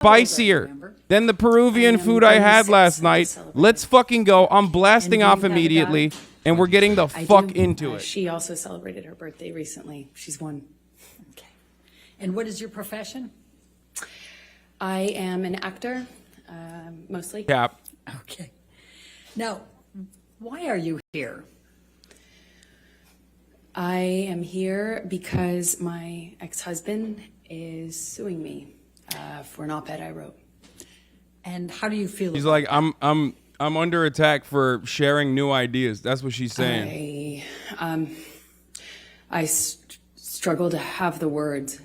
spicier than the Peruvian food I had last night. Let's fucking go. I'm blasting off immediately, and we're getting the fuck into it. She also celebrated her birthday recently. She's 1. Okay. And what is your profession? I am an actor, mostly. Cap. Okay. Now, why are you here? I am here because my ex-husband is suing me for an op-ed I wrote. And how do you feel? He's like, I'm under attack for sharing new ideas. That's what she's saying. I struggle to have the words.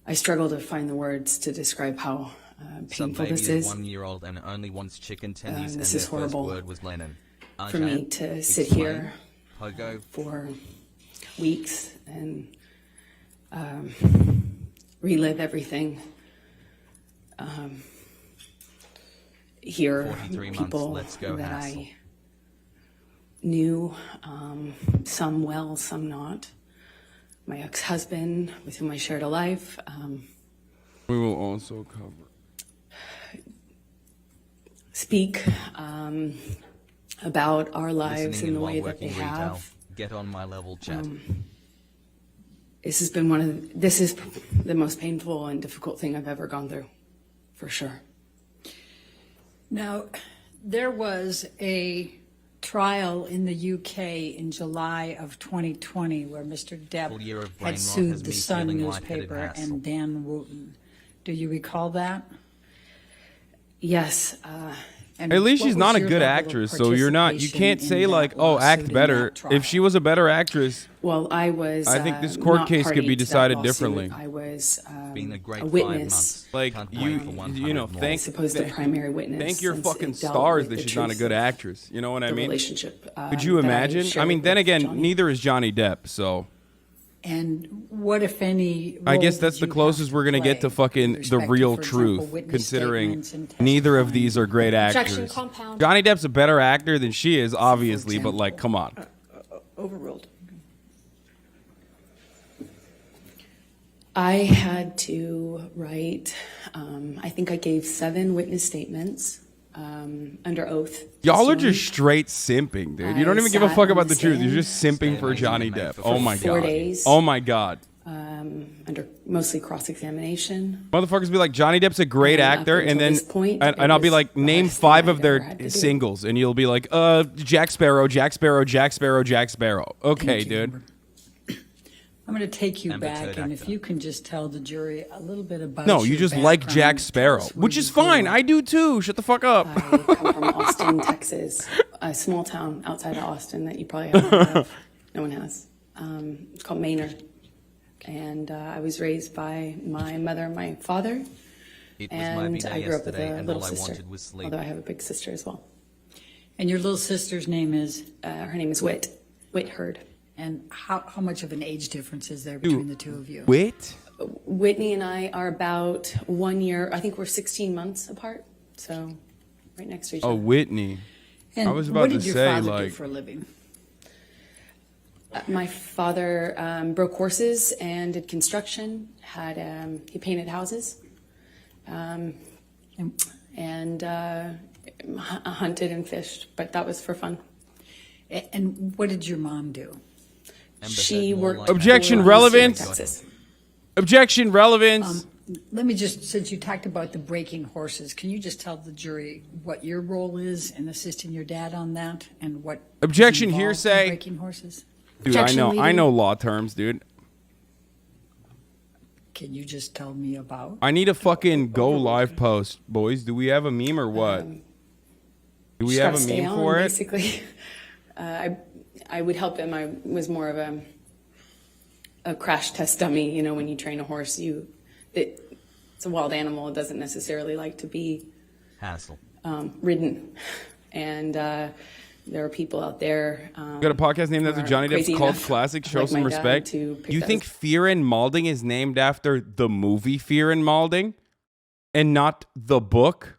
I struggle to find the words to describe how painful this is. 1-year-old and only wants chicken tendies, and this their is horrible first word was Lennon. for me to sit here Pogo. for weeks and relive everything. Hear 43 people months, let's go, that Hassel. I knew, some well, some not. My ex-husband, with whom I shared a life. We will also cover. speak about our lives Listening in the while way that working they retail. have. Get on my level, chat. This has been this is the most painful and difficult thing I've ever gone through, for sure. Now, there was a trial in the UK in July of 2020 where Mr. Depp Full year of brain had rot sued has the me Sun feeling lightheaded newspaper hassle. and Dan Wooten. Do you recall that? Yes. And At least what she's was not a your good level of actress, so you're not. You participation can't in say that like, "Oh, lawsuit act in better." that trial? If she was a better actress, Well, I was. I think this court not case could party be to that decided lawsuit. differently. I was Been a great a 5 witness. months. like Can't you, wait for 100 you know, more. thank Supposed the primary witness. thank your since fucking it dealt stars with that the she's not a truth good of actress. You know what I the mean? relationship. Could you that imagine? I shared mean, then with again, Johnny. neither is Johnny Depp, so. And what, if any, I role guess did that's the you closest have we're gonna get to play fucking with the respect to, real for example, truth, witness considering statements and neither of testifying? these are great Objection, actors. compound. Johnny Depp's a better actor than she is, obviously, but example. like, come on. Overruled. I had to write, I think I gave 7 witness statements under oath. Y'all are testimony. just straight simping, dude. You don't I even give a sat fuck on about the the truth. You're stand. just simping for Johnny Depp. Oh my 4 god. days. Oh my god. Under mostly cross-examination. Motherfuckers be like, Johnny Depp's a great And up actor, and until then this point, and I'll be it was like, the name hardest 5 thing of I've their ever had to do. singles, and you'll be like, Jack Sparrow, Jack Sparrow, Jack Sparrow, Jack Sparrow. Okay, Thank you, dude. Amber. I'm going to take you Amber back, Turd and if actor. you can just tell the jury a little bit about No, you your just like background, Jack tell Sparrow, us where which you is fine. grew I up. do too. Shut the fuck up. I come from Austin, Texas, a small town outside of Austin that you probably haven't heard of. No one has. It's called Maynard. And I was raised by my mother and my father. It was my And B-day I grew up with yesterday, a and little all I sister, wanted was sleep. although I have a big sister as well. And your little sister's name is? Her name is Whit Hurd. And how much of an age difference is there between the two of you? Wit? Whitney and I are about 1 year, I think we're 16 months apart. So right next to each Oh, other. Whitney. And I was about what to did your say, father do like- for a living? My father broke horses and did construction. He painted houses, And hunted and fished, but that was for fun. and what did your mom do? Amber She heard more worked like Objection, for relevance. Texas. Objection, relevance. Let me just, since you talked about the breaking horses, can you just tell the jury what your role is in assisting your dad on that and what? is Objection, involved in hearsay. breaking horses? Dude, Objection, I lady. know law terms, dude. Can you just tell me about? I need a fucking go live post, boys. Do we have a meme or what? Do we Just have gotta a stay meme on, for it? Basically, I would help him. I was more of a crash test dummy. You know, when you train a horse, it's a wild animal. It doesn't necessarily like to be hassle. ridden, and there are people out there. Got a podcast named after who are Johnny Depp's crazy cult enough, classic. Show like some my dad, respect. to pick You that think as- Fear and Malding is named after the movie Fear and Malding and not the book?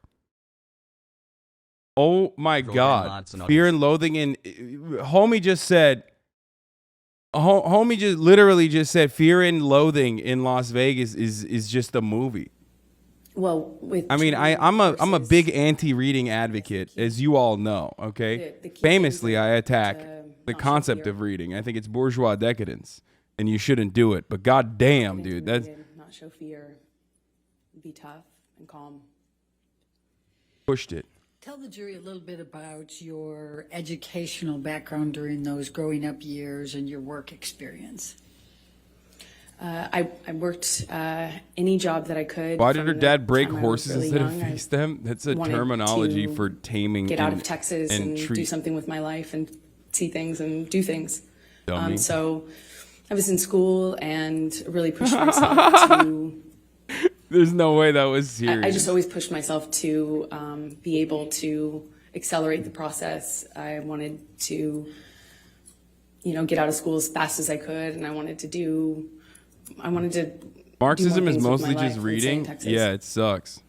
Oh my Draw God. lots and Fear oddies. and Loathing in homie just said homie just literally just said Fear and Loathing in Las Vegas is just a movie. Well, with I mean, jury I'm a courses, big anti-reading advocate, as you all know. Okay, The key famously, things I attack to the not show concept fear. of reading. I think it's bourgeois decadence, and you shouldn't do it. But goddamn, getting dude, that's intimidated, not show fear, be tough and calm. pushed it. Tell the jury a little bit about your educational background during those growing up years and your work experience. I worked any job that I could. Why did from her the dad break time I was horses really instead of young. I face them? That's a wanted terminology to for taming. Get out of Texas and do treat something with my life and see things and do things. dummy. So I was in school and really pushed myself to. There's no way that was serious. I just always pushed myself to be able to accelerate the process. I wanted to, get out of school as fast as I could, and I wanted to do Marxism more is things with mostly my just life than stay in reading. Texas. Yeah, it sucks.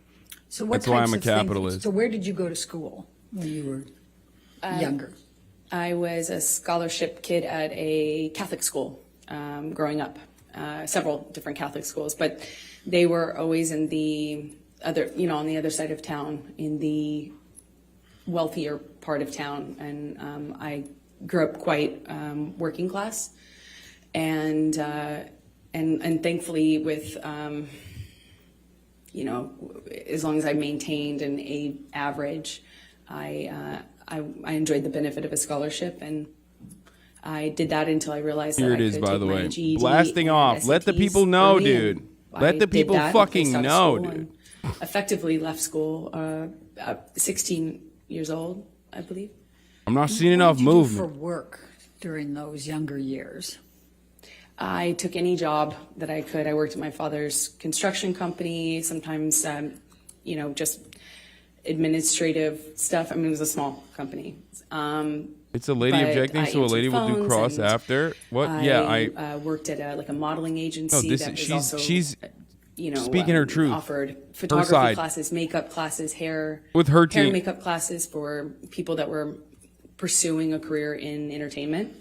So what That's why types I'm a of things- capitalist. So where did you go to school when you were younger? I was a scholarship kid at a Catholic school growing up, several different Catholic schools, but they were always in the other, on the other side of town, in the wealthier part of town. And I grew up quite working class, and thankfully with, as long as I maintained an A average, I enjoyed the benefit of a scholarship, and I did that until I realized Here that it I is, could by take the my way. GED Blasting and off. Let the SATs people know, early, dude. and Let I the did people that and fucking placed out of know, school dude. and effectively left school at 16 years old, I believe. I'm not seeing What enough did you do for movement. work during those younger years? I took any job that I could. I worked at my father's construction company, sometimes, just administrative stuff. I mean, it was a small company. It's a lady but objecting, I so a answered lady will do phones, cross and after. What? I worked at a modeling agency this that is- was she's also, speaking her truth. offered side. photography classes, makeup classes, hair With her hair team. and makeup classes for people that were pursuing a career in entertainment.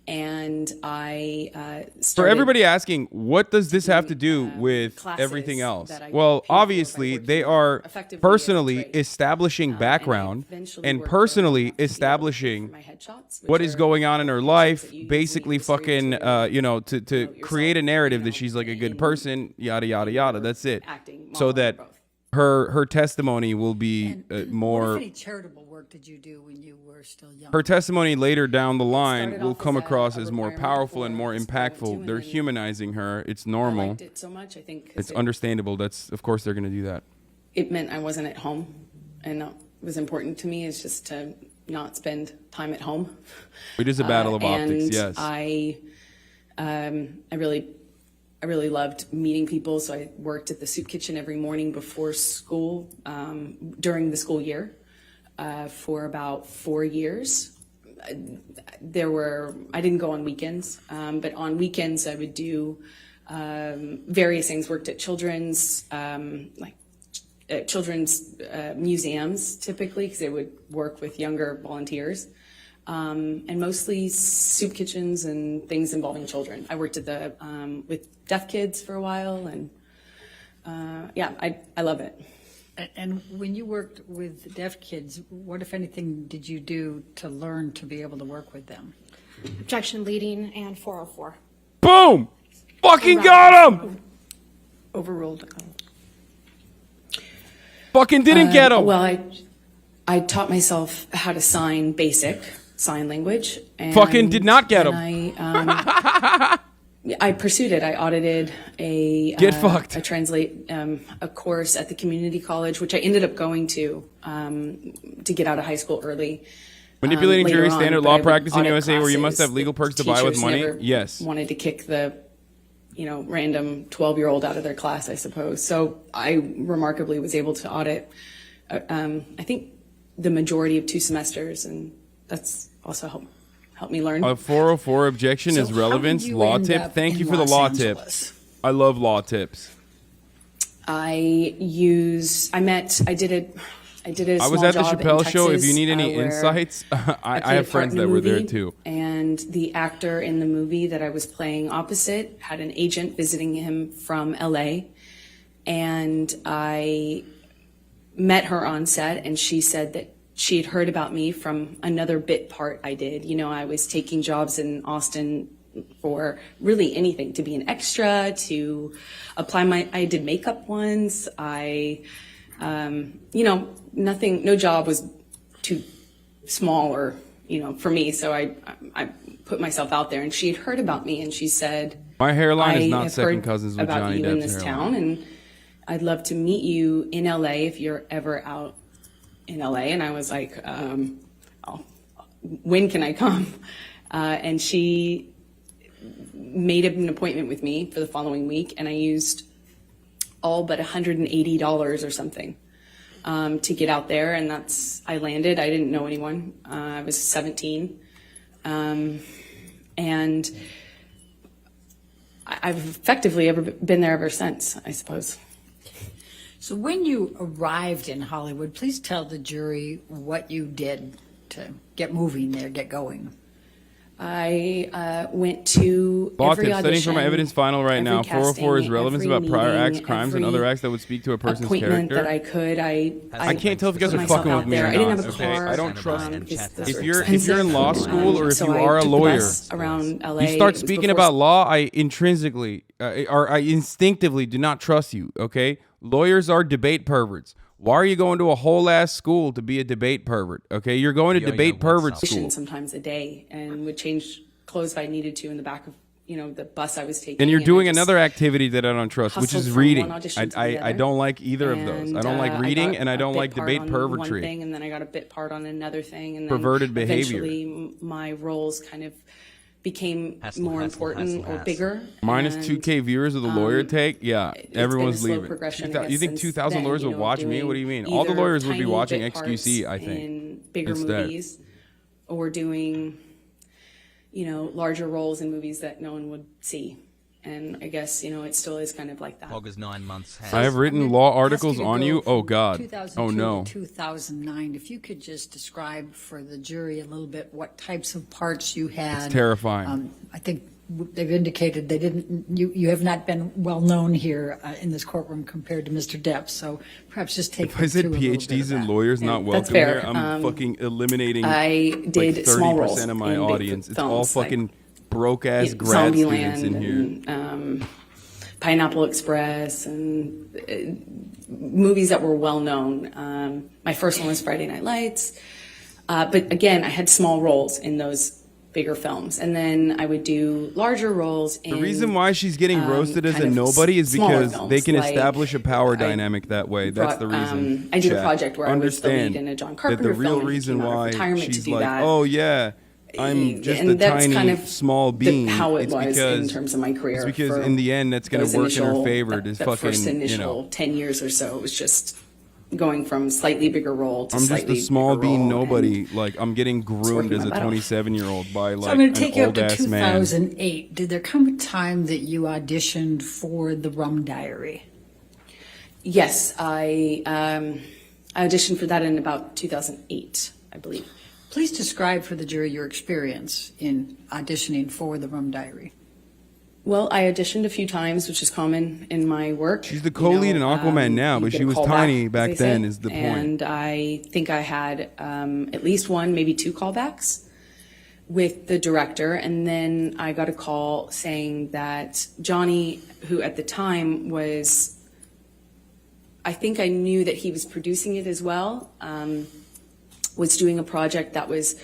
And I For started everybody asking, what does this have to do with classes everything else? that I Well, paid for obviously, by they working are effectively as a personally trade. establishing and I background eventually and worked personally there enough to be able to pay establishing for my headshots, what which is are going on in her pictures life, that you use in basically the industry fucking, to to promote create a yourself, narrative that she's like a good in person, yada, yada, yada. That's it. acting, So modeling, that both. her testimony will be What, more. if any charitable work did you do when you were still young? Her testimony later down the line started will off come as a across as more requirement powerful and for more school I went to, impactful. and They're then humanizing her. It's I normal. liked it so much, I think, 'cause It's understandable. That's, of course, they're going to do that. it meant I wasn't at home, and it was important to me is just to not spend time at home. It is a battle of optics, and yes. I really loved meeting people, so I worked at the soup kitchen every morning before school, during the school year, for about 4 years. I didn't go on weekends, but on weekends I would do various things. Worked at children's museums typically, because they would work with younger volunteers, and mostly soup kitchens and things involving children. I worked at with deaf kids for a while, and I love it. And when you worked with deaf kids, what, if anything, did you do to learn to be able to work with them? Objection leading and 404. Boom! Fucking got him! Overruled. Fucking didn't get him! Well, I taught myself how to sign basic sign language. And Fucking did not get him. I pursued it. I audited Get fucked. a course at the community college, which I ended up going to get out of high school early. Manipulating later jury on, standard but law I would practice in audit USA where you must classes. have legal The perks to buy with teachers money? never Yes. Wanted to kick the random 12-year-old out of their class, I suppose. So I remarkably was able to audit, I think, the majority of 2 semesters, and that's also helped me learn. A 404 objection So is how relevance. did you Law end tip. up Thank in you for the Los law Angeles? tip. I love law tips. I did a I was small at the job in Chappelle show. If Texas, you need any where insights, I played have a part friends in a that were there movie, too. And the actor in the movie that I was playing opposite had an agent visiting him from LA. And I met her on set, and she said that she had heard about me from another bit part I did. You know, I was taking jobs in Austin for really anything, to be an extra, to apply I did makeup once. Nothing, no job was too small or, for me. So I put myself out there, and she had heard about me, and she said, My hairline I is not have second heard cousins with about Johnny you in Depp's this hairline. town, and I'd love to meet you in LA if you're ever out in LA. And I was like, when can I come? And she made an appointment with me for the following week, and I used all but $180 or something to get out there, and I landed. I didn't know anyone. I was 17, and I've effectively been there ever since, I suppose. So when you arrived in Hollywood, please tell the jury what you did to get moving there, get going. I went to Law every tip, studying audition, for my evidence final right every now. 404 is casting, relevance every about prior meeting, acts, crimes, and every other acts that would speak to a person's appointment character. that I could. I can't tell if you guys put are myself fucking out with me there. or I didn't not. have a Okay, car. I don't trust. because those If are you're expensive. in law school or if So you I are a took the lawyer, bus around LA. you start It was speaking before about law, I intrinsically or I instinctively do not trust you. Okay, lawyers are debate perverts. Why are you going to a whole ass school to be a debate pervert? Okay, you're going to debate what's pervert up? school. sometimes a day, and would change clothes if I needed to in the back of the bus I was taking. And you're I doing just another activity that I don't trust, which hustled is from reading. one audition to the I other. don't like either of those. I don't And, like reading, got and I a don't bit like part debate on pervertry. One thing, and then I got a bit part on another thing, and then Perverted behavior. Eventually, my roles kind of became Hassle, more hassle, important hassle, or hassle. bigger. Minus and 2K viewers of the lawyer take, yeah, it's been everyone's a slow leaving. progression, 2000 I you guess, think since 2,000 then, lawyers would watch me? What do you mean? All the either lawyers would be tiny watching bit parts XQC, I think. in bigger instead. movies, or doing, larger roles in movies that no one would see. And I guess, it still is kind of like that. August 9 months. I have written I'm law gonna ask articles to on go you. Oh from God. 2002 Oh no. to 2009. If you could just describe for the jury a little bit what types of parts you had. It's terrifying. I think they've indicated they didn't. You have not been well known here in this courtroom compared to Mr. Depp. So perhaps just take. If I said them through a little bit PhDs of in that. lawyers not welcome that's fair. here, I'm fucking eliminating I did like small 30% roles of my in big audience. It's all films, like, fucking broke ass grad students Zombieland in here. and Pineapple Express and movies that were well known. My first one was Friday Night Lights. But again, I had small roles in those bigger films. And then I would do larger roles in The reason why she's getting roasted as kind a of nobody is smaller because films, they can like establish a power I dynamic that way. That's the brought, reason. I did a Chat. project where I was the lead Understand in a John that Carpenter the real film, and he reason came out of why retirement to she's do like, that. oh yeah, I'm just And a that's tiny kind of small bean. how it it's was because, in terms of my career. It's because for in the end, that's going those to work in her initial- favor. That Is first fucking, initial 10 years or so, it was just going from slightly bigger role to I'm just slightly a small bigger bean role, nobody. and Like I'm getting groomed working as a my butt off. 27-year-old by So like I'm going an to take you up old to ass man. 2008. Did there come a time that you auditioned for The Rum Diary? Yes, I auditioned for that in about 2008, I believe. Please describe for the jury your experience in auditioning for The Rum Diary. Well, I auditioned a few times, which is common in my work. She's the co-lead in Aquaman now, you but get she a was callback, tiny as back they then, say. is the point. And I think I had at least one, maybe two callbacks with the director. And then I got a call saying that Johnny, who at the time was, I think I knew that he was producing it as well, was doing a project that was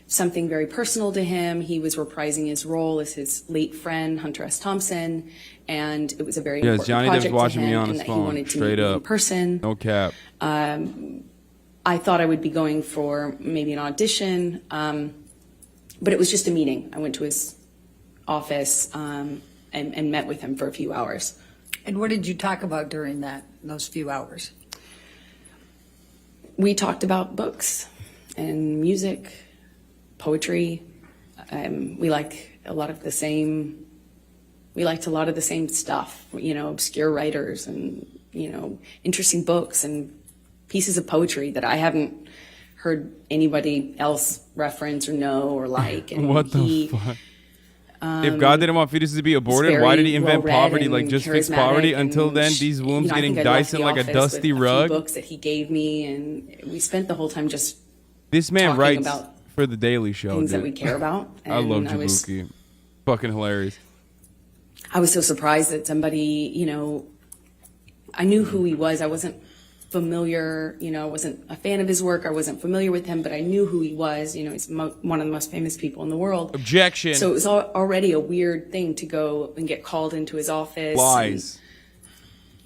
something very personal to him. He was reprising his role as his late friend, Hunter S. Thompson, and it was a very important Johnny Depp's project watching to me him, on and his that he phone, wanted to straight meet me in up. person. No cap. I thought I would be going for maybe an audition, but it was just a meeting. I went to his office and met with him for a few hours. And what did you talk about during those few hours? We talked about books and music, poetry. We like a lot of the same. We liked a lot of the same stuff. Obscure writers and interesting books and pieces of poetry that I haven't heard anybody else reference or know or like. And What the fuck? If God didn't want fetuses to be aborted, why did he invent poverty? Like, just fix poverty? Until then, these wombs I getting think I left diced in the like a office dusty with a few rug. books that he gave me, and we spent the whole time just This man talking writes about for the Daily Show, things that we dude. care about. I love And Jabuki. Fucking hilarious. I was so surprised that somebody, I knew who he was. I wasn't familiar, I wasn't a fan of his work. I wasn't familiar with him, but I knew who he was. He's one of the most famous people in the world. Objection. So it was already a weird thing to go and get called into his office. Lies.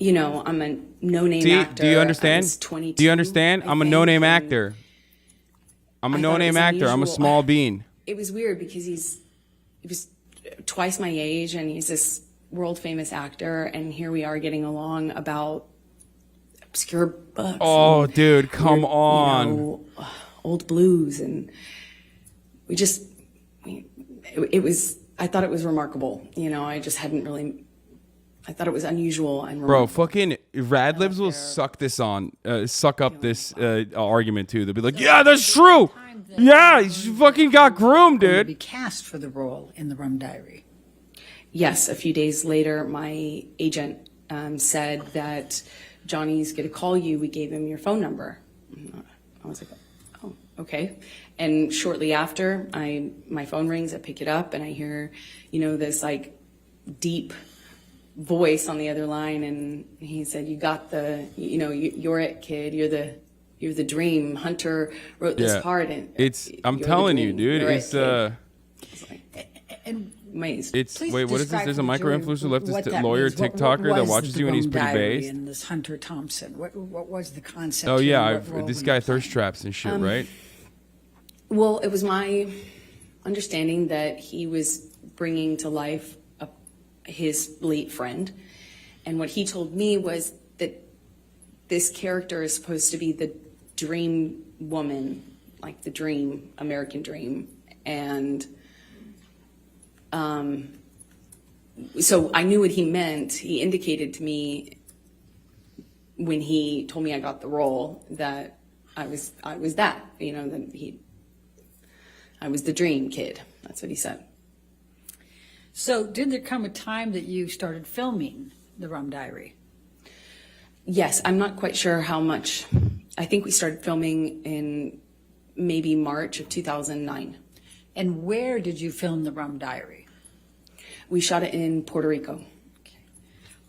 And, I'm a no-name actor. Do you I understand? was 22, Do you understand? I I'm a think, no-name and actor. I'm a I thought it no-name was actor. I'm a unusual. small bean. It was weird because he was twice my age, and he's this world-famous actor, and here we are getting along about obscure books. Oh, and dude, come weird, on. Old blues, and it was. I thought it was remarkable. I just hadn't really. I thought it was unusual and Bro, remarkable. fucking Radlibs will suck up this argument too. They'll be like, yeah, that's true. Yeah, he fucking got groomed, To be dude. cast for the role in the Rum Diary. Yes, a few days later, my agent said that Johnny's going to call you. We gave him your phone number. I was like, oh, okay. And shortly after, my phone rings. I pick it up, and I hear, this like deep voice on the other line, and he said, "You got you're it, kid. You're the dream." Hunter wrote this part, and I'm you're the telling you, dream. dude. You're It's it, kid. I was like, And amazed. it's please wait, what is this? describe There's to a the micro jury influencer what leftist that lawyer means. What TikToker that was watches the you and he's Rum pretty Diary based. And this Hunter Thompson. What was the concept? Oh here? yeah, What role this were guy you thirst playing? traps and shit, right? Well, it was my understanding that he was bringing to life his late friend. And what he told me was that this character is supposed to be the dream woman, like the dream, American dream. And so I knew what he meant. He indicated to me when he told me I got the role that I was that, that I was the dream kid. That's what he said. So did there come a time that you started filming the Rum Diary? Yes, I'm not quite sure how much. I think we started filming in maybe March of 2009. And where did you film the Rum Diary? We shot it in Puerto Rico.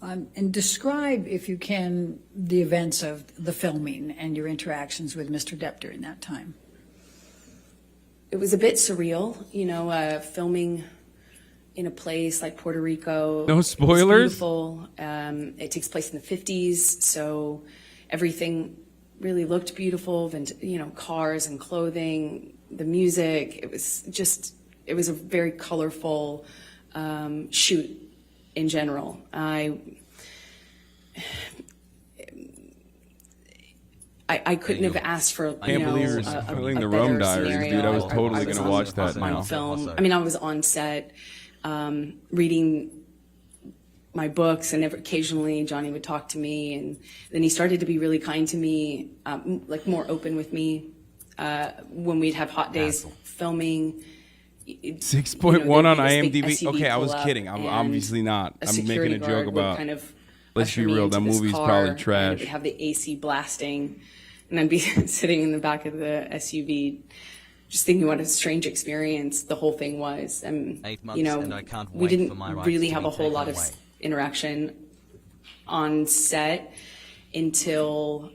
And describe, if you can, the events of the filming and your interactions with Mr. Depp during that time. It was a bit surreal, filming in a place like Puerto Rico. No It was spoilers? beautiful. It takes place in the 50s, so everything really looked beautiful. Cars and clothing, the music. It was a very colorful shoot in general. I couldn't have asked for Can't believe you're spoiling the Rum Diaries, dude. I was totally gonna watch that now. on film. I was on set reading my books, and occasionally Johnny would talk to me, and then he started to be really kind to me, like more open with me when we'd have hot days filming. 6.1 on there'd be IMDb. this big Okay, I SUV was pull kidding. up, I'm and obviously not. a I'm security making a joke guard would about. kind of Let's usher be me real, into that this movie's car, probably and trash. it would have the AC blasting, and I'd be sitting in the back of the SUV, just thinking what a strange experience the whole thing was. And 8 months, and I can't we wait didn't for my rights really to have be a whole taken lot of away. interaction on set until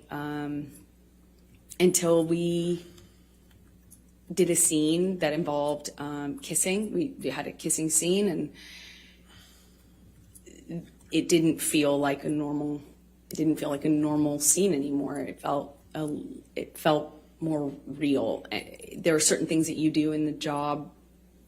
we did a scene that involved kissing. We had a kissing scene, and it didn't feel like a normal scene anymore. It felt more real. There are certain things that you do in the job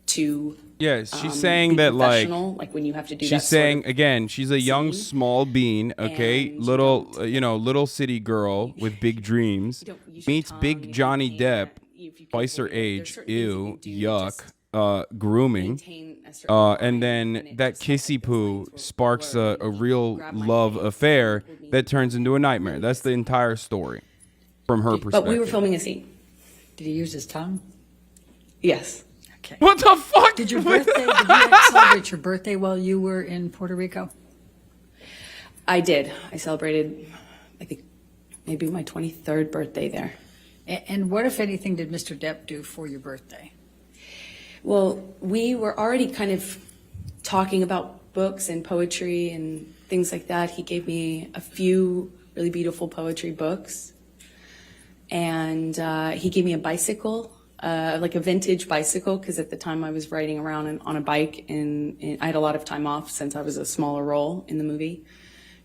to Yeah, she's saying be that like professional, like when you have to do that she's sort saying of again, she's a young scene. small bean, okay, And little little city girl with big dreams you don't use your meets tongue, big you Johnny can't- Depp, if you twice her can't- there's age, certain things that ew, you do yuck, just grooming. maintain a certain And line, then and it that just felt kissy like the poo lines were sparks blurred, a and he real grabbed my love face affair and pulled me that turns into a nightmare. That's the entire story from her perspective. But we were filming a scene. Did he use his tongue? Yes. Okay. What the fuck? Did you celebrate your birthday while you were in Puerto Rico? I did. I celebrated, I think, maybe my 23rd birthday there. And what, if anything, did Mr. Depp do for your birthday? Well, we were already kind of talking about books and poetry and things like that. He gave me a few really beautiful poetry books. And he gave me a bicycle, like a vintage bicycle, because at the time I was riding around on a bike, and I had a lot of time off since I was a smaller role in the movie.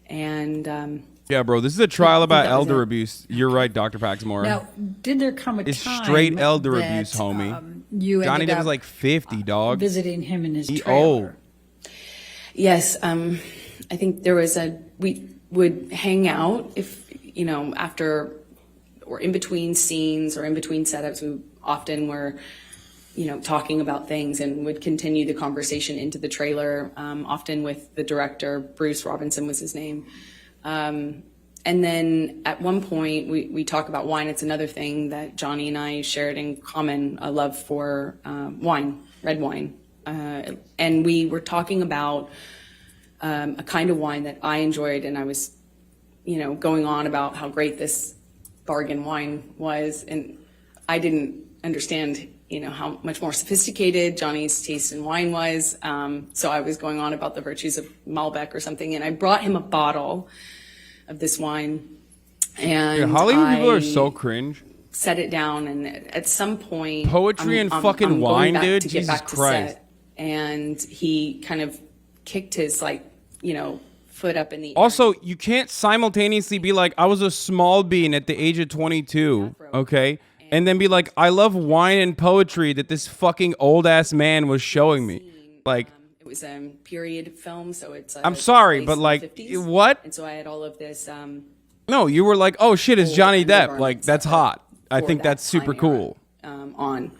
And Yeah, bro, this is a trial about that was elder it. abuse. You're right, Dr. Paxmore. Now, did there come a It's time straight elder that, abuse, homie. You Johnny ended Depp was up like 50, dog. visiting him in his He trailer? old. yes, I think we would hang out if, after or in between scenes or in between setups. We often were, talking about things and would continue the conversation into the trailer, often with the director. Bruce Robinson was his name. And then at one point we talk about wine. It's another thing that Johnny and I shared in common, a love for wine, red wine. And we were talking about a kind of wine that I enjoyed, and I was, going on about how great this bargain wine was, and I didn't understand, how much more sophisticated Johnny's taste in wine was. So I was going on about the virtues of Malbec or something, and I brought him a bottle of this wine, and Yeah, Hollywood people are I so cringe. set it down, and at some point, Poetry and fucking going wine, back dude? to get Jesus back to Christ. set, and he kind of kicked his foot up in the air. Also, you can't simultaneously be like, I was a small bean at the age of 22, okay? And then be like, I love wine and poetry that this fucking old ass man was showing me. Like, It was a period film, so it's. I'm sorry, place but in the like, 50s. what? And so I had all of this. No, you were like, oh shit, it's old Johnny Depp. undergarments Like, that's that hot. I for think that that's super time era, cool. On,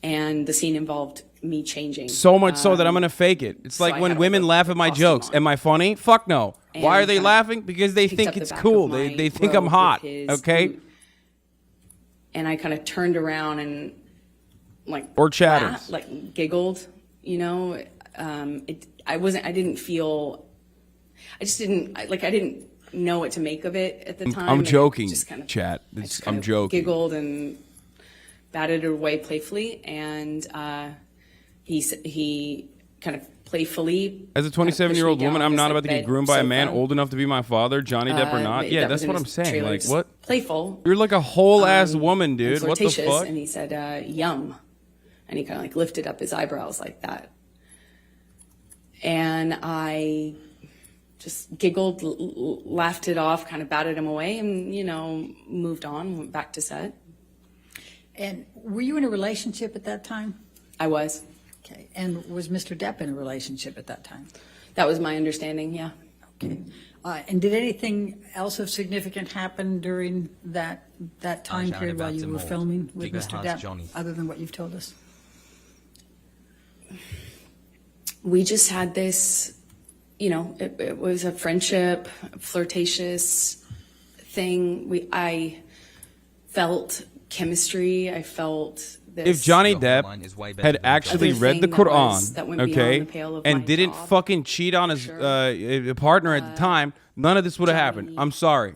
and the scene involved me changing. So much so that I'm gonna fake it. It's so like I when had a women little laugh at my costume jokes. on. Am I funny? Fuck no. Why are And they I laughing? Because they picked think up the it's back of cool. my They think I'm robe hot. with his Okay. boot. And I kind of turned around and Or chatters. like giggled, I didn't feel, I just didn't, I didn't know what to make of it at the time. I'm and it joking, just kind of- chat. I just I'm kind of joking. Giggled and batted it away playfully, and he kind of playfully. As a kind of pushed me 27-year-old down woman, on I'm this, not about to get bed groomed by a man sofa. old enough to be my father, Johnny Depp or not. Yeah, That that's was in what his I'm saying. trailer. Like, Just what? Playful. You're like a whole ass woman, dude. and What the flirtatious, fuck? And he said, yum. And he kind of lifted up his eyebrows like that. And I just giggled, laughed it off, kind of batted him away, and, moved on, went back to set. And were you in a relationship at that time? I was. Okay. And was Mr. Depp in a relationship at that time? That was my understanding, yeah. Okay. And did anything else of significant happen during that time Anscheinend period while about you zum were Mond. filming with Digga Mr. Hans Depp, Johnny. other than what you've told us? We just had this, it was a friendship, flirtatious thing. I felt chemistry. I felt this. If Johnny Your Depp line is way better had than actually Other read the thing that went Quran, beyond okay, the pale of my and didn't job, fucking cheat on his sure. partner at the time, none of this would have happened. Johnny- I'm sorry,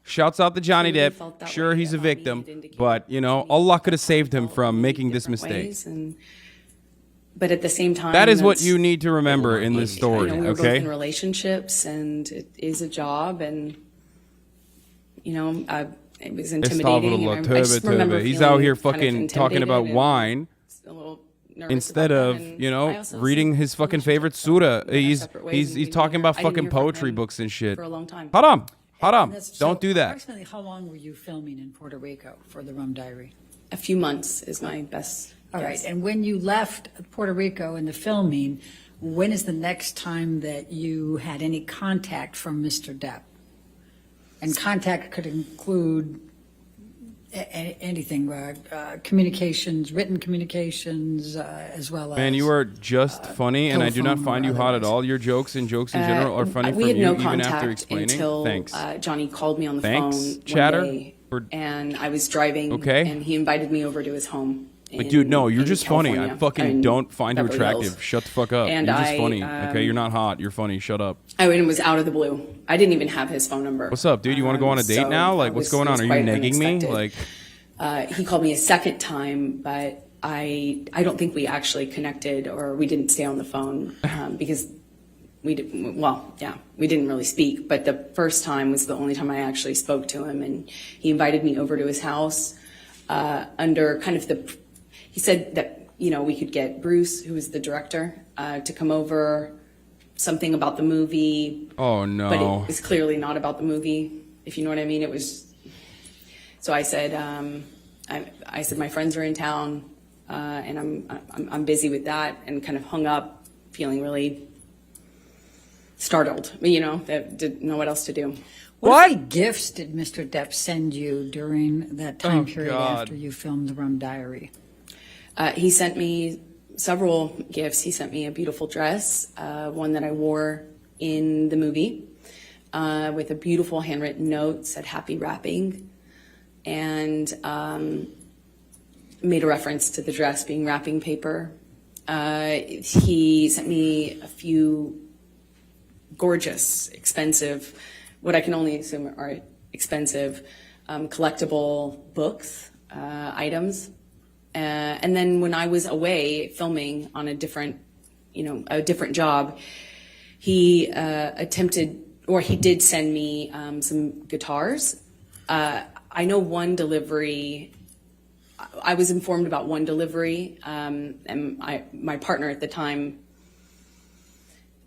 Shouts out to Johnny Truly Depp. felt that Sure, way he's a about me. victim, It indicated but to me Allah could have I saved him felt from in making this different mistake. ways, but at the same time, That is what that's- you need to remember in this story, we were both okay? in relationships, and it is a job, and it was intimidating. and I just remember He's feeling out here kind of fucking talking about intimidated and wine a little nervous instead about of, that, and I also reading see his fucking relationships favorite that surah. went our He's separate ways, he's and he's we talking didn't about hear- I didn't fucking hear from poetry him books and shit. for a long time. Haram. And that's- Don't so do that. Approximately how long were you filming in Puerto Rico for The Rum Diary? A few months is my best. All right. guess. And when you left Puerto Rico in the filming, when is the next time that you had any contact from Mr. Depp? And contact could include anything, communications, written communications, as well as. Man, you are just funny, and I do not telephone find or you hot at otherwise. all. Your jokes and jokes in general are funny we from had you, no even contact after explaining. until Thanks. Johnny called me on the Thanks, phone chatter. one day, We're- and I was driving, Okay. and he invited me over to his home, Like, dude, no, you're in just funny. I California, fucking in don't find you Beverly attractive. Hills. Shut the fuck up. And You're just I, funny. Okay, you're not hot. You're funny. Shut up. I mean, it was out of the blue. I didn't even have his phone number. What's up, dude? You want to go on a date So now? Like, that what's was- going it on? was Are you quite negging me? unexpected. Like, He called me a second time, but I don't think we actually connected, or we didn't stay on the phone because we didn't really speak. But the first time was the only time I actually spoke to him, and he invited me over to his house under kind of he said that, we could get Bruce, who was the director, to come over, something about the movie. oh no. But it was clearly not about the movie, if you know what I mean. It was. So I said, I said my friends are in town, and I'm busy with that, and kind of hung up, feeling really startled. That didn't know what else to do. What gifts did Mr. Depp send you during that time period God. after you filmed The Rum Diary? He sent me several gifts. He sent me a beautiful dress, one that I wore in the movie, with a beautiful handwritten note, said "Happy Wrapping," and made a reference to the dress being wrapping paper. He sent me a few gorgeous, expensive, what I can only assume are expensive, collectible books, items. And then when I was away filming on a different job, he he did send me some guitars. I know one delivery. I was informed about one delivery, and my partner at the time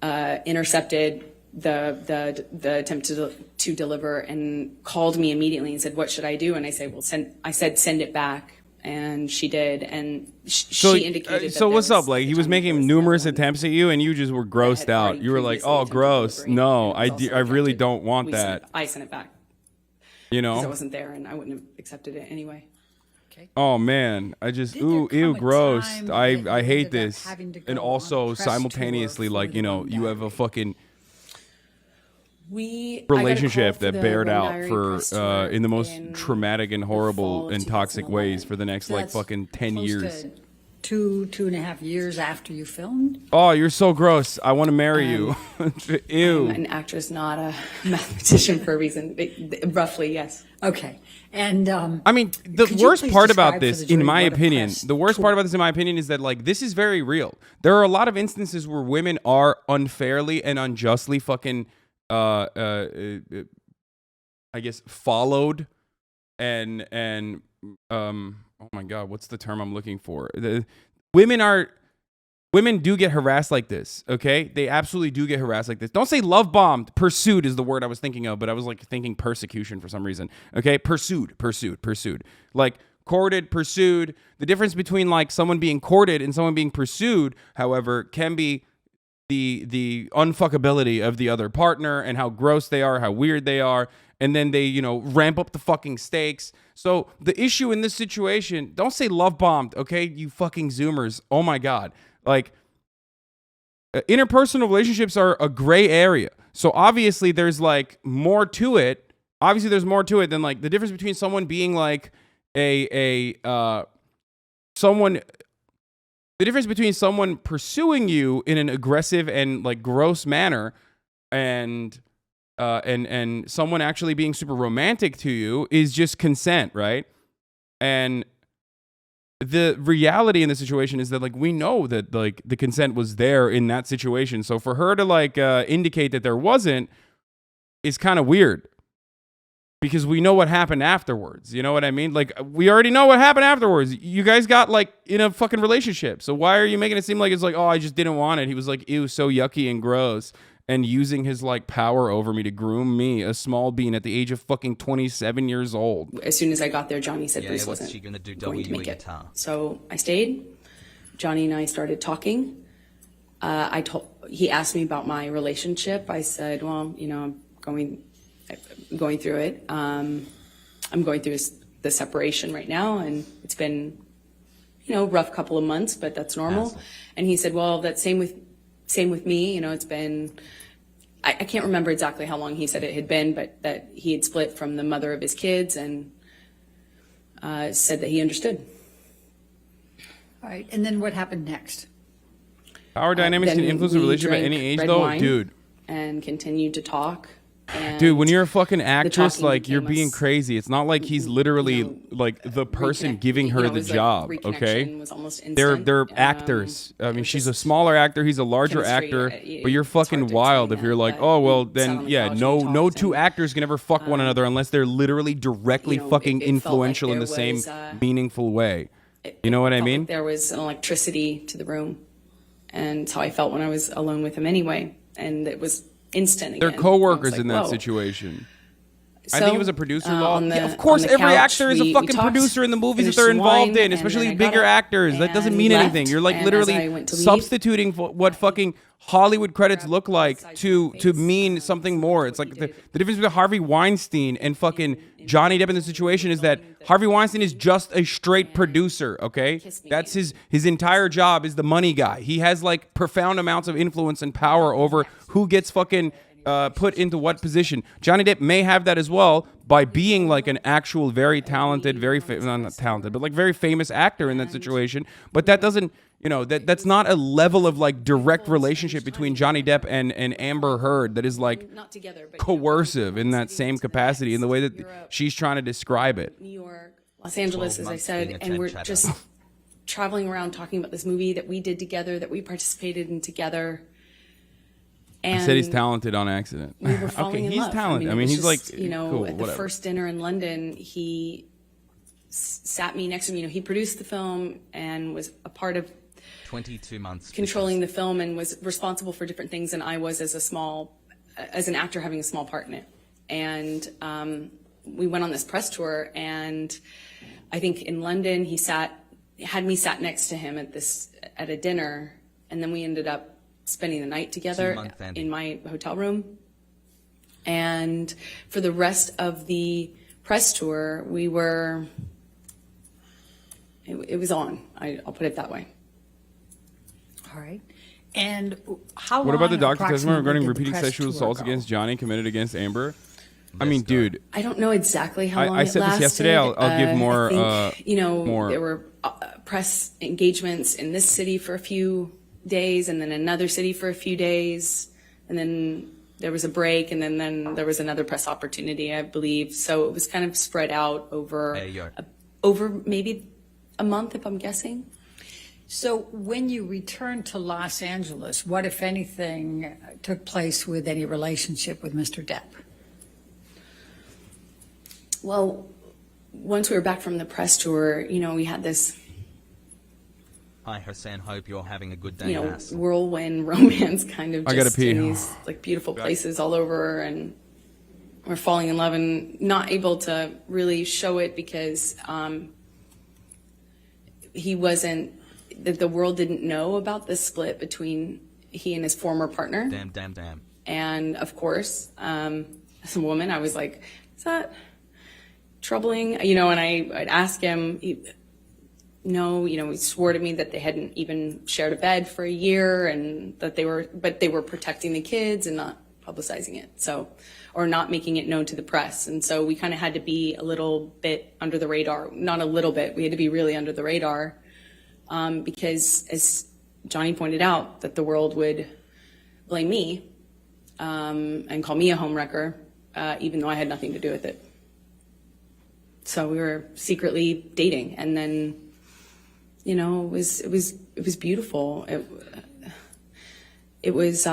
intercepted the attempt to deliver and called me immediately and said, "What should I do?" And I said, "Send it back." And she did, and she indicated. So what's up? Like, he was making numerous attempts at you, and you just were grossed out. You were like, "Oh, gross. No, I really don't want that." I sent it back You because I know? wasn't there, and I wouldn't have accepted it anyway. Oh man, I just Did there come ew, a gross. time that I you hate ended up this. having to And go on also a press tour simultaneously, for like, The you know, Rum you have a Diary? fucking I got a relationship call for that the bared Rum out Diary for press tour in the most in traumatic and the horrible fall of and toxic 2011. ways for the next like That's fucking 10 close years. to 2.5 years after you filmed? Oh, you're so gross. I want to marry you. Ew. I'm an actress, not a mathematician for a reason. Roughly, yes. Okay. And I mean, the could you worst please part describe about for this, the jury in my what a opinion, press the worst tour- part about this, in my opinion, is that like this is very real. There are a lot of instances where women are unfairly and unjustly fucking, I guess, followed, and oh my god, what's the term I'm looking for? Women do get harassed like this, okay? They absolutely do get harassed like this. Don't say love bombed. Pursued is the word I was thinking of, but I was like thinking persecution for some reason. Okay? Pursued. Like courted, pursued. The difference between like someone being courted and someone being pursued, however, can be the unfuckability of the other partner and how gross they are, how weird they are, and then they, you know, ramp up the fucking stakes. So the issue in this situation, don't say love bombed, okay? You fucking Zoomers. Oh my god. Like, interpersonal relationships are a gray area. So obviously there's like more to it. Obviously there's more to it than like the difference between someone being like the difference between someone pursuing you in an aggressive and like gross manner and someone actually being super romantic to you is just consent, right? And the reality in the situation is that like we know that like the consent was there in that situation. So for her to like indicate that there wasn't is kind of weird because we know what happened afterwards. You know what I mean? Like we already know what happened afterwards. You guys got like in a fucking relationship. So why are you making it seem like it's like, oh, I just didn't want it? He was like, ew, so yucky and gross. And using his like power over me to groom me, a small bean at the age of fucking 27 years old. As soon as I got there, Johnny said Yeah, Bruce what's wasn't she gonna do, going to W make a it. guitar? So I stayed. Johnny and I started talking. He asked me about my relationship. I said, well, you know, I'm going through it. I'm going through the separation right now, and it's been, you know, rough couple of months, but that's normal. Hassle. And he said, well, that's same with me. You know, it's been, I can't remember exactly how long he said it had been, but that he had split from the mother of his kids, and said that he understood. All right, and then what happened next? Power dynamics Then can influence a we relationship at drank any age, red though, wine dude. and continued to talk. And Dude, when you're a fucking actress, talking like you're became being us, crazy. It's not like he's literally you know, like the person reconnect- giving her you know, it the was like job. reconnection Okay, was almost they're instant. actors. I it mean, was she's a just smaller actor. He's a larger chemistry. actor. It- But you're it's hard fucking to wild explain if you're that, like, but oh well, we sat then on the yeah, couch no, and no talked two and, actors can ever fuck one another unless they're literally directly you know, fucking it felt like influential in the there same was, meaningful way. it- You know what it I felt mean? like there was an electricity to the room, and it's how I felt when I was alone with him anyway. And it was instant. They're Again. coworkers I was like, in that whoa. situation. I So, think it was a producer law. on the- Yeah, of course, on the every couch, actor is a we fucking talked, producer in the movies that finished they're some involved wine, in, and especially then I got bigger up actors. That doesn't and mean left, anything. You're like and as I literally went to leave, substituting for what fucking Hollywood credits look like sides of to my to face. mean something more. It's what like he the did. difference between Harvey Weinstein and fucking Johnny Depp in the situation is that Harvey Weinstein is just a straight producer, okay? Kiss me. That's his entire job is the money guy. He has like profound amounts of influence and power over who gets fucking put into what position. Johnny Depp may have that as well by being like an actual very talented, not talented, but like very famous actor in that situation. But that doesn't, you know, that's not a level of like direct relationship between Johnny Depp and Amber Heard that is like Not together, but coercive in that same capacity in the way that Europe, she's trying to describe it. New York, Los Angeles, 12 as I months said, being a and we're tent just chatter. traveling around talking about this movie that we did together, that we participated in together. And I said he's talented on accident. we were falling Okay, in he's love. talented. I it mean, was he's just, like, you know, cool, at the whatever. first dinner in London, he sat me next to me. You know, he produced the film and was a part of 22 months. controlling the film and was responsible for different things than I was as an actor having a small part in it. And we went on this press tour, and I think in London he had me sat next to him at a dinner, and then we ended up spending the night together 2-month ending. in my hotel room. And for the rest of the press tour, it was on. I'll put it that way. All right. And how What about the long doctor's testimony approximately regarding did the repeating press sexual tour assaults go? against Johnny committed against Amber? I mean, Best guy. dude, I don't know exactly how long I it said this lasted. yesterday. I'll give more, I think, you know, more- there were press engagements in this city for a few days, and then another city for a few days, and then there was a break, and then there was another press opportunity, I believe. So it was kind of spread out over Hey, yo. over maybe a month, if I'm guessing. So when you returned to Los Angeles, what, if anything, took place with any relationship with Mr. Depp? Well, once we were back from the press tour, you know, we had this, Hi, Hassan. Hope you're having a good day, you know, Hassel. whirlwind romance kind of I gotta just pee. in these like beautiful places all over, and we're falling in love and not able to really show it because he wasn't, that the world didn't know about the split between he and his former partner. Damn. And of course, as a woman, I was like, is that troubling? You know, and I'd ask him, no, you know, he swore to me that they hadn't even shared a bed for a year, and that they were protecting the kids and not publicizing it. So, or not making it known to the press. And so we kind of had to be a little bit under the radar, not a little bit, we had to be really under the radar. Because as Johnny pointed out, that the world would blame me and call me a homewrecker, even though I had nothing to do with it. So we were secretly dating, and then, you know, it was beautiful. It was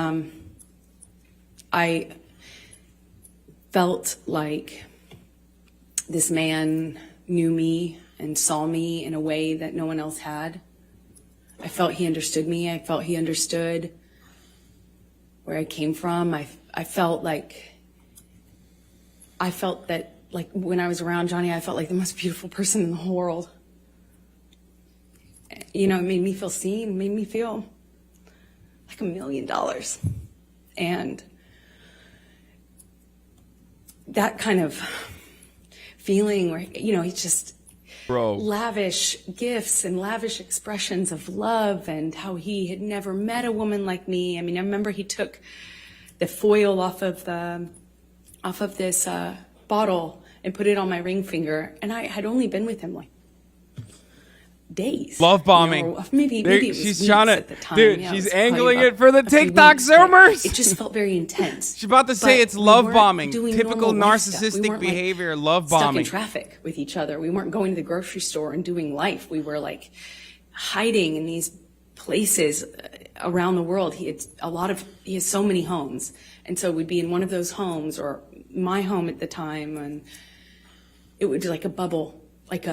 I felt like this man knew me and saw me in a way that no one else had. I felt he understood me. I felt he understood where I came from. I felt that, like, when I was around Johnny, I felt like the most beautiful person in the whole world. You know, it made me feel seen, made me feel like $1 million. And that kind of feeling where, you know, he's just bro. lavish gifts and lavish expressions of love, and how he had never met a woman like me. I mean, I remember he took the foil off of this bottle and put it on my ring finger, and I had only been with him like days. Love bombing. Or maybe Dude, it was she's weeks trying to- at the time. dude, Yeah, she's it was probably angling about it for the a few TikTok weeks, but Zoomers. It just felt very intense. She's about to say But it's we love weren't bombing. doing Typical normal life stuff. We narcissistic weren't, like, behavior, love stuck bombing. in traffic with each other. We weren't going to the grocery store and doing life. We were like hiding in these places around the world. He has so many homes. And so we'd be in one of those homes, or my home at the time, and it would be like a bubble, like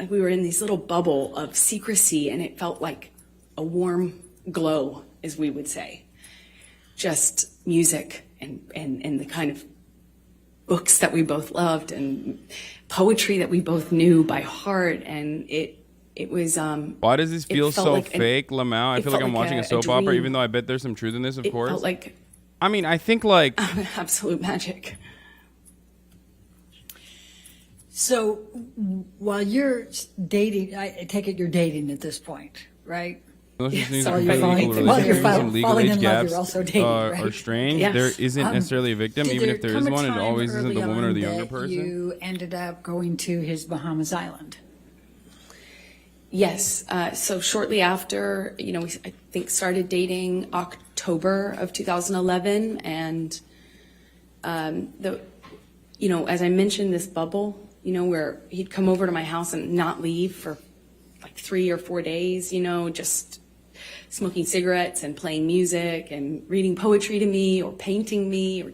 we were in this little bubble of secrecy, and it felt like a warm glow, as we would say. Just music and the kind of books that we both loved and poetry that we both knew by heart, and it was Why does this feel felt so like fake, Lamau? I it feel like felt I'm like watching a a soap opera, dream. even though I bet there's some truth in this, of it course. felt like I mean, I think like absolute magic. So while you're dating, I take it you're dating at this point, right? unless Yeah, this needs sorry, a you're political falling- while you're relationship, some legal falling age in love, gaps you're also dating, are right? strange. Yes. There isn't necessarily a victim, Did even if there is come a one. It time always isn't the early woman or on the younger that person. You ended up going to his Bahamas Island. Yes. So shortly after, we, I think, started dating October of 2011. And, as I mentioned, this bubble, where he'd come over to my house and not leave for like 3 or 4 days, just smoking cigarettes and playing music and reading poetry to me or painting me or,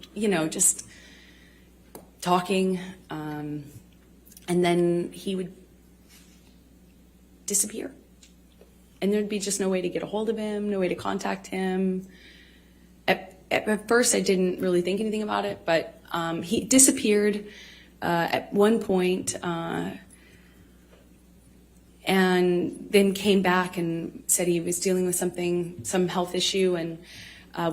just talking. And then he would disappear. And there'd be just no way to get a hold of him, no way to contact him. At first, I didn't really think anything about it, but he disappeared at one point, and then came back and said he was dealing with some health issue, and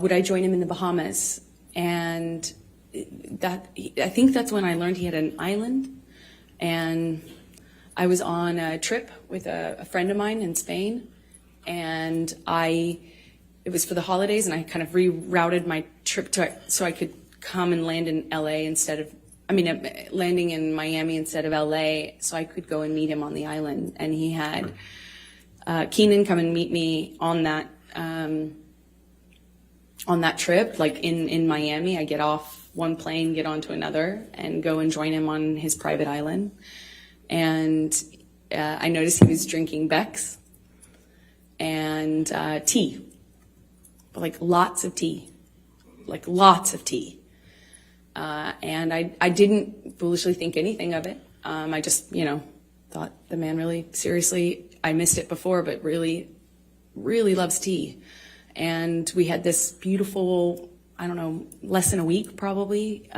would I join him in the Bahamas? And I think that's when I learned he had an island, and I was on a trip with a friend of mine in Spain, and it was for the holidays, and I kind of rerouted my trip so I could come and land in LA landing in Miami instead of LA, so I could go and meet him on the island. And he had Keenan come and meet me on that trip, like in Miami. I get off one plane, get onto another, and go and join him on his private island. And I noticed he was drinking Beck's and tea, like lots of tea. And I didn't foolishly think anything of it. I just, thought the man really seriously, I missed it before, but really, really loves tea. And we had this beautiful, I don't know, less than a week probably,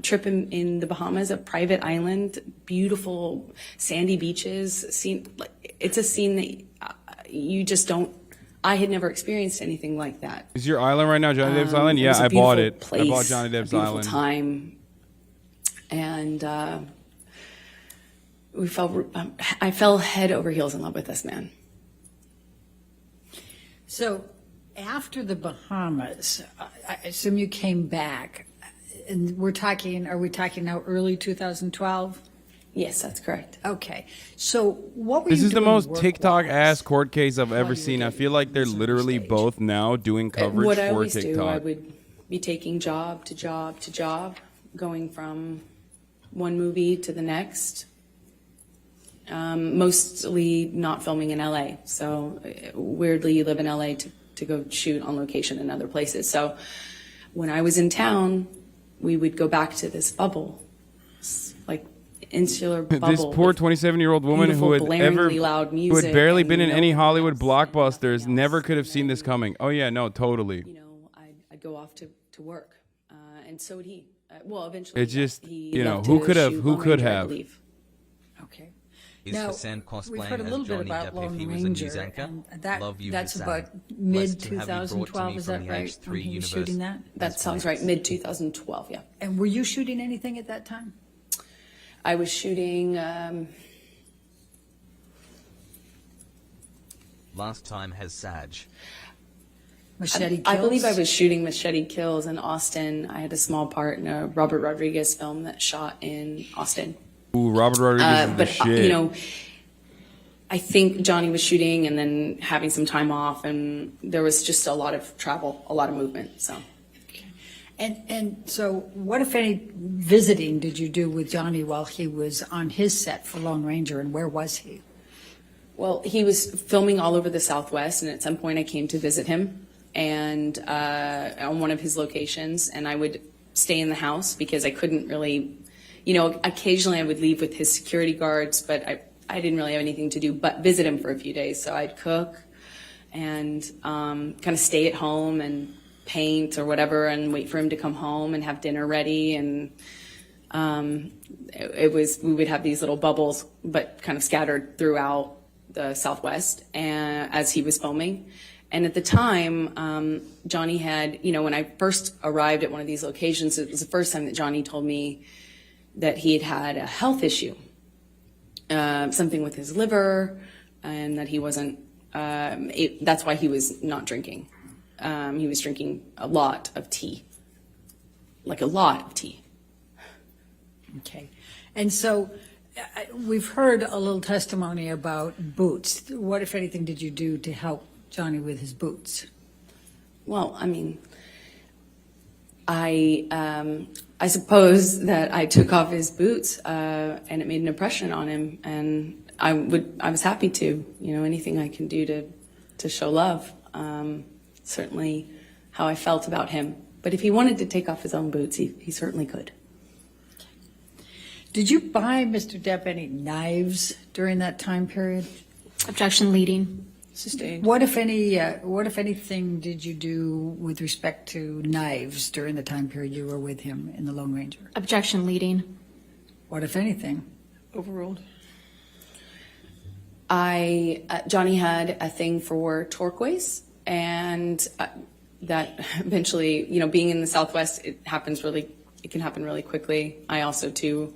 trip in the Bahamas, a private island, beautiful sandy beaches. It's a scene that you just don't, I had never experienced anything like that. Is your island right now Johnny Depp's island? It Yeah, was a I bought beautiful it. place, I bought Johnny Depp's a beautiful island. time. And I fell head over heels in love with this man. So after the Bahamas, I assume you came back, and are we talking now early 2012? Yes, that's correct. Okay. So what were This you is the doing most work-wise? TikTok ass court case I've ever you were seen. I dating feel like they're on literally stage? both now doing coverage What I for always do, I TikTok. would be taking job to job to job, going from one movie to the next. Mostly not filming in LA. So weirdly, you live in LA to go shoot on location in other places. So when I was in town, we would go back to this bubble, like insular bubble. This poor with 27-year-old woman who had blaringly loud who music had barely and been in any nothing Hollywood else, blockbusters, nothing never else. could have seen this coming. Oh yeah, no, totally. I'd go off to work, and so would he. Well, eventually. It's just, he who left to could have, shoot who Lone could Ranger, I have. believe. Okay. Is Now, Hassan we've cosplaying heard a as little bit Johnny about Depp if Lone he was a Ranger, news anchor? and Love you, that's Hassan. about Blessed to have you brought to mid-2012, me is from that the right? H3 When he was universe. shooting that? That sounds right. Mid 2012. Yeah, And were you shooting anything at that time? I was shooting. Last time has Saj. Machete Kills? I believe I was shooting Machete Kills in Austin. I had a small part in a Robert Rodriguez film that shot in Austin. Ooh, Robert Rodriguez is the But shit. I think Johnny was shooting and then having some time off, and there was just a lot of travel, a lot of movement. So, And so what, if any, visiting did you do with Johnny while he was on his set for Lone Ranger, and where was he? well, he was filming all over the Southwest, and at some point I came to visit him and on one of his locations, and I would stay in the house because I couldn't really, occasionally I would leave with his security guards, but I didn't really have anything to do but visit him for a few days. So I'd cook and kind of stay at home and paint or whatever and wait for him to come home and have dinner ready. And we would have these little bubbles, but kind of scattered throughout the Southwest as he was filming. And at the time, Johnny had, when I first arrived at one of these locations, it was the first time that Johnny told me that he had had a health issue. Something with his liver, and that he wasn't, that's why he was not drinking. He was drinking a lot of tea, like a lot of tea. Okay. And so we've heard a little testimony about boots. What, if anything, did you do to help Johnny with his boots? Well, I mean, I suppose that I took off his boots, and it made an impression on him, and I was happy to, anything I can do to show love. Certainly how I felt about him. But if he wanted to take off his own boots, he certainly could. Did you buy Mr. Depp any knives during that time period? Objection leading. Sustained. What, if anything, did you do with respect to knives during the time period you were with him in the Lone Ranger? Objection leading. What, if anything? Overruled. Johnny had a thing for turquoise, and that eventually, being in the Southwest, it can happen really quickly. I also too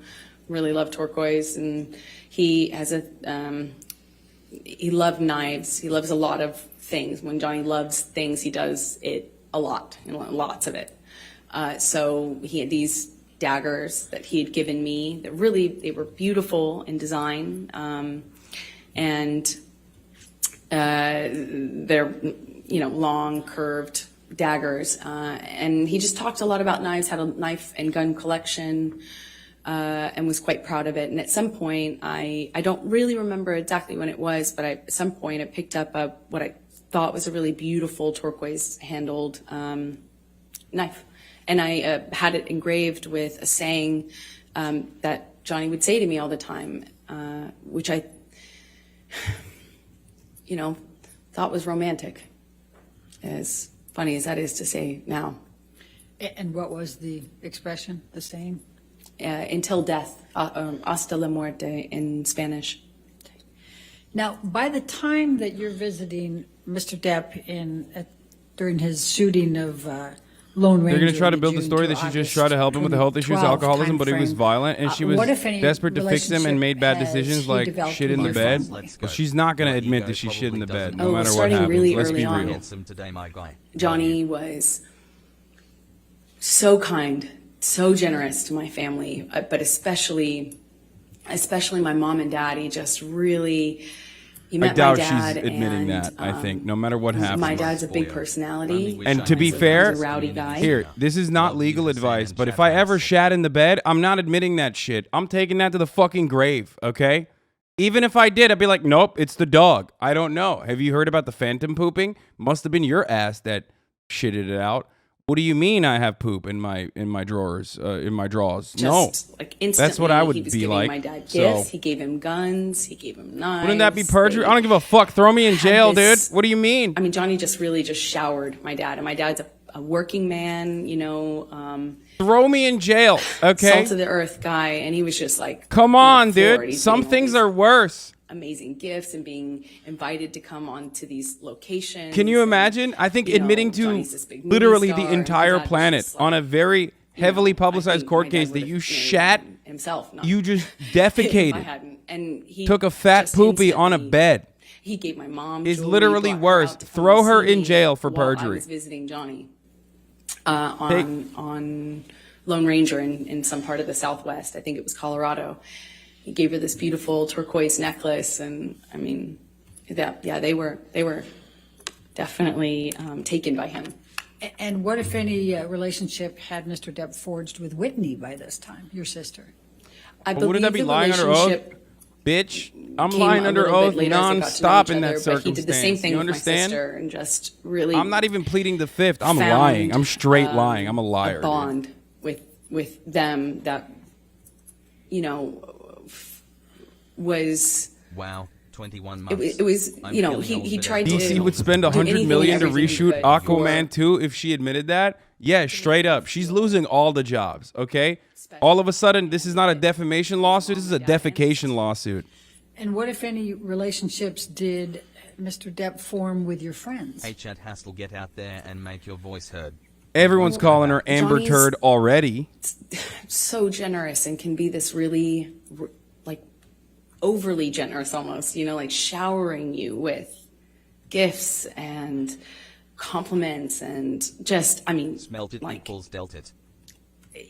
really love turquoise, and he has he loved knives. He loves a lot of things. When Johnny loves things, he does it a lot, lots of it. So he had these daggers that he had given me that they were beautiful in design. And they're, long curved daggers. And he just talked a lot about knives, had a knife and gun collection, and was quite proud of it. And at some point, I don't really remember exactly when it was, but at some point I picked up what I thought was a really beautiful turquoise handled knife. And I had it engraved with a saying that Johnny would say to me all the time, which I, thought was romantic, as funny as that is to say now. And what was the expression, the saying? Until death, hasta la muerte in Spanish. Now, by the time that you're visiting Mr. Depp during his shooting of Lone Ranger, They're going to try to in build the June story to that she just August tried to help him with the health issues, 2012 alcoholism, but he was timeframe, violent, and she was what, if any, desperate to fix him and made bad relationship decisions has he like developed shit in the with bed. your Let's But go. she's not going to Your admit ego that she shit in the probably bed, doesn't no know. matter what Starting happens. really Let's early be on. real. Handsome today, my guy. Johnny was so kind, so generous to my family, but especially my mom and dad. He just really, he I met doubt my dad. she's admitting and, that, I think, no matter what happens. My dad's a big personality. And to be He's fair, a rowdy guy. here, this is not legal advice, but if I ever shat in the bed, I'm not admitting that shit. I'm taking that to the fucking grave, okay? Even if I did, I'd be like, nope, it's the dog. I don't know. Have you heard about the phantom pooping? Must have been your ass that shitted it out. What do you mean I have poop in my drawers, in my drawers? No. Like instantly, That's what I would he was be giving like. my dad So- gifts. He gave him guns. He gave him knives. Wouldn't that be perjury? I don't give a fuck. Throw me in had jail, this- dude. What do you mean? I mean, Johnny just really just showered my dad, and my dad's a working man, Throw me in jail, okay? salt of the earth guy, and he was just like, Come on on, the floor, and dude. he's Some getting all things these are worse. amazing gifts and being invited to come onto these locations. Can you and, imagine? I think you know, admitting to Johnny's this big movie literally star, the and my entire dad was planet just on a like, very heavily I publicized think court my dad case that would've you married shat, himself. Not you just if I defecated, hadn't. And he took a fat just poopy on a instantly- bed. He gave my mom. Is jewelry, literally brought her worse. out to come Throw and her see in me jail for while perjury. I was visiting Johnny on Lone Ranger in some part of the Southwest. I think it was Colorado. he gave her this beautiful turquoise necklace, and I mean, they were definitely taken by him. And what, if any, relationship had Mr. Depp forged with Whitney by this time, your sister? I Well, wouldn't that be the lying under oath? relationship Bitch, I'm came lying a under little bit oath later as they got to know non-stop each in that other, circumstance. But he did the same thing You with my understand? sister, and just really. I'm not even pleading the fifth. I'm found, lying. I'm straight lying. I'm a liar. A bond with them that, you know, was. Wow, 21 months. It was, I'm you know, feeling he old tried bit. to. DC would spend do $100 anything million and to everything he reshoot could Aquaman for- 2 if she admitted that. Yeah, straight up. She's losing all the jobs, okay? All of a sudden, this is not a defamation lawsuit. This is a defecation lawsuit. And what, if any, relationships did Mr. Depp form with your friends? Hey, Chad Hassel, get out there and make your voice heard. Everyone's calling her Amber Johnny's- Turd already. So generous and can be this really, like, overly generous almost, you know, like showering you with gifts and compliments and just, I mean, Smelt it like, equals dealt it.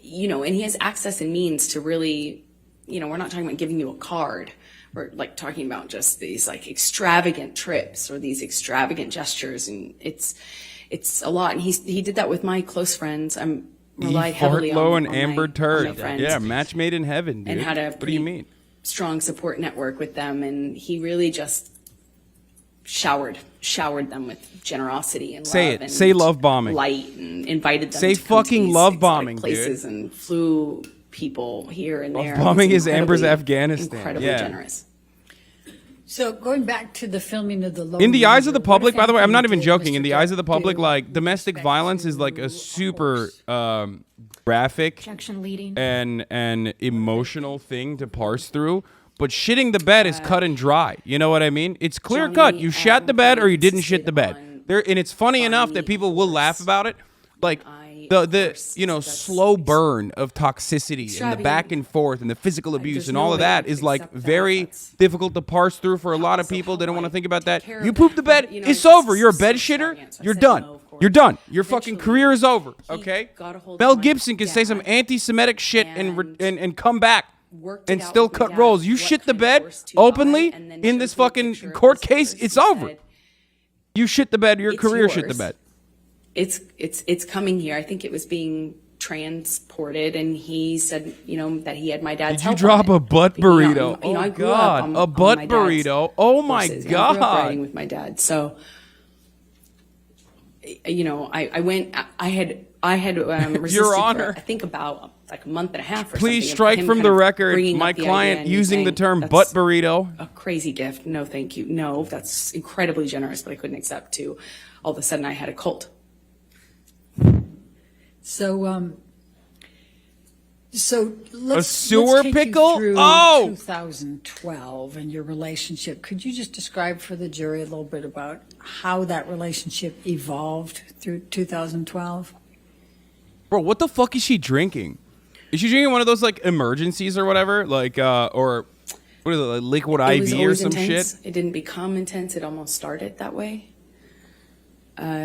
you know, and he has access and means to really, you know, we're not talking about giving you a card. We're like talking about just these like extravagant trips or these extravagant gestures, and it's a lot. And he did that with my close friends. I'm rely Eve heavily Fartlow on, and on Amber my, Turd. on my friends. Yeah, match made in heaven, dude. And had a What do you mean? strong support network with them, and he really just showered them with generosity and Say love it. and Say love bombing. light, and invited them Say to come to fucking these love exotic bombing, places dude. and flew people here and there. bombing It was is Amber's incredibly- Afghanistan. Incredibly Yeah. generous. So going back to the filming of the Lone In the eyes of the Ranger, what, public, if by the way, I'm anything, not even did joking. In Mr. the eyes Depp of the public, do like with domestic respect violence is to like a super horse? graphic Objection leading. and emotional thing to parse through. But shitting the bed is cut and dry. You know what I mean? It's clear Johnny cut. You at shat the one bed or point you didn't shit insisted the bed. on There, and it's funny buying enough me that a people will laugh horse. about it. Like I, the of course, you know that's slow burn of toxicity and the extravagant. back and forth and the physical abuse there's and no all of way I that could is like accept that. very That's- difficult to parse through for a lot of So people. how They don't do want to I think about take that. care of You poop the that? bed, You know, it's it's over. You're a so bed shitter. extravagant. So I You're said done. no, of course. You're done. Your fucking Eventually, career is over. he Okay. got a hold of Mel my Gibson can say some dad anti-Semitic shit and and come back worked it and out still with my cut dad rolls. You what shit the kind of bed horse to buy, openly and then in showed this me a fucking picture of court this case. horse. It's He over. said, You shit the bed. Your "It's career shit the yours. bed. It's coming here. I think it was being transported, and he said, you know, that he had my dad's Did you help drop on a it. butt You know, burrito? you know, Oh, I grew God. up on, A on butt my dad's burrito? Oh, my horses. You know, I grew up God. riding with my dad, so you know, I went. I had resisted Honor. for, I think about like a month and a half. Or Please something of strike him from kind the of record bringing my up the client idea and using the saying, term "That's butt burrito. a crazy gift. No, thank you. No, that's incredibly generous, but I couldn't accept to. All of a sudden, I had a cult. So, let's sewer take pickle? You through Oh! 2012 and your relationship. Could you just describe for the jury a little bit about how that relationship evolved through 2012? Bro, what the fuck is she drinking? Is she drinking one of those like emergencies or whatever? Like, or what is it, like liquid It was IV or always some intense. shit? It didn't become intense. It almost started that way.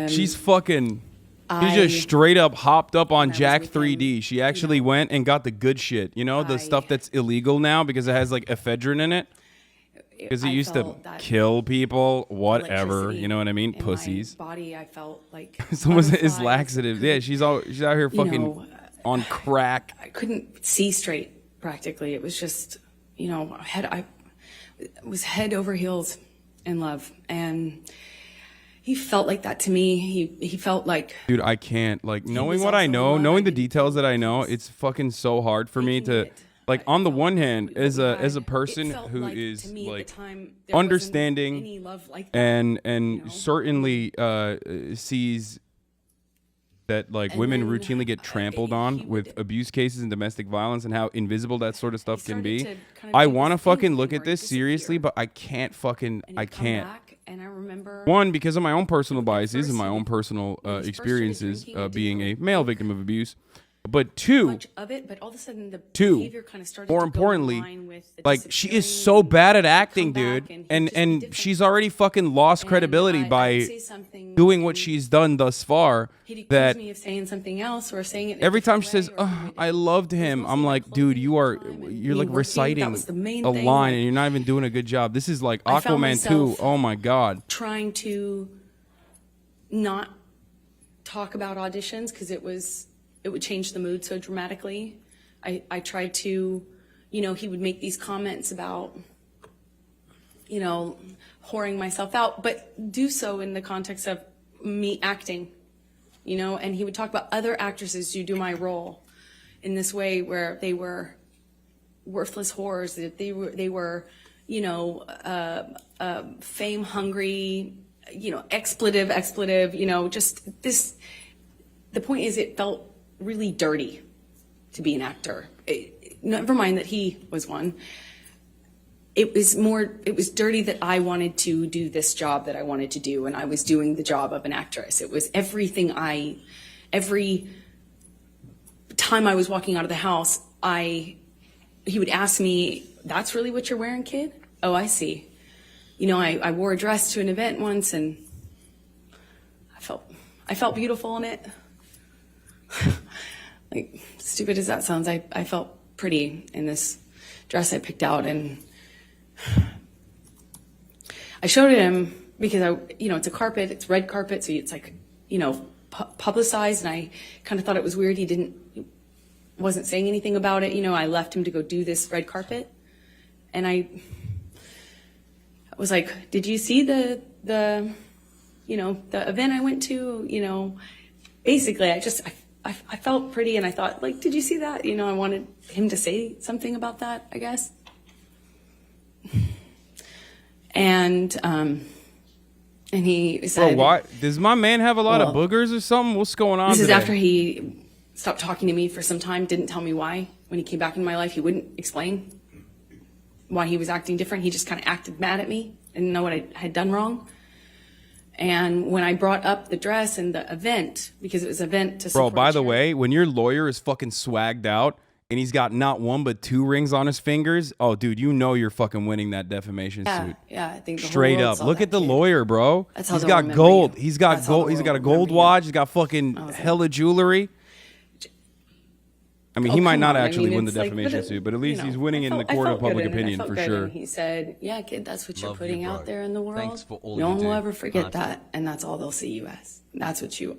She's fucking. She I- just straight up hopped up on was Jack with 3D. him, She actually went and got the good shit. You know, the I- stuff that's illegal now because it has like ephedrine in it. Because it I used to felt that kill people, whatever. electricity You know what I mean? in my Pussies. body, I felt like Someone is butterflies. laxative. Yeah, she's out here You fucking know, on crack. I couldn't see straight practically. It was just, you know, I was head over heels in love, and he felt like that to me. He felt like Dude, I can't. Like, knowing was what I also know, one knowing I the didn't details feel that I know, was it's fucking so hard for me making to, it. like, I on the felt one hand, that as we a had- person it felt who like, is, to me at like, the time, there wasn't understanding any love like that, and you know? certainly sees that, like, And women then, routinely get trampled he on with would- abuse cases and domestic violence and how invisible that sort of stuff can started be. to kind of I do want to this thing fucking look where at he'd this seriously, disappear. but I can't fucking, And I he'd come can't. back, and I remember One, because of my own personal biases and first my he- own personal when he first started experiences drinking, I being a didn't male victim of abuse. But two, much of it, but all of a sudden the Two, behavior kind of started more to importantly, go in line with the like she is disappearing so and bad at come acting, back, dude, he'd and just be different. she's already fucking lost credibility And by I'd say something doing what and she's done thus far. he'd accuse That me of saying something else or saying it in a every time different she says, way, or he "Oh, would- I loved it was him," mostly I'm my like, dude, clothing you at are the time and you're me like working. That reciting was the main a thing, line, like, and you're not even doing a good job. This is like I found Aquaman 2. myself Oh my god. trying to not talk about auditions because it would change the mood so dramatically. I tried to, he would make these comments about, whoring myself out, but do so in the context of me acting, and he would talk about other actresses who do my role in this way where they were worthless whores, that they were, fame hungry, expletive, just this. The point is, it felt really dirty to be an actor. Never mind that he was one. It was dirty that I wanted to do this job that I wanted to do, and I was doing the job of an actress. It was every time I was walking out of the house, he would ask me, "That's really what you're wearing, kid? Oh, I see." I wore a dress to an event once, and I felt beautiful in it. Like, stupid as that sounds, I felt pretty in this dress I picked out, and I showed it him because it's a carpet, it's red carpet, so it's like, publicized, and I kind of thought it was weird. He wasn't saying anything about it. I left him to go do this red carpet, and I was like, "Did you see the event I went to?" Basically, I felt pretty, and I thought, like, "Did you see that?" I wanted him to say something about that, I guess. And he said, Bro, why does my man have a lot of Well, boogers or something? What's going on this is today? after he stopped talking to me for some time, didn't tell me why. When he came back in my life, he wouldn't explain why he was acting different. He just kind of acted mad at me and didn't know what I had done wrong. And when I brought up the dress and the event, because it was an event to Bro, support by the charity- way, when your lawyer is fucking swagged out and he's got not one but 2 rings on his fingers, oh, dude, you're fucking winning that defamation suit. Yeah, I think the whole Straight world up. saw Look that at the kid. lawyer, bro. That's how He's they'll got remember gold. you. He's got That's how gold. the He's got a world gold remember you. watch. He's got fucking I was like- hella jewelry. I mean, he Oh, might come not on. I actually mean, win the it's like, defamation suit, but at least he's winning in the I court of felt good public in it. I opinion felt for good. sure. And he said, "Yeah, kid, that's what you're Love putting you, out bro. there in the world. Thanks for all no you one will do. ever forget Nice. that, and that's all they'll see you as. That's what you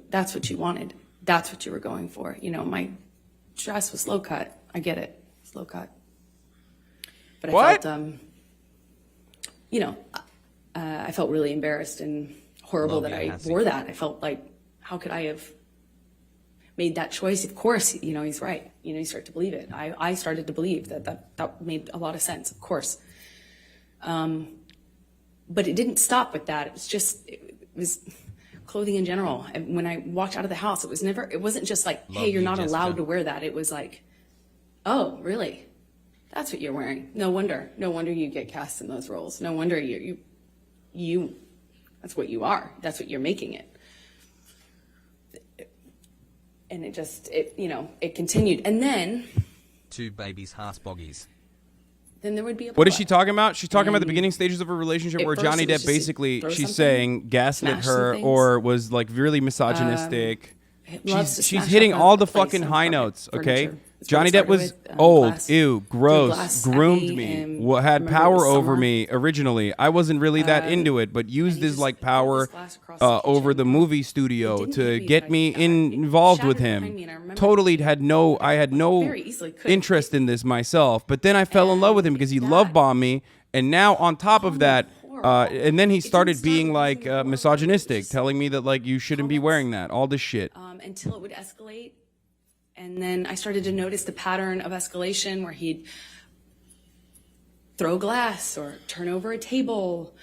wanted. That's what you were going for. My dress was low cut. I get it, it's low cut. But What? I felt really embarrassed and horrible Love that you, I Hassie. wore that. I felt like, how could I have made that choice? Of course, he's right. You start to believe it. I started to believe that made a lot of sense, of course. But it didn't stop with that. It was clothing in general. And when I walked out of the house, it wasn't just like, Love hey, you're you, not Jessica. allowed to wear that. It was like, oh, really? That's what you're wearing. No wonder you get cast in those roles. No wonder you that's what you are. That's what you're making it. And it continued. And then 2 babies, Haas-boggies. there would be a What is she blow-up. talking about? She's talking about the And beginning stages of a relationship at where first Johnny it was Depp just basically, throw she's something, saying, gaslit smash some her things. or was like really misogynistic. Loves to She's smash hitting up all the place fucking and high notes, okay? furniture. That's what Johnny it Depp started was with, old, glass. ew, Through gross, glass groomed at me, and had remember it power was over summer. me originally. I wasn't really that into it, but used he his just like put power this glass across the over kitchen. the movie It studio didn't to hit me, get but me it involved with shattered behind him. me, and I remember Totally I had no very easily could. interest in this myself, but then I fell in love with him because he love bombed me, and now on top of that, and then he started start being with like using the word, misogynistic, just telling me that like you shouldn't be comments. wearing that, all this shit. Until it would escalate. And then I started to notice the pattern of escalation where he'd throw glass or turn over a table.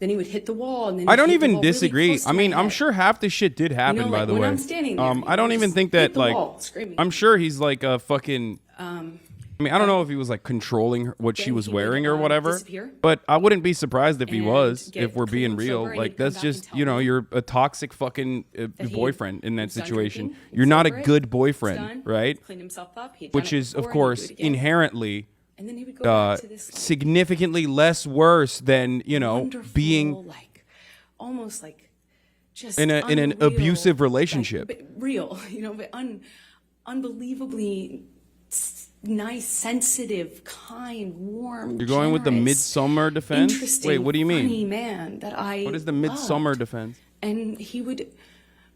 Then he would hit the wall. And then I he'd don't hit the even wall really disagree. close to I mean, my I'm head. sure half the shit did happen, by like the when way. I'm standing there, I don't he even just think hit that the like wall, screaming. I'm sure he's like a fucking I mean, I don't know if he was like controlling what she Then was he would, wearing or whatever, disappear. but I wouldn't be surprised if he And was, get if we're being clean, real. sober, and Like, he'd come that's back and just, tell you know, me you're a toxic fucking that he boyfriend in that was done situation. drinking, he'd You're not a sober it, good it's boyfriend, done, right? Clean himself up. He'd done Which it is, of before, he'd course, do it again. inherently And then he would go back to this significantly less worse than, you know, wonderful, being like almost like just in an unreal, abusive relationship. but real, but unbelievably nice, sensitive, kind, warm. You're going with the generous, midsummer defense? interesting, Wait, what do you mean? Funny man that I What is the midsummer loved. defense? And he would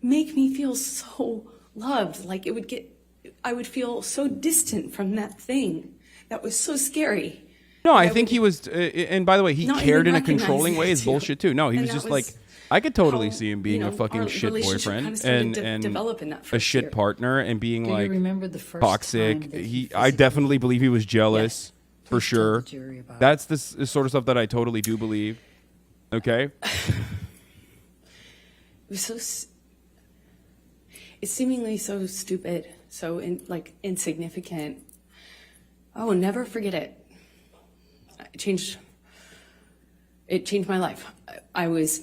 make me feel so loved. Like I would feel so distant from that thing that was so scary. No, I think he was, and by the way, he Not cared in even a controlling recognizing way it, is too. bullshit too. No, he And was that just was like, I could totally how, see him being a fucking our shit relationship boyfriend kinda started and develop in that a first shit year. partner and being Do like you remember the first toxic. time that he I definitely believe he was jealous for Please tell sure. the jury about That's the sort of stuff that I totally do believe. Okay, It was it's seemingly so stupid, so insignificant. I will never forget it. It changed my life. I was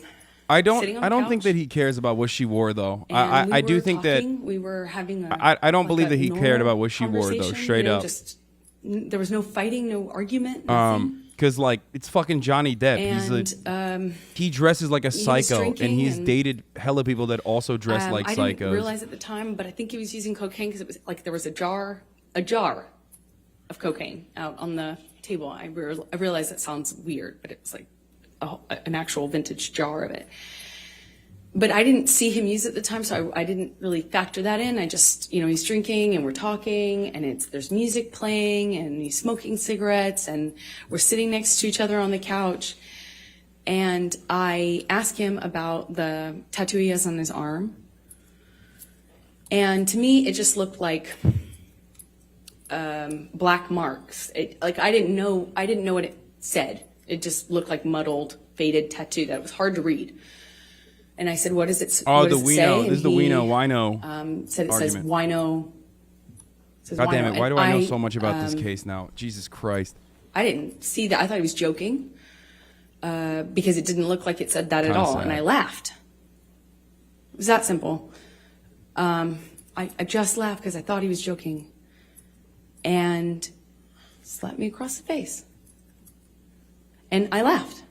I sitting on the don't think couch, that he cares about what she wore though. and I we do were think talking, we were having I don't like believe a that he cared normal about what she wore, though, conversation, straight up. Just there was no fighting, no argument, that nothing. because like it's fucking Johnny Depp. And He dresses like a was psycho, and drinking he's and, dated hella people that also dress like I psychos. didn't realize at the time, but I think he was using cocaine because it was like there was a jar of cocaine out on the table. I realize that sounds weird, but it was like an actual vintage jar of it. But I didn't see him use it at the time, so I didn't really factor that in. I just, he's drinking and we're talking and there's music playing and he's smoking cigarettes and we're sitting next to each other on the couch. And I asked him about the tattoo he has on his arm. And to me, it just looked like black marks. I didn't know what it said. It just looked like muddled, faded tattoo that was hard to read. And I said, what does it, Oh, what the does it say? wino. And This is the he, wino. said it says argument. wino. It says God damn wino. it! Why And do I know so much about this um, case now? Jesus Christ! I didn't see that. I thought he was joking because it didn't look like it said that at Kinda all. sad. And I laughed. It was that simple. I just laughed because I thought he was joking. And slapped me across the face. And I laughed.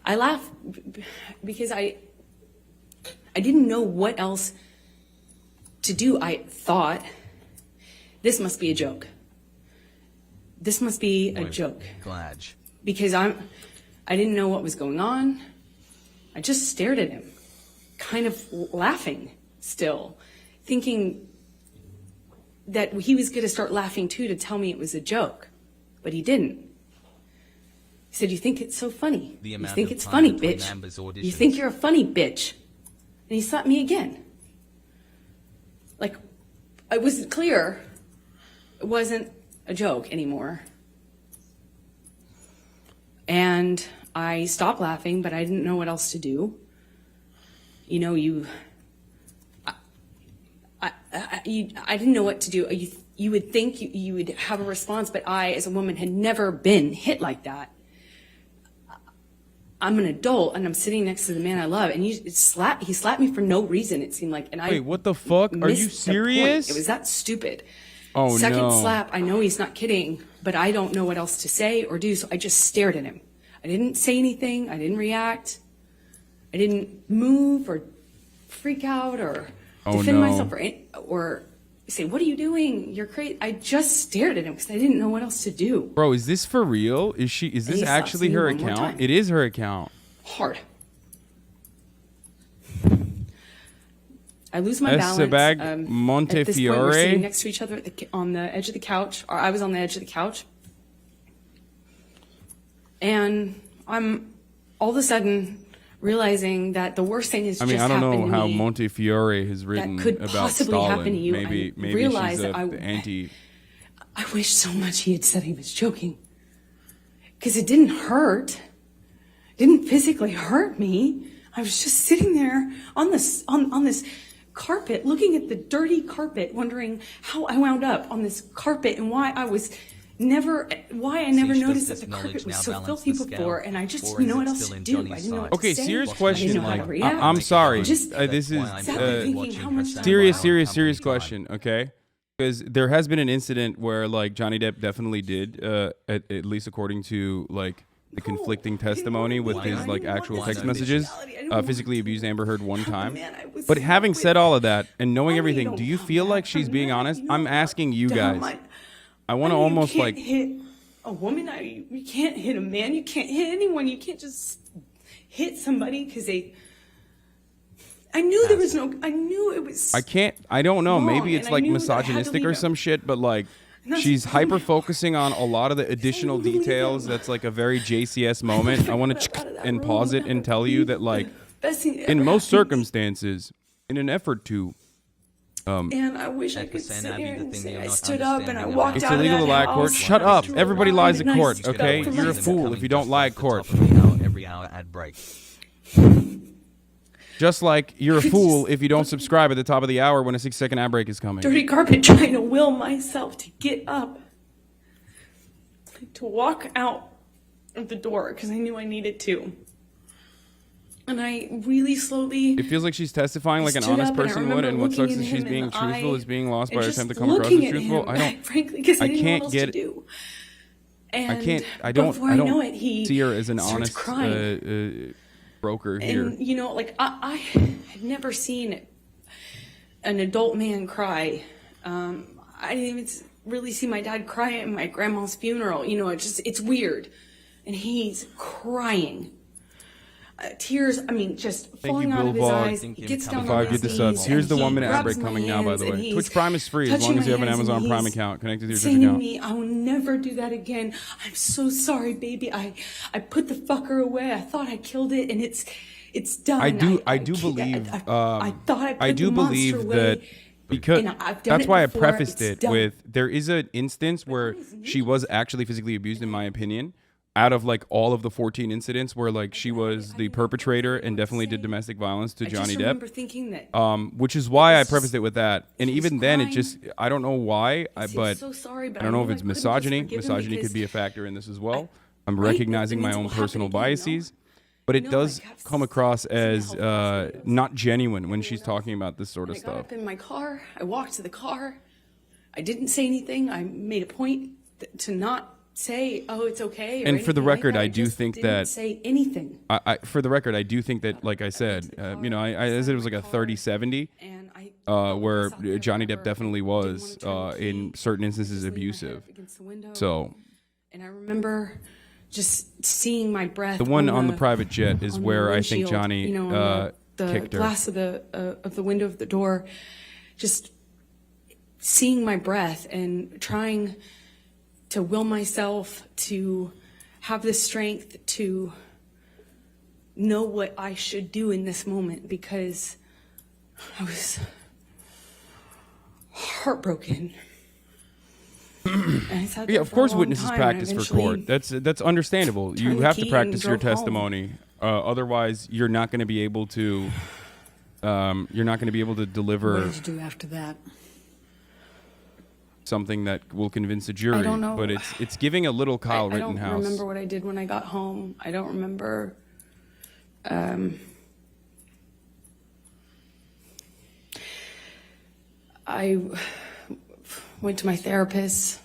I laughed because I didn't know what else to do. I thought, this must be a joke. This must be a joke. Glad. Because I didn't know what was going on. I just stared at him, kind of laughing still, thinking that he was going to start laughing too to tell me it was a joke. But he didn't. He said, you think it's so funny? The You amount think of it's time funny, between bitch? Amber's You auditions. think you're a funny bitch? And he slapped me again. Like, it was clear it wasn't a joke anymore. And I stopped laughing, but I didn't know what else to do. I didn't know what to do. You would think you would have a response, but I, as a woman, had never been hit like that. I'm an adult, and I'm sitting next to the man I love, and he slapped me for no reason, it seemed like. And Wait, what the fuck? Are you missed the point. serious? It was that stupid. Oh, Second no. slap, I know he's not kidding, but I don't know what else to say or do, so I just stared at him. I didn't say anything. I didn't react. I didn't move or freak out or defend no. myself or say, what are you doing? You're crazy. I just stared at him because I didn't know what else to do. Bro, is this for real? Is And this he slaps actually me her one more account? time. It is her account. Hard. I lose my balance. Sebag At this point, Montefiore? we're sitting next to each other on the edge of the couch, or I was on the edge of the couch. And I'm all of a sudden realizing that the worst thing has I mean, just I don't happened know to how me. Montefiore has written could about possibly Stalin. happen to you. Maybe I she's realized that the anti. I wish so much he had said he was joking. Because it didn't hurt. It didn't physically hurt me. I was just sitting there on this carpet, looking at the dirty carpet, wondering how I wound up on this carpet and why I never noticed that the carpet was so filthy before, and I just didn't know what else to do. I didn't know what to Okay, say. serious I didn't question. know how to Like, react. I'm sorry. Just This is exactly thinking how much time serious question. Okay, because there has been an incident where like Johnny Depp definitely did, at least according to like the conflicting testimony with his like actual text messages, physically abused Amber Heard one time. But having said all of that and knowing everything, do you feel like she's being honest? I'm asking you guys. I want to almost like hit a woman. You can't hit a man. You can't hit anyone. You can't just hit somebody because they. I knew there was no. I knew it was. I don't know. wrong, Maybe it's and I like knew that I had to misogynistic leave or it. some shit, but like that's she's the hyper point. focusing on a lot of the additional really details. don't. That's like a very JCS moment. I want to Out of that and room, pause it that and would tell be you that like the best thing that in ever most happened to me. circumstances, in an effort to And I wish I At could HasanAbi, sit here the and thing say you're I not stood up and I understanding walked it's out of illegal to that lie at court. house. Shut I up. drew a Everybody line lies at and I court. stood up Okay, for you're a myself. fool if you don't lie at court. Every hour ad break. Just like you're a fool if you don't subscribe at the top of the hour when a 6-second ad break is coming. Dirty carpet, trying to will myself to get up, to walk out of the door because I knew I needed to. And I really slowly. It feels like she's testifying like an stood honest up, and I person would, remember and what looking sucks at is she's him in being the truthful eye is being lost by and her just attempt to come across looking as at truthful. him, I don't. frankly, because I didn't know can't what else get to it. do. I And can't. I don't. before I know don't it, he see her as an starts honest crying. broker here. And you know, like I had never seen an adult man cry. I didn't even really see my dad cry at my grandma's funeral. You know, it's weird, and he's crying. Tears, I mean, just falling you, out of his Billvog. eyes. Thank you, Gets down Billvog. on Get his the knees, subs. and Here's the he 1 minute ad grabs break my coming now, by hands, the and way. he's Twitch Prime is free as touching long as my you have an hands, and Amazon Prime he's account connected to your Twitch saying to account. me, I will never do that again. I'm so sorry, baby. I put the fucker away. I thought I killed it, and it's done. I do can't- believe. I thought I put I do the monster believe away. that because And I've done that's it why I before, prefaced it's it done. with there is an instance where she was actually physically abused, in my opinion. Out of like all of the 14 incidents where like she was the perpetrator and definitely did domestic violence to I Johnny just remember Depp. thinking that. Which is why I was prefaced it with that. And he was even then, it crying. just, I don't know why, I said, but so sorry, but I don't know if knew it's I couldn't just misogyny. forgive him Misogyny because could be a factor in this as well. I'm right, recognizing my that own means it will personal happen again, no? biases, but it No, does like, come across as help us. not genuine when she's talking about this sort of I got stuff. up in my car. I walked to the car. I didn't say anything. I made a point to not say, "Oh, it's okay." Or And for the anything like record, that. I do just think didn't that- say anything. For the record, I do think that, like I said, you know, I said it was like a 30-70, And I where sat there Johnny Depp forever. definitely Didn't wanna was, turn the in key. certain instances, Just leaned my head abusive. up against the window. So And I remember just seeing my breath. the one on the private jet is on the where I think windshield, Johnny you know, on the kicked her. glass of the window of the door, just seeing my breath and trying to will myself to have the strength to know what I should do in this moment, because I was heartbroken. And I sat Yeah, there of for a course, long witnesses time, practice and for eventually court. That's understandable. You turned the have to key practice and your drove home. testimony. Otherwise, you're not going to be able to. You're not going to be able to What deliver did you do after that? something that will convince a jury. I don't know. But it's giving a little Kyle I don't Rittenhouse. remember what I did when I got home. I don't remember. I went to my therapist.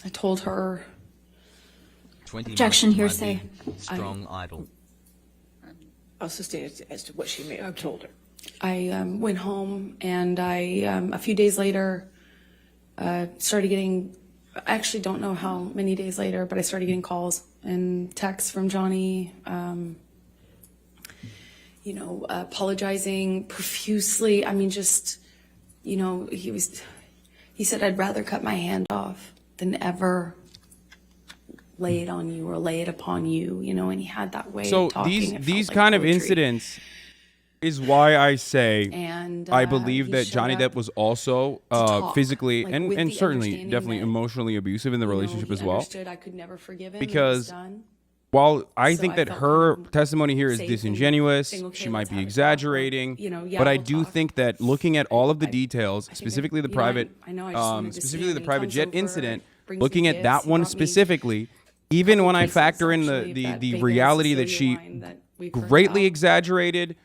I told her 20 Objection, months hearsay. might be strong idol. Also stated as to what she may have told her. I went home, and I a few days later started getting. I actually don't know how many days later, but I started getting calls and texts from Johnny. You know, apologizing profusely. I mean, just, you know, he said, I'd rather cut my hand off than ever lay it on you or lay it upon you, you know, and he had that way So of talking. It these felt like kind of poetry. incidents is why I say And I believe he that showed Johnny up Depp was also talk, physically like, and, with and the certainly understanding definitely that, emotionally abusive in the you know, relationship he as well. understood I could never forgive him. Because it was done. while I So think I that felt her kind of testimony here is safe and disingenuous, saying, okay, she might let's be have a talk, or, exaggerating, you know, yeah, but I we'll do talk. think that looking at all of the details, I think specifically the you know, private, I know I just wanted to see specifically him, the and he private comes jet over, incident, brings looking me at gifts. that He one brought me specifically, even couple when I cases, factor in actually, of the that Vegas reality that Cecilia she wine that we've heard greatly about. exaggerated,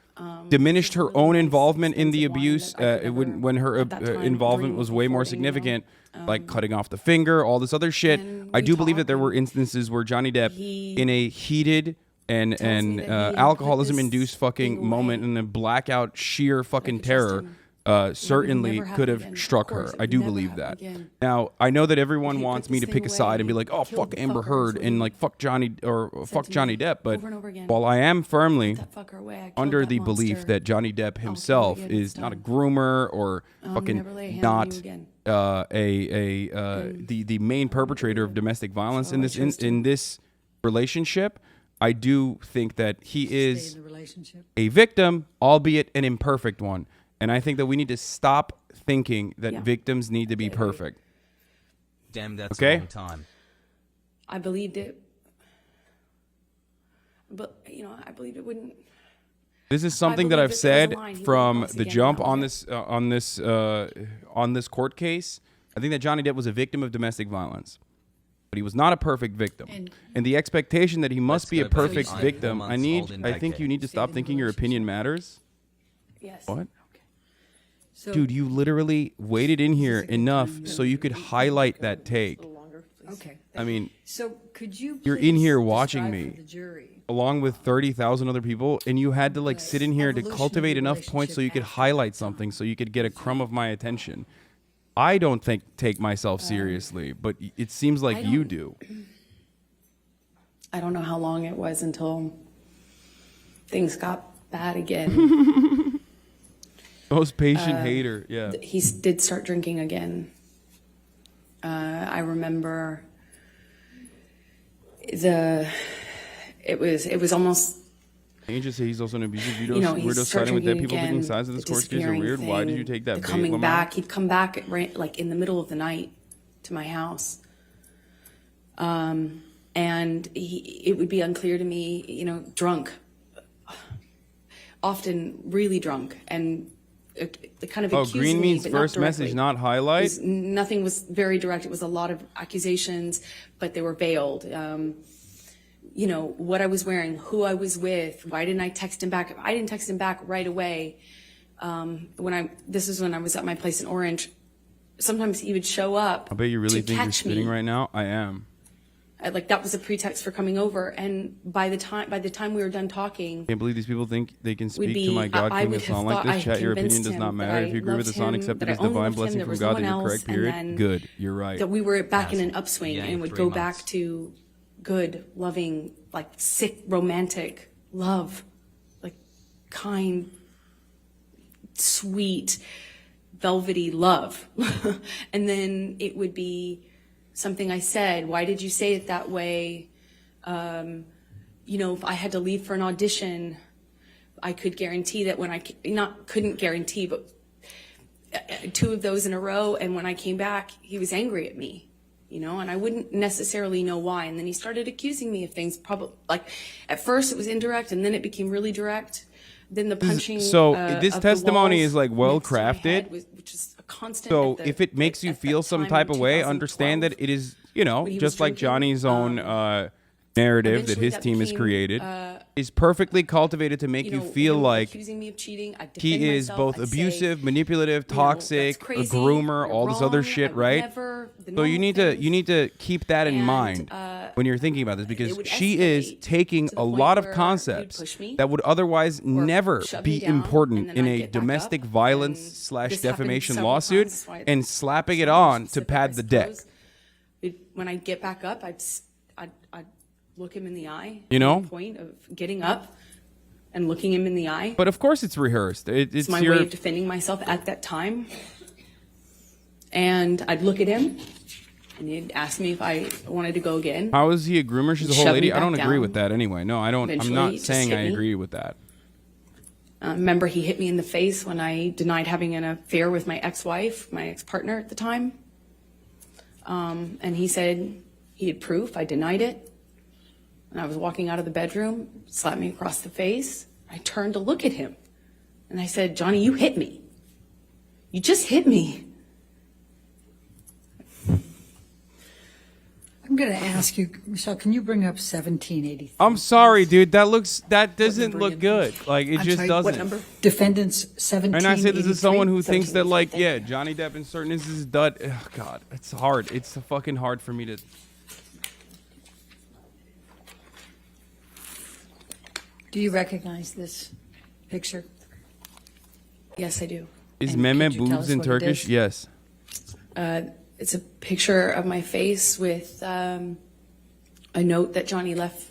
diminished her really own nice, involvement in the expensive wine abuse that I could when never, her at that time, involvement dream was of way more affording, you know. significant, like cutting off the finger, all this other shit. And I we do believe that talk, there were and instances where Johnny Depp, he in a heated and tells me that he had put alcoholism-induced this fucking thing moment away. in a blackout sheer fucking could trust terror, him. certainly never could happen have again. Of struck course, her. it I would do never believe happen that. again. Now, I know that everyone he put wants me this to pick a thing side and be away, like, "Oh, killed fuck the Amber fucker, Heard," is and what like fuck Johnny or fuck to Johnny me Depp. But over and over again. while I am firmly that fucker away. I killed under that the belief monster. that Johnny Depp kill himself it again, is it's not a done. groomer or I'll fucking never lay a hand on not you again. the main perpetrator of domestic violence So in I this chose to. in this relationship, I do think that he Stay is in the relationship. a victim, albeit an imperfect one. And I think that we need to stop thinking that Yeah. victims need to be Okay. perfect. Damn, that's Okay. a long time. I believed it, but you know, I believed it wouldn't. This is something that believe I've that there was a said line he from wouldn't cross the again, jump and on this court case. I think that Johnny Depp was a victim of domestic violence, but he was not a perfect victim. And the expectation that he must Let's be a go back. perfect I'm victim, 4 I months need. old in I think you Baghdad. need to stop in the thinking your opinion matters. Yes. What? So, Dude, you literally waited in here a good enough time. so you could highlight that take. okay. I mean, So could you You're in please here watching describe me. for the jury along with 30,000 other people, and you had to like sit in here to Evolution of cultivate the enough points so you could relationship highlight something, so you could get a crumb of my attention. I don't take myself seriously, but it seems like I you don't- do. I don't know how long it was until things got bad again. Most patient hater, yeah. He did start drinking again. I remember it was almost, Can you just say he's also an abusive weirdo? you know, he Weirdo started siding with dead drinking people again. thinking sides of this the court case are disappearing weird. Why did you thing, take that the bait, coming Lamar? back? He'd come back like in the middle of the night to my house. And it would be unclear to me, you know, drunk, often really drunk, and the kind of Oh, accusing green me, means but first not message, directly. not highlight. Nothing was very direct. It was a lot of accusations, but they were veiled. You know, what I was wearing, who I was with, why didn't I text him back? I didn't text him back right away. This is when I was at my place in Orange. Sometimes he would show up. I bet you really to think you're catch spitting me. right now. I am. Like that was a pretext for coming over. And by the time we were done talking, Can't believe these people think they can speak be- to my God I King a would have song like thought this. I Chat, your opinion convinced does him not that matter. I If you agree with the loved song, him, accept it that I as only divine loved him, blessing there from was God, no that one you're else, correct, and period. then Good, you're right. that we were back in an Yes. upswing Yeah, and would 3 go months. back to good, loving, like sick, romantic love, like kind, sweet, velvety love. And then it would be something I said, why did you say it that way? You know, if I had to leave for an audition, I could guarantee that when couldn't guarantee, but 2 of those in a row. And when I came back, he was angry at me, you know, and I wouldn't necessarily know why. And then he started accusing me of things, probably like at first it was indirect and then it became really direct. Then the punching. So, this of the testimony walls is, like, well next to my crafted. head which is a constant. So at the- if it makes you at that feel some time type in of way, understand that 2012. it is, you know, when he was just like drinking, Johnny's own narrative that eventually his that team has became, created is perfectly cultivated to make you you know, feel him like accusing me of cheating. I'd defend he is myself. both I'd say, abusive, manipulative, you know, that's toxic, a crazy, groomer, you're all this other wrong, shit, I would right? never, the So you normal need things. to keep that in And, mind when you're thinking about this, because would she is escalate taking to the a point lot of where he would concepts push me that would otherwise never shove be me down, and important then in I'd a get back domestic up, violence and slash this happened defamation several lawsuit times, that's why and it's slapping it so on to specific, pad I the deck. suppose. When I get back up, I'd look him in the eye. You know? At the point of getting up and looking him in the eye. But of course it's rehearsed. It's It's my your way of defending myself at that time. And I'd look at him, and he'd ask me if I wanted to go again. How is he a groomer? She's a whole Shove me lady. I back don't agree down. with that anyway. No, I don't. I'm Eventually, not just saying hit I me. agree with that. Remember, he hit me in the face when I denied having an affair with my ex-wife, my ex-partner at the time. And he said he had proof. I denied it. And I was walking out of the bedroom, slapped me across the face. I turned to look at him. And I said, Johnny, you hit me. You just hit me. I'm going to ask you, Michelle, can you bring up 1783? I'm sorry, dude. That doesn't look good. Like, it I'm just sorry, doesn't. What number? Defendants 1783. And I say this is someone who thinks that, like, 1783, yeah, thank you. Johnny Depp in certain instances is dud. Oh, God, it's hard. It's fucking hard for me to. Do you recognize this picture? Yes, I do. Is And meme could you tell boobs us in what it Turkish? is? Yes. It's a picture of my face with a note that Johnny left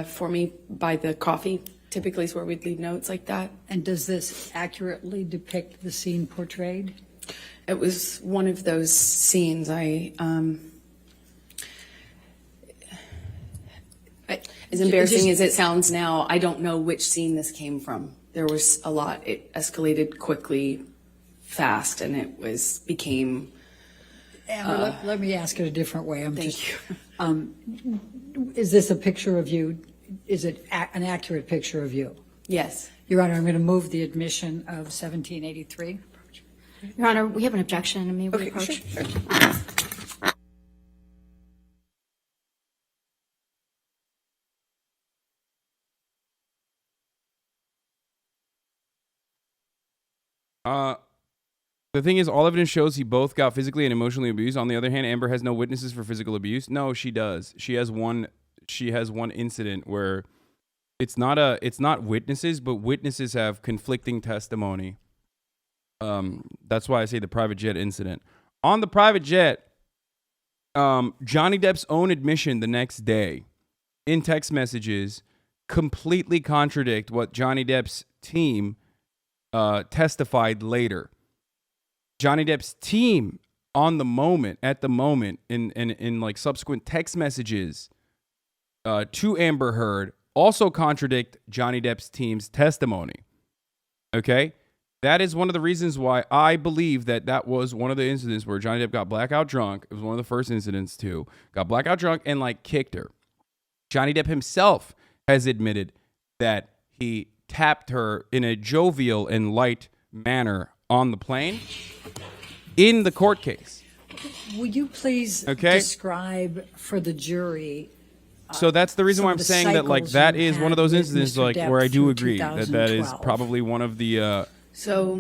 for me by the coffee. Typically is where we'd leave notes like that. And does this accurately depict the scene portrayed? It was one of those scenes. As embarrassing as it sounds now, I don't know which scene this came from. There was a lot. It escalated quickly, fast, and it became. Amber, let me ask it a different way. Thank you. Is this a picture of you? Is it an accurate picture of you? Yes. Your Honor, I'm going to move the admission of 1783. Your Honor, we have an objection. May we Okay, approach? sure. The thing is, all evidence shows he both got physically and emotionally abused. On the other hand, Amber has no witnesses for physical abuse. No, she does. She has one incident where it's not witnesses, but witnesses have conflicting testimony. That's why I say the private jet incident. On the private jet, Johnny Depp's own admission the next day in text messages completely contradict what Johnny Depp's team testified later. Johnny Depp's team at the moment, in like subsequent text messages to Amber Heard also contradict Johnny Depp's team's testimony. Okay? That is one of the reasons why I believe that was one of the incidents where Johnny Depp got blackout drunk. It was one of the first incidents too. Got blackout drunk and like kicked her. Johnny Depp himself has admitted that he tapped her in a jovial and light manner on the plane in the court case. Will you please describe for the jury? So that's the reason some why of I'm the saying that, like, cycles that you is one had of those with incidents, Mr. like, Depp where I do through agree that is 2012. probably one of the So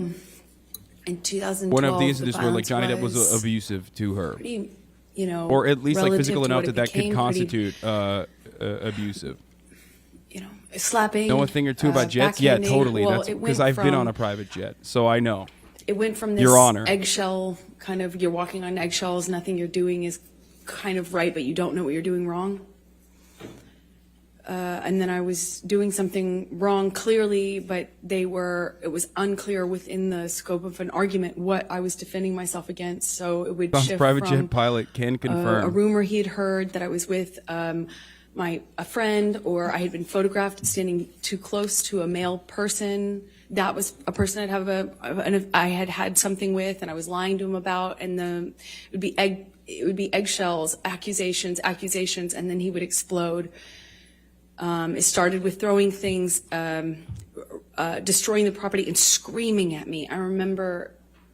in 2012, one of the incidents where like violence Johnny Depp was abusive to her, pretty, you know, or at least like relative physical to enough what that it that could became, constitute abusive. you know, slapping. Know a thing or two about jets? Yeah, backhanding. totally. Well, That's it because went I've been from- on a private jet, so I know. It went from this Your Honor. eggshell kind of, you're walking on eggshells, nothing you're doing is kind of right, but you don't know what you're doing wrong. And then I was doing something wrong clearly, but it was unclear within the scope of an argument what I was defending myself against. So it would Some shift private from jet pilot can confirm. a rumor he had heard that I was with a friend, or I had been photographed standing too close to a male person. That was a person I had had something with, and I was lying to him about. And it would be eggshells, accusations, and then he would explode. It started with throwing things, destroying the property, and screaming at me. I remember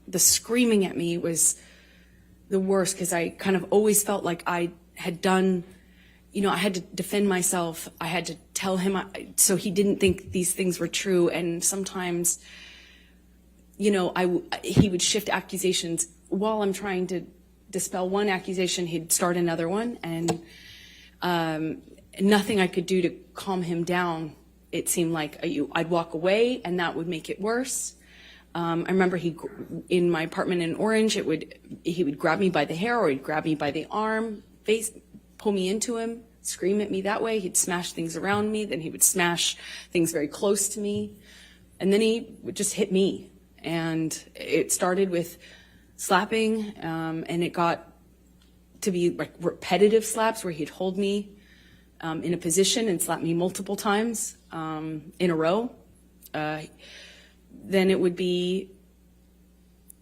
the screaming at me was the worst, because I kind of always felt like I had done, you know, I had to defend myself. I had to tell him so he didn't think these things were true. And sometimes, you know, he would shift accusations while I'm trying to dispel one accusation. He'd start another one, and nothing I could do to calm him down. It seemed like I'd walk away, and that would make it worse. I remember in my apartment in Orange, he would grab me by the hair, or he'd grab me by the arm, pull me into him, scream at me that way. He'd smash things around me. Then he would smash things very close to me. And then he would just hit me. And it started with slapping, and it got to be like repetitive slaps where he'd hold me in a position and slap me multiple times in a row. Then it would be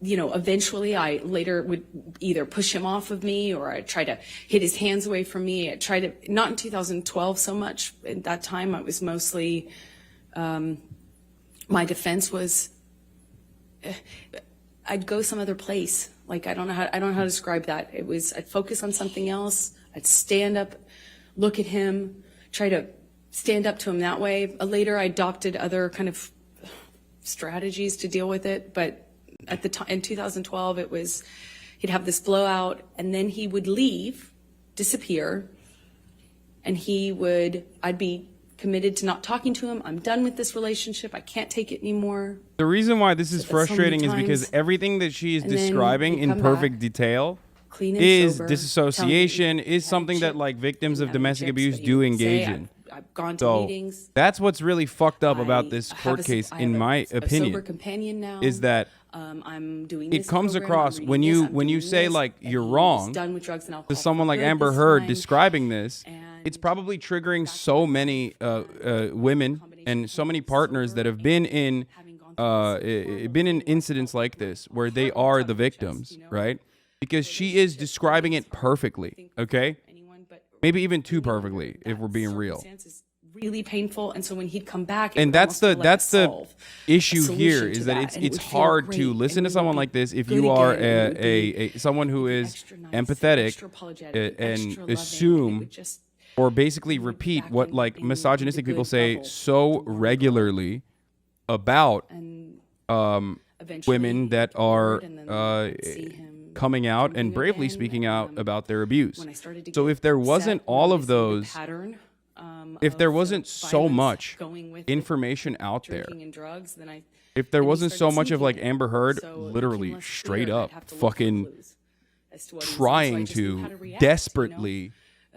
eventually I later would either push him off of me or I'd try to hit his hands away from me. I tried to, not in 2012 so much. At that time, I was mostly, my defense was, I'd go some other place. Like, I don't know how to describe that. It was, I'd focus on something else. I'd stand up, look at him, try to stand up to him that way. Later, I adopted other kind of strategies to deal with it. But at the time, in 2012, it was, he'd have this blowout and then he would leave, disappear. And I'd be committed to not talking to him. I'm done with this relationship. I can't take it anymore. The reason why this is So many frustrating is times. because everything that she is And then describing you in come perfect back, detail Clean and is sober, disassociation, tell me is you something had a that chick, like victims you of have any domestic chicks, abuse but do you say, engage in. I've gone to So meetings. that's what's really fucked up about I this have court case, I in have my a sober opinion, companion now. is that I'm doing it this comes program, across I'm when reading you this, I'm when you doing say this, like and you're he was wrong done with drugs and alcohol to for someone like good Amber this Heard time. describing this. And It's probably triggering so many women and so many partners that have been in incidents like this where they are the victims, right? Because she is describing it perfectly, okay? Maybe even too perfectly, if we're being real. Circumstance is really painful, and so when he'd come back, And that's the issue here, is that it it's would feel hard great, to and listen we to would someone be like this if good you are again, and it would be someone who is extra nice, empathetic extra apologetic, and extra loving, and it assume would just or basically bring it repeat back what in- like in misogynistic the people good say bubble, so the warm regularly about and women eventually that it are occurred, and then I'd see him coming out and drinking bravely again, speaking out about their abuse. when I started to So get if there upset, wasn't when all I of see the those, pattern, if of there the wasn't so violence much going with it, information out there, drinking and drugs, then if there then he wasn't so started much of like sneaking it. Amber Heard So it literally became less straight clear, and up I'd have to look for fucking clues as to what he was doing. So I trying just knew how to react, you know? desperately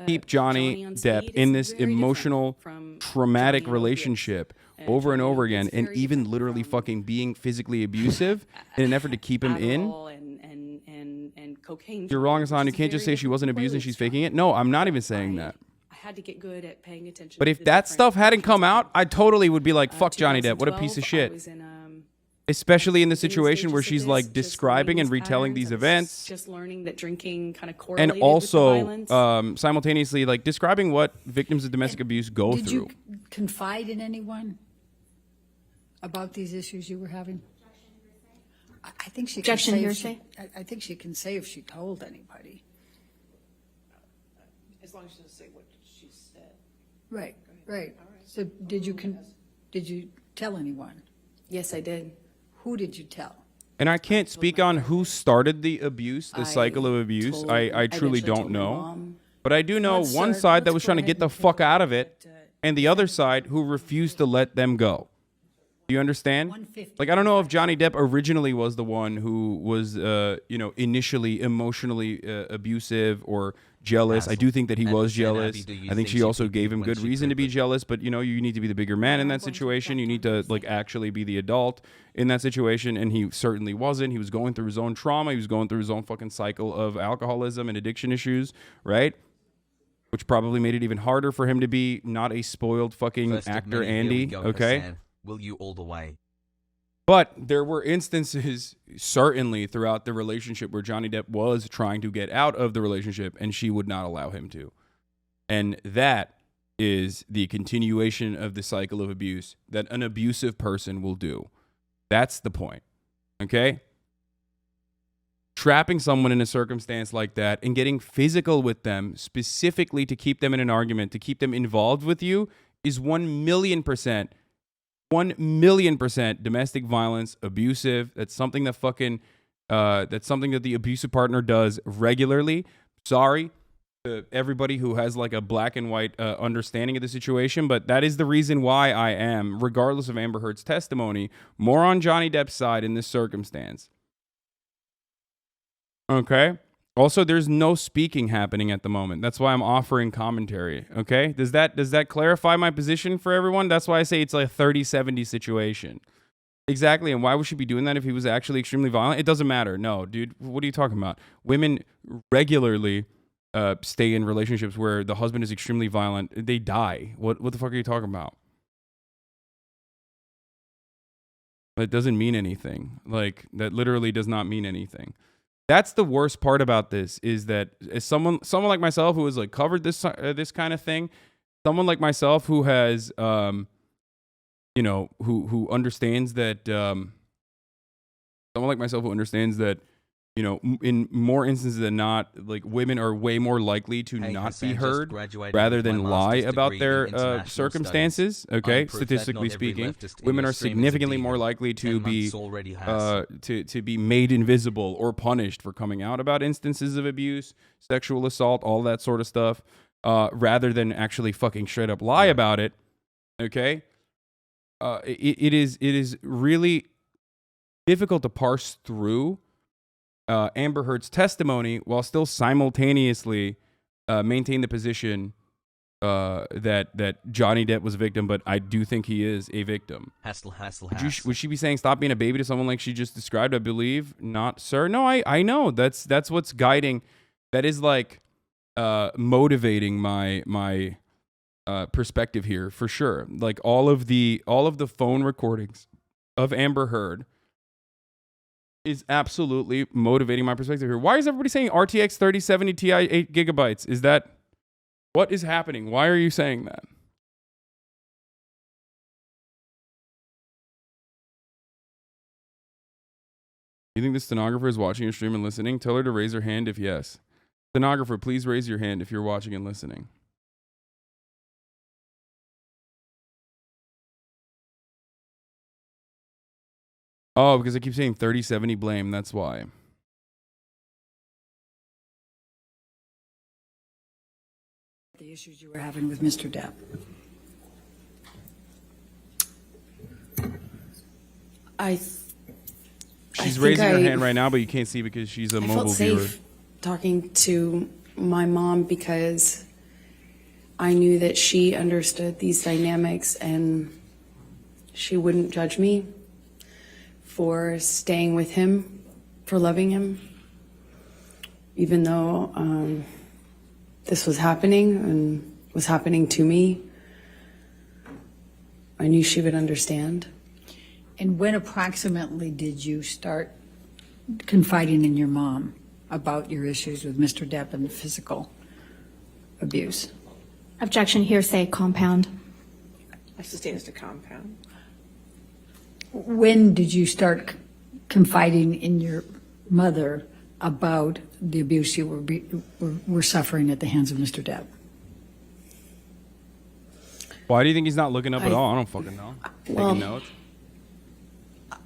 keep Johnny on Depp speed in is this very different emotional, from traumatic Johnny on opiates. relationship And over and Johnny on over opiates again, and very even different literally from fucking being physically abusive in an effort to keep him in. Adderall and cocaine. You're wrong, Hassan. You which is can't just say very she wasn't different abused and playlist, she's faking Johnny. it. No, I'm not even saying that. I had to get good at paying attention. But to if the that different stuff hadn't come actions. out, I totally would be like, fuck Johnny Depp. What a 2012, piece of I shit. was in, Especially in the beginning situation where stages of she's this, like just describing learning and these retelling patterns. these I was events. Just learning that drinking kind of And correlated also with the violence. simultaneously like describing what victims of domestic abuse go Did through. you confide in anyone about these issues you were having? I think she can Objection, say if hearsay? I think she can say if she told anybody. As long as she doesn't say what she said. Right, right. So did you tell anyone? Yes, I did. Who did you tell? And I can't speak on who started the abuse, the I cycle of abuse. told- I truly eventually don't told my know. mom. But I do know Let's, one uh, side that let's was go trying to ahead get the and take fuck a out look of it, at, and the other side who refused to let them go. Do you understand? 150. Like, I don't know if Johnny Depp originally was the one who was, initially emotionally abusive or jealous. I do think that he And was HasanAbi, jealous. do you I think think she she also could gave be him when good she reason to could be be? jealous. But you need to be the bigger man in that situation. You need to like actually be the adult in that situation, and he certainly wasn't. He was going through his own trauma. He was going through his own fucking cycle of alcoholism and addiction issues, right? Which probably made it even harder for him to be not a spoiled fucking First of actor, many, here we Andy. go, Okay. Hassan. Will you all the way? But there were instances, certainly throughout the relationship, where Johnny Depp was trying to get out of the relationship and she would not allow him to. And that is the continuation of the cycle of abuse that an abusive person will do. That's the point. Okay? Trapping someone in a circumstance like that and getting physical with them specifically to keep them in an argument, to keep them involved with you, is 1,000,000%. 1,000,000% domestic violence, abusive. That's something that that's something that the abusive partner does regularly. Sorry to everybody who has like a black and white understanding of the situation, but that is the reason why I am, regardless of Amber Heard's testimony, more on Johnny Depp's side in this circumstance. Okay? Also, there's no speaking happening at the moment. That's why I'm offering commentary. Okay? Does that clarify my position for everyone? That's why I say it's like a 30-70 situation. Exactly. And why would she be doing that if he was actually extremely violent? It doesn't matter. No, dude. What are you talking about? Women regularly stay in relationships where the husband is extremely violent. They die. What the fuck are you talking about? That doesn't mean anything. Like, that literally does not mean anything. That's the worst part about this, is that as someone like myself who has like covered this this kind of thing, someone like myself who has you know, who understands that someone like myself who understands that, you know, in more instances than not, like, women are way more likely to Hey, not Hassan be just heard graduated rather with my than lie master's about degree their in international circumstances. studies. Okay, I'm proof that statistically not every speaking, leftist in women your are stream is a significantly more diva. likely 10 to be months already has. to be made invisible or punished for coming out about instances of abuse, sexual assault, all that sort of stuff, rather than actually fucking straight up lie about it. Okay, it is really difficult to parse through Amber Heard's testimony while still simultaneously maintain the position that Johnny Depp was a victim, but I do think he is a victim. Hassle. Would she be saying stop being a baby to someone like she just described? I believe not, sir. No, I know that's what's guiding. That is like motivating my perspective here for sure. Like all of the phone recordings of Amber Heard is absolutely motivating my perspective here. Why is everybody saying RTX 3070 Ti 8 gigabytes? Is that what is happening? Why are you saying that? You think the stenographer is watching your stream and listening? Tell her to raise her hand if yes. Stenographer, please raise your hand if you're watching and listening. Oh, because I keep saying 3070 blame. That's why. The issues you were having with Mr. Depp. She's raising her hand right now, but you can't see because she's a I mobile felt viewer. safe talking to my mom because I knew that she understood these dynamics and she wouldn't judge me for staying with him, for loving him, even though this was happening and was happening to me. I knew she would understand. And when approximately did you start confiding in your mom about your issues with Mr. Depp and the physical abuse? Objection, hearsay, compound. I sustain as a compound. When did you start confiding in your mother about the abuse you were suffering at the hands of Mr. Depp? Why do you think he's not looking up at all? I don't fucking know. Taking notes.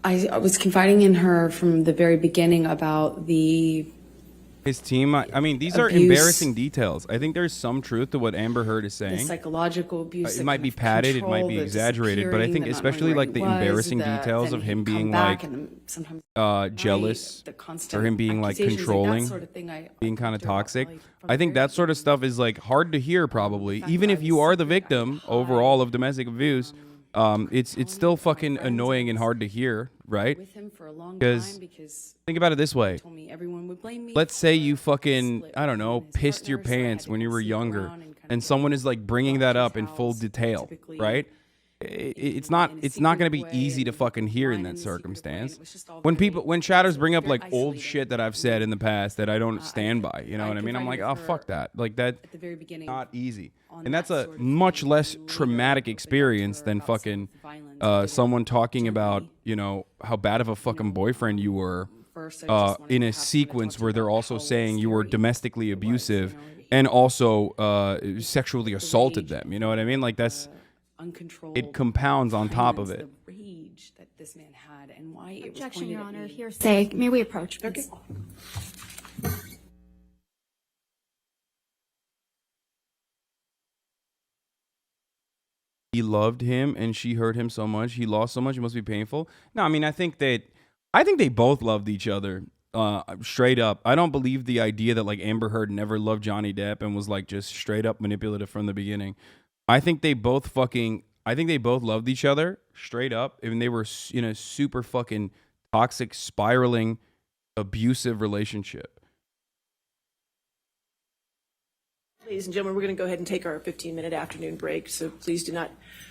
I was confiding in her from the very beginning about His team. I mean, these are abuse. embarrassing details. I think there's some truth to what Amber Heard is the saying. psychological abuse. It the might kind be of padded, it might control, be the exaggerated, but I think disappearing, the not especially knowing like where the he was, embarrassing details then of he'd him come being back like and then sometimes jealous, the constant or him being like accusations, controlling, that sort of thing I being kind of talked to her about toxic. from I the think very that sort of beginning. stuff is like hard to hear probably, fact even that if I you was are the secret, I victim could hide overall of domestic abuse. It's still fucking friends, annoying I and was hard to hear, right? with him for a long 'Cause time because think about it this way. he told me everyone would blame me. Let's say for you the fucking, split I don't with know, him and his pissed your partner, so I had pants to when go you were sneak younger, around and kind and of someone go is like bringing to that his up in full house, detail, typically right? It's not going to be easy to fucking hear in that circumstance. When chatters bring up like old shit that I've said in the past that I don't stand by, you know what I mean? I'm like, oh, fuck that. Like that, at the very beginning. not easy. on And that's that a sort of much thing, less and later traumatic opened up to experience her than about some fucking violence I did someone talking gently. about, you know, how bad of a fucking boyfriend you were First, I just wanted in to a have someone to sequence talk to where they're about also how saying you were scary domestically it was, abusive you know, to and hear also sexually the assaulted rage them. You know what I mean? Like that's uncontrolled it compounds on top of violence, it. the rage that this man had and why it was Objection, pointed Your at Honor, me. hearsay. May we approach, please? He loved him and she hurt him so much. He lost so much. It must be painful. No, I mean, I think they both loved each other. Straight up. I don't believe the idea that like Amber Heard never loved Johnny Depp and was like just straight up manipulative from the beginning. I think they both loved each other straight up. I mean, they were in a super fucking toxic, spiraling, abusive relationship. Ladies and gentlemen, we're going to go ahead and take our 15-minute afternoon break, so please do not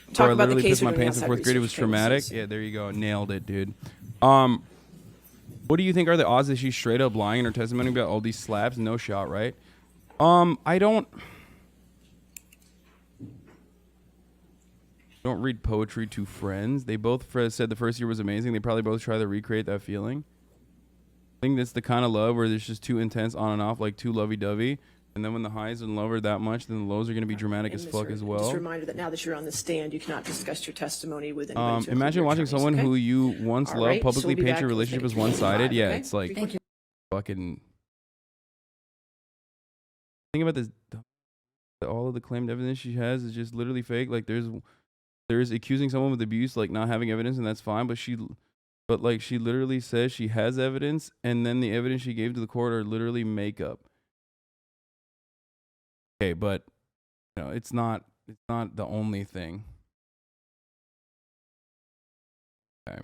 Bro, talk I about the literally case pissed or my doing pants in outside fourth grade. It was research traumatic. premises. Yeah, there you go. Nailed it, dude. What do you think are the odds that she's straight up lying in her testimony about all these slaps? No shot, right? I don't read poetry to friends. They both said the first year was amazing. They probably both try to recreate that feeling. I think that's the kind of love where it's just too intense on and off, like too lovey-dovey. And then when the highs and low are that much, then the lows are going to be dramatic as fuck as well. Just a reminder that now that you're on the stand, you cannot discuss your testimony with anybody. to include Imagine your watching attorneys, someone okay? who you once All loved right, so publicly we'll be paint back your with relationship as maybe one-sided. 3:45, Yeah, okay? it's like Thank you. fucking. Think about this. All of the claimed evidence she has is just literally fake. Like there's accusing someone with abuse, like not having evidence, and that's fine. But she literally says she has evidence, and then the evidence she gave to the court are literally makeup. Okay, but it's not the only thing. Okay.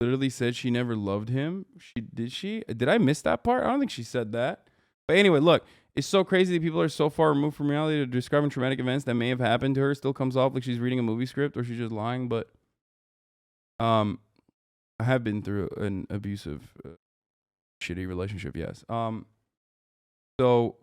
Literally said she never loved him. Did I miss that part? I don't think she said that. But anyway, look, it's so crazy that people are so far removed from reality that describing traumatic events that may have happened to her still comes off like she's reading a movie script or she's just lying. But I have been through an abusive, shitty relationship. Yes. So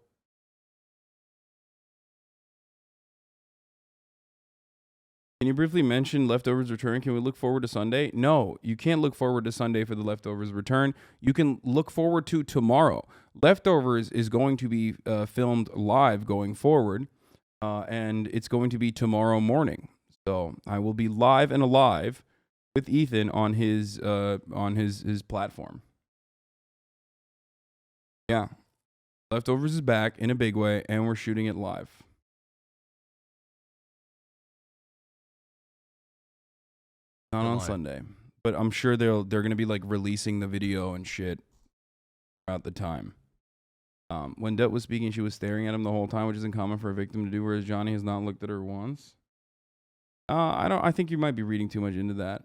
can you briefly mention Leftovers return? Can we look forward to Sunday? No, you can't look forward to Sunday for the Leftovers return. You can look forward to tomorrow. Leftovers is going to be filmed live going forward, and it's going to be tomorrow morning. So I will be live and alive with Ethan on his platform. Yeah, Leftovers is back in a big way, and we're shooting it live. Not on Sunday, but I'm sure they're gonna be like releasing the video and shit throughout the time. When Det was speaking, she was staring at him the whole time, which isn't common for a victim to do, whereas Johnny has not looked at her once. I think you might be reading too much into that.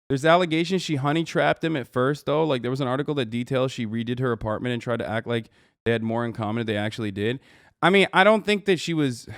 There's allegations she honey trapped him at first, though. Like there was an article that details she redid her apartment and tried to act like they had more in common than they actually did. I mean, I don't think that she was.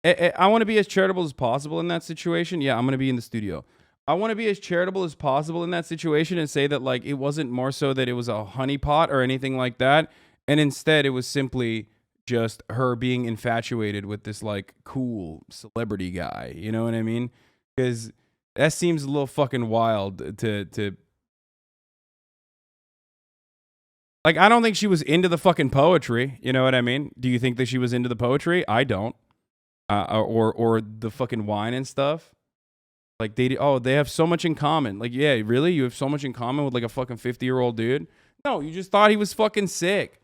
I want to be as charitable as possible in that situation. Yeah, I'm going to be in the studio. I want to be as charitable as possible in that situation and say that like it wasn't more so that it was a honeypot or anything like that. And instead it was simply just her being infatuated with this like cool celebrity guy. You know what I mean? Because that seems a little fucking wild to like, I don't think she was into the fucking poetry. You know what I mean? Do you think that she was into the poetry? I don't. Or the fucking wine and stuff. Like they have so much in common. Like, yeah, really? You have so much in common with like a fucking 50-year-old dude? No, you just thought he was fucking sick.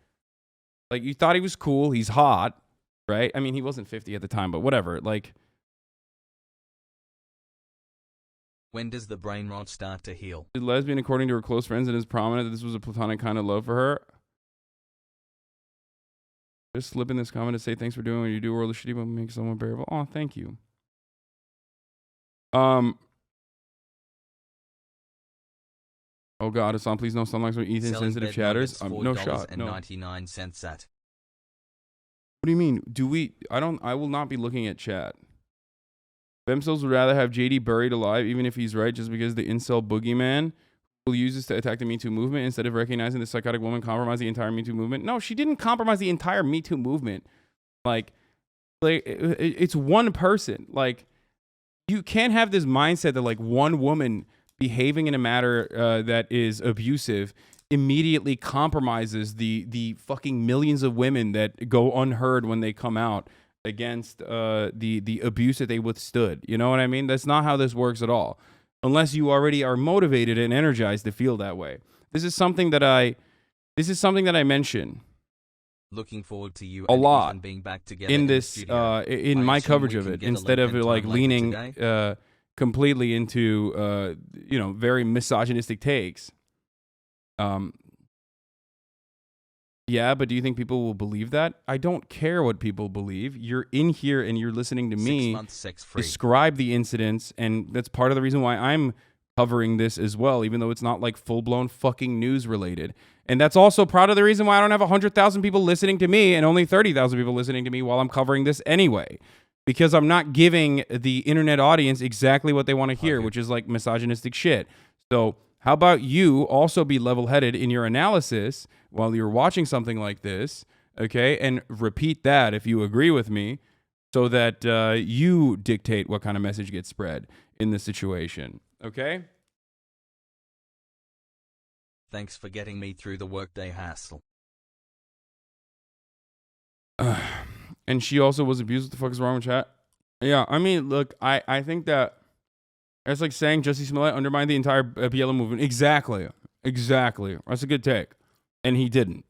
Like you thought he was cool. He's hot, right? I mean, he wasn't 50 at the time, but whatever. Like, When does the brain rot start to heal? lesbian according to her close friends, and is prominent that this was a platonic kind of love for her. Just slip in this comment to say thanks for doing what you do. World of shitty but make someone bearable. Oh, thank you. Oh God, Hassan, please no sunlight for Ethan Selling sensitive bed chatters. nuggets, No shot. No. 99 cents at. What do you mean? I will not be looking at chat. Femcels would rather have JD buried alive, even if he's right, just because the incel boogeyman will use this to attack the Me Too movement instead of recognizing the psychotic woman compromised the entire Me Too movement. No, she didn't compromise the entire Me Too movement. Like it's one person. Like, you can't have this mindset that like one woman behaving in a manner that is abusive immediately compromises the fucking millions of women that go unheard when they come out against the abuse that they withstood. You know what I mean? That's not how this works at all. Unless you already are motivated and energized to feel that way. This is something that I mention Looking forward to you a and lot Ethan being back together in the this studio. in I my assume coverage we of can it, get a instead of link and like time later leaning today? completely into very misogynistic takes. Yeah, but do you think people will believe that? I don't care what people believe. You're in here and you're listening to 6 me months sex-free. describe the incidents, and that's part of the reason why I'm covering this as well, even though it's not like full-blown fucking news related. And that's also part of the reason why I don't have 100,000 people listening to me and only 30,000 people listening to me while I'm covering this anyway. Because I'm not giving the internet audience exactly what they want to hear, which is like misogynistic shit. So how about you also be level-headed in your analysis while you're watching something like this, okay? And repeat that if you agree with me so that you dictate what kind of message gets spread in this situation, okay? Thanks for getting me through the workday hassle. And she also was abused. What the fuck is wrong with chat? Yeah, I mean, look, I think that it's like saying Jussie Smollett undermined the entire BLM movement. Exactly. That's a good take. And he didn't.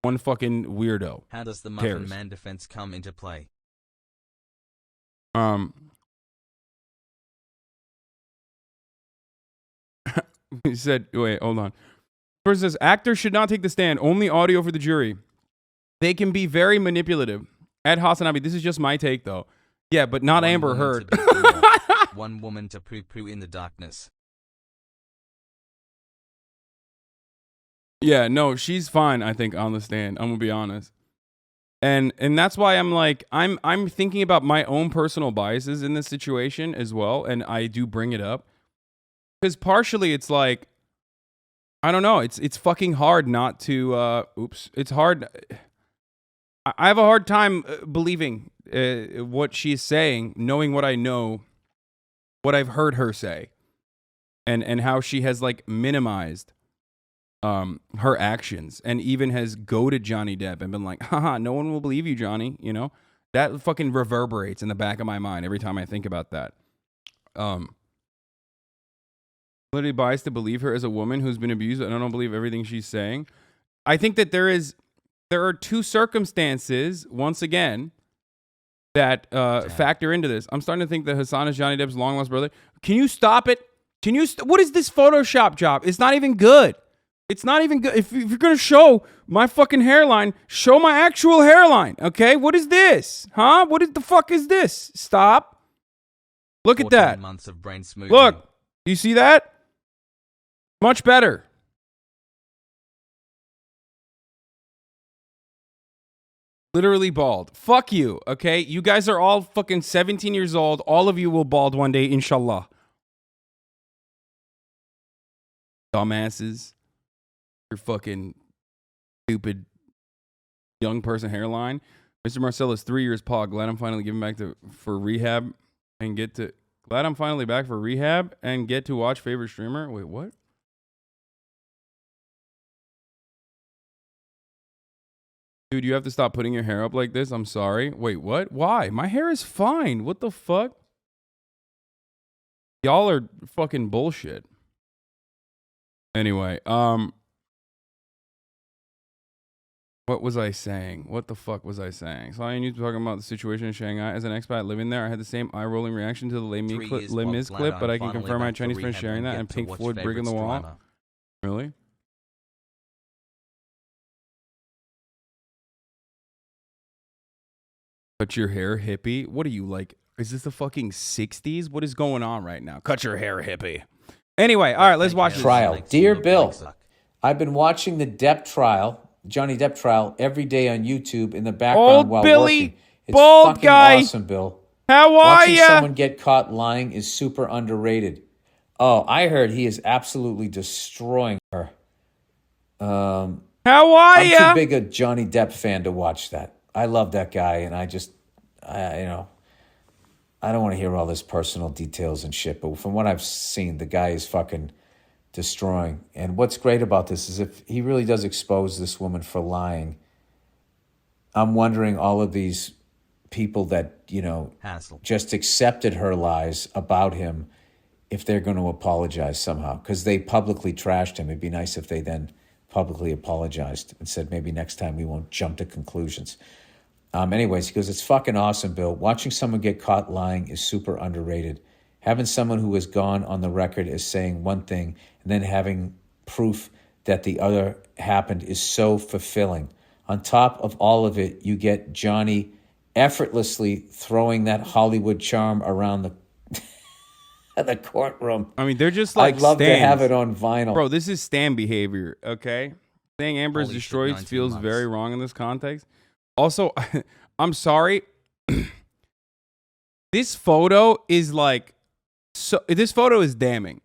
One fucking weirdo. How does the Muffin Man defense come into play? He said, wait, hold on. First says, actors should not take the stand. Only audio for the jury. They can be very manipulative. At HasanAbi, this is just my take, though. Yeah, but not One Amber woman Heard. to be cool, one woman to poo-poo in the darkness. Yeah, no, she's fine, I think, on the stand. I'm gonna be honest. And that's why I'm like, I'm thinking about my own personal biases in this situation as well, and I do bring it up. Because partially it's like, I don't know, it's fucking hard not to it's hard. I have a hard time believing what she's saying, knowing what I know, what I've heard her say, and how she has like minimized her actions and even has goaded Johnny Depp and been like, haha, no one will believe you, Johnny. You know, that fucking reverberates in the back of my mind every time I think about that. Literally biased to believe her as a woman who's been abused, and I don't believe everything she's saying. I think that there are two circumstances, once again, that factor into this. I'm starting to think that Hasan is Johnny Depp's long lost brother. Can you stop it? What is this Photoshop job? It's not even good. It's not even good. If you're going to show my fucking hairline, show my actual hairline, okay? What is this? Huh? What the fuck is this? Stop. Look at that. Months of brain smoothing. Look. You see that? Much better. Literally bald. Fuck you, okay? You guys are all fucking 17 years old. All of you will bald one day, inshallah. Dumbasses. Your fucking stupid young person hairline. Mr. Marcellus, 3 years pog. Glad I'm finally giving back for rehab and get to... Glad I'm finally back for rehab and get to watch favorite streamer. Wait, what? Dude, you have to stop putting your hair up like this. I'm sorry. Wait, what? Why? My hair is fine. What the fuck? Y'all are fucking bullshit. Anyway, what was I saying? What the fuck was I saying? So I need to talk about the situation in Shanghai. As an expat living there, I had the same eye-rolling reaction to the Les Mis clip, but I can confirm my Chinese friend sharing that and Pink Floyd Brick in the Wall. Really? Cut your hair, hippie? What are you, like, is this the fucking 60s? What is going on right now? Cut your hair, hippie. Anyway, all right, let's watch this. Trial. Dear Bill, I've been watching the Depp trial, Johnny Depp trial, every day on YouTube in the background Old while Billy, working. It's bald fucking guy. awesome, Bill. How are Watching ya? someone get caught lying is super underrated. Oh, I heard he is absolutely destroying her. How are I'm ya? too big a Johnny Depp fan to watch that. I love that guy, and I don't want to hear all this personal details and shit, but from what I've seen, the guy is fucking destroying. And what's great about this is if he really does expose this woman for lying, I'm wondering all of these people that, Hassle. just accepted her lies about him, if they're going to apologize somehow, because they publicly trashed him. It'd be nice if they then publicly apologized and said, maybe next time we won't jump to conclusions. Anyways, he goes, it's fucking awesome, Bill. Watching someone get caught lying is super underrated. Having someone who has gone on the record as saying one thing and then having proof that the other happened is so fulfilling. On top of all of it, you get Johnny effortlessly throwing that Hollywood charm around the courtroom. I mean, they're just like I'd love to stands. have it on vinyl. Bro, this is stand behavior, okay? Saying Amber is Holy shit, destroyed 19 feels months. very wrong in this context. Also, I'm sorry. This photo is like, so this photo is damning.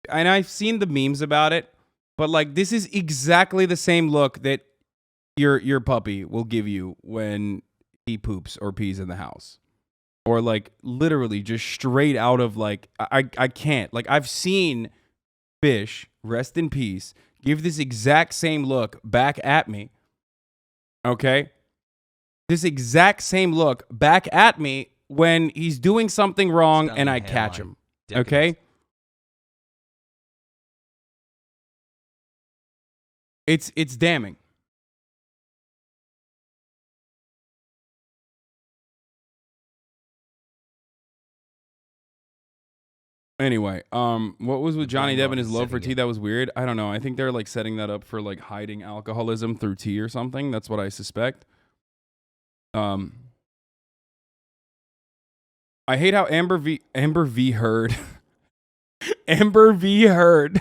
And I've seen the memes about it, but like this is exactly the same look that your puppy will give you when he poops or pees in the house. Or like literally just straight out of like I can't. Like I've seen Fish, rest in peace, give this exact same look back at me. Okay? This exact same look back at me when he's doing something wrong Stunning and I catch hairline. him. Decadent. Okay? It's damning. Anyway, what was with Johnny brain Depp rot and his is love for setting tea? in. That was weird. I don't know. I think they're like setting that up for like hiding alcoholism through tea or something. That's what I suspect. I hate how Amber V Heard Amber V Heard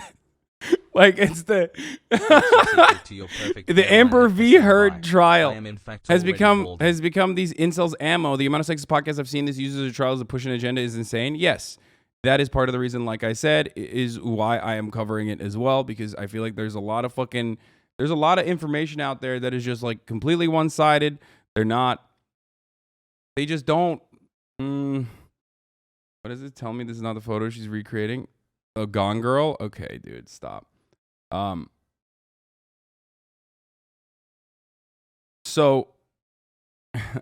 like it's the To your perfect the hairline Amber at V Hassan Heard High. I trial am in fact has already become balding. these incels ammo. The amount of sexist podcasts I've seen this uses as a trial to push an agenda is insane. Yes, that is part of the reason, like I said, is why I am covering it as well, because I feel like there's a lot of information out there that is just like completely one-sided. They just don't what does it tell me? This is not the photo she's recreating. A Gone Girl? Okay, dude, stop. So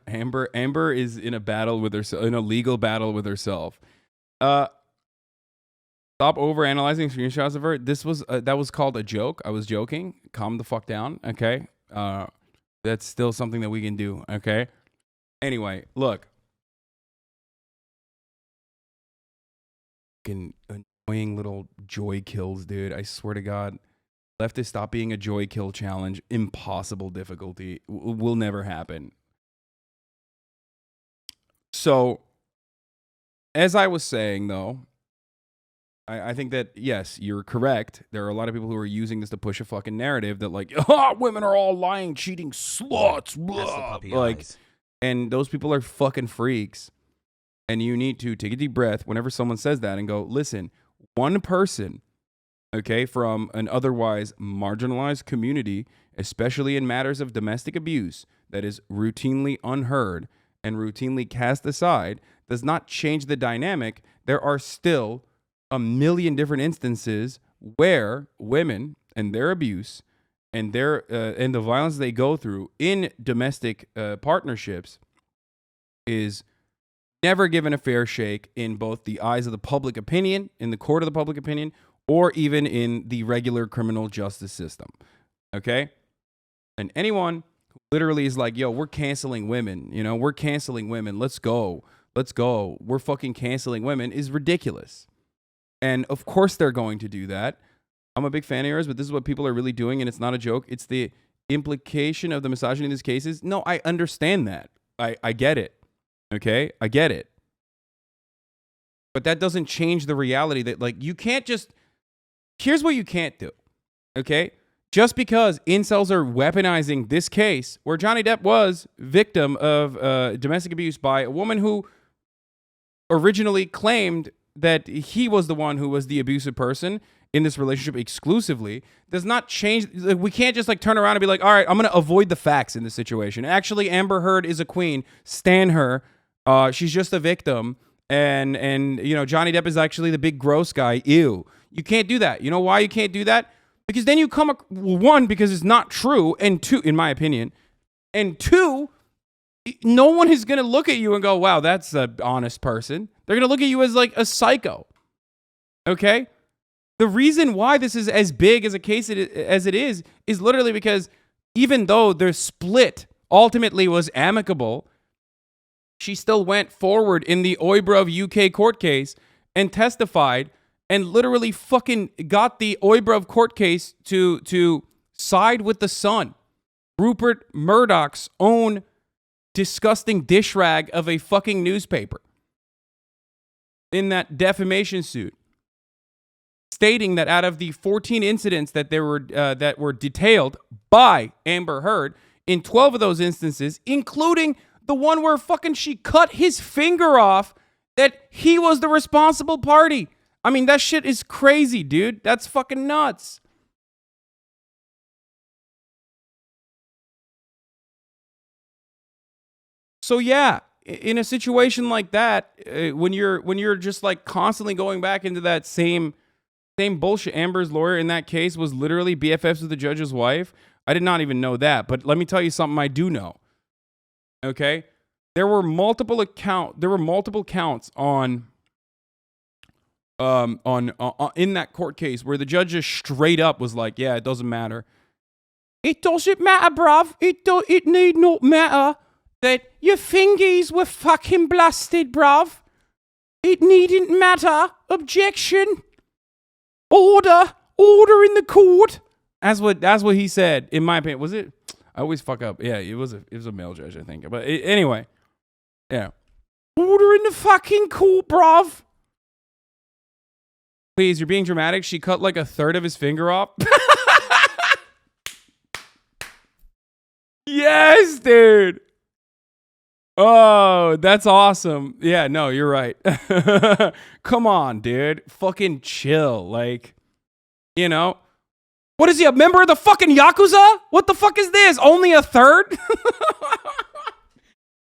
Amber is in a battle with herself, in a legal battle with herself. Stop overanalyzing screenshots of her. This was that was called a joke. I was joking. Calm the fuck down, okay? That's still something that we can do, okay? Anyway, look. Fucking annoying little joy kills, dude. I swear to God. Leftists, stop being a joy kill challenge. Impossible difficulty. Will never happen. So, as I was saying, though, I think that, yes, you're correct. There are a lot of people who are using this to push a fucking narrative that, like, women are all lying, cheating sluts. That's the Blah. puppy Like, eyes. and those people are fucking freaks. And you need to take a deep breath whenever someone says that and go, listen, one person, okay, from an otherwise marginalized community, especially in matters of domestic abuse, that is routinely unheard and routinely cast aside, does not change the dynamic. There are still a million different instances where women and their abuse and their and the violence they go through in domestic partnerships is never given a fair shake in both the eyes of the public opinion, in the court of the public opinion, or even in the regular criminal justice system. Okay? And anyone who literally is like, yo, we're canceling women, we're canceling women, let's go, we're fucking canceling women, is ridiculous. And of course they're going to do that. I'm a big fan of yours, but this is what people are really doing, and it's not a joke. It's the implication of the misogyny in these cases. No, I understand that. I get it. Okay? I get it. But that doesn't change the reality that, like, you can't just... Here's what you can't do. Okay? Just because incels are weaponizing this case, where Johnny Depp was victim of domestic abuse by a woman who originally claimed that he was the one who was the abusive person in this relationship exclusively, does not change. We can't just like turn around and be like, all right, I'm going to avoid the facts in this situation. Actually, Amber Heard is a queen. Stan her. She's just a victim. And Johnny Depp is actually the big gross guy. Ew. You can't do that. You know why you can't do that? Because then you come, one, because it's not true. And two, in my opinion, and two, no one is going to look at you and go, wow, that's an honest person. They're going to look at you as like a psycho. Okay? The reason why this is as big as a case as it is literally because even though their split ultimately was amicable, she still went forward in the Oibrov UK court case and testified and literally fucking got the Oibrov court case to side with the Sun, Rupert Murdoch's own disgusting dish rag of a fucking newspaper, in that defamation suit. stating that out of the 14 incidents that were detailed by Amber Heard, in 12 of those instances, including the one where fucking she cut his finger off, that he was the responsible party. I mean, that shit is crazy, dude. That's fucking nuts. So yeah, in a situation like that, when you're just like constantly going back into that same bullshit. Amber's lawyer in that case was literally BFFs with the judge's wife. I did not even know that, but let me tell you something I do know. Okay, there were multiple counts on in that court case where the judge just straight up was like, yeah, it doesn't matter. It doesn't matter, bruv. It need not matter that your fingies were fucking blasted, bruv. It needn't matter. Objection. Order in the court. That's what he said, in my opinion. Was it? I always fuck up. Yeah, it was a male judge, I think. But anyway, yeah. Order in the fucking court, bruv. Please, you're being dramatic. She cut like a third of his finger off. Yes, dude. Oh, that's awesome. Yeah, no, you're right. Come on, dude. Fucking chill. Like, you know. What is he, a member of the fucking Yakuza? What the fuck is this? Only a third?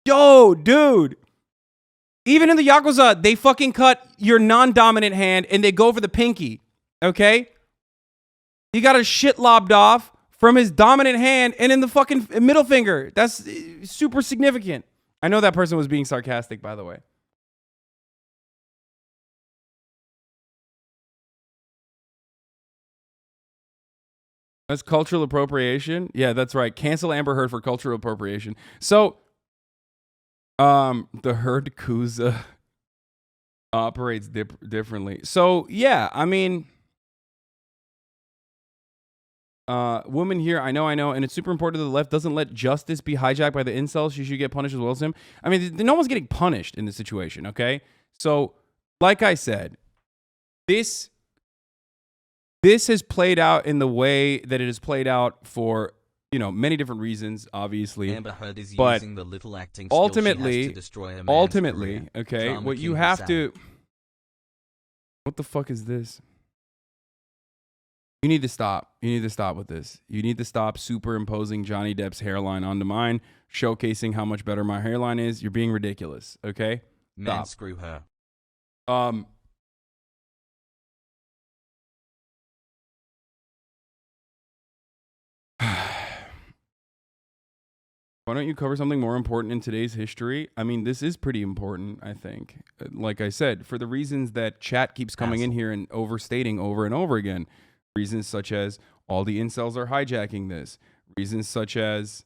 Yo, dude. Even in the Yakuza, they fucking cut your non-dominant hand and they go for the pinky. Okay? He got a shit lobbed off from his dominant hand and in the fucking middle finger. That's super significant. I know that person was being sarcastic, by the way. That's cultural appropriation. Yeah, that's right. Cancel Amber Heard for cultural appropriation. So, the Heard Kuza operates differently. So, yeah, I mean, woman here, I know, and it's super important that the left doesn't let justice be hijacked by the incels. She should get punished as well as him. I mean, no one's getting punished in this situation, okay? So, like I said, this has played out in the way that it has played out for, many different reasons, obviously. Amber Heard is but using the little acting skill she has to destroy a man's career. Okay, Drama what you King have Hassan. to... What the fuck is this? You need to stop. You need to stop with this. You need to stop superimposing Johnny Depp's hairline onto mine, showcasing how much better my hairline is. You're being ridiculous, okay? Man, Stop. screw her. Why don't you cover something more important in today's history? I mean, this is pretty important, I think. Like I said, for the reasons that chat keeps coming in here and overstating over and over again. Reasons such as all the incels are hijacking this. Reasons such as,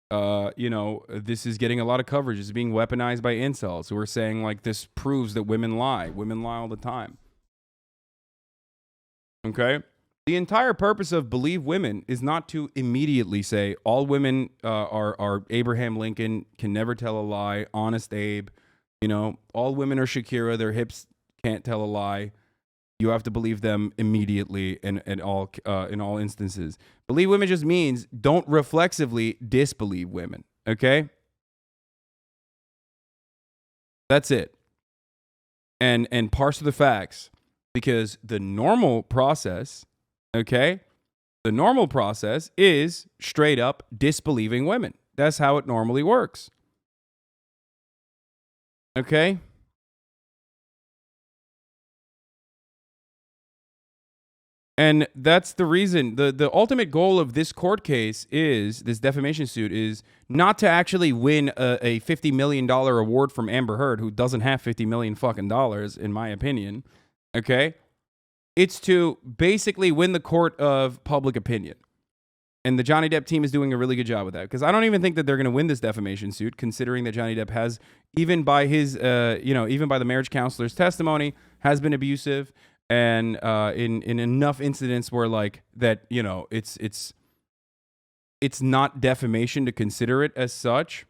this is getting a lot of coverage. It's being weaponized by incels who are saying, like, this proves that women lie. Women lie all the time. Okay? The entire purpose of Believe Women is not to immediately say all women are Abraham Lincoln, can never tell a lie, honest Abe. All women are Shakira, their hips can't tell a lie. You have to believe them immediately in all instances. Believe Women just means don't reflexively disbelieve women. Okay? That's it. And parse the facts. Because the normal process, okay? The normal process is straight up disbelieving women. That's how it normally works. Okay? And that's the reason, the ultimate goal of this court case is, this defamation suit is not to actually win a $50 million award from Amber Heard, who doesn't have $50 million fucking dollars, in my opinion. Okay? It's to basically win the court of public opinion. And the Johnny Depp team is doing a really good job with that. Because I don't even think that they're going to win this defamation suit, considering that Johnny Depp has, even by his, even by the marriage counselor's testimony, has been abusive. And in enough incidents where like that, it's not defamation to consider it as such,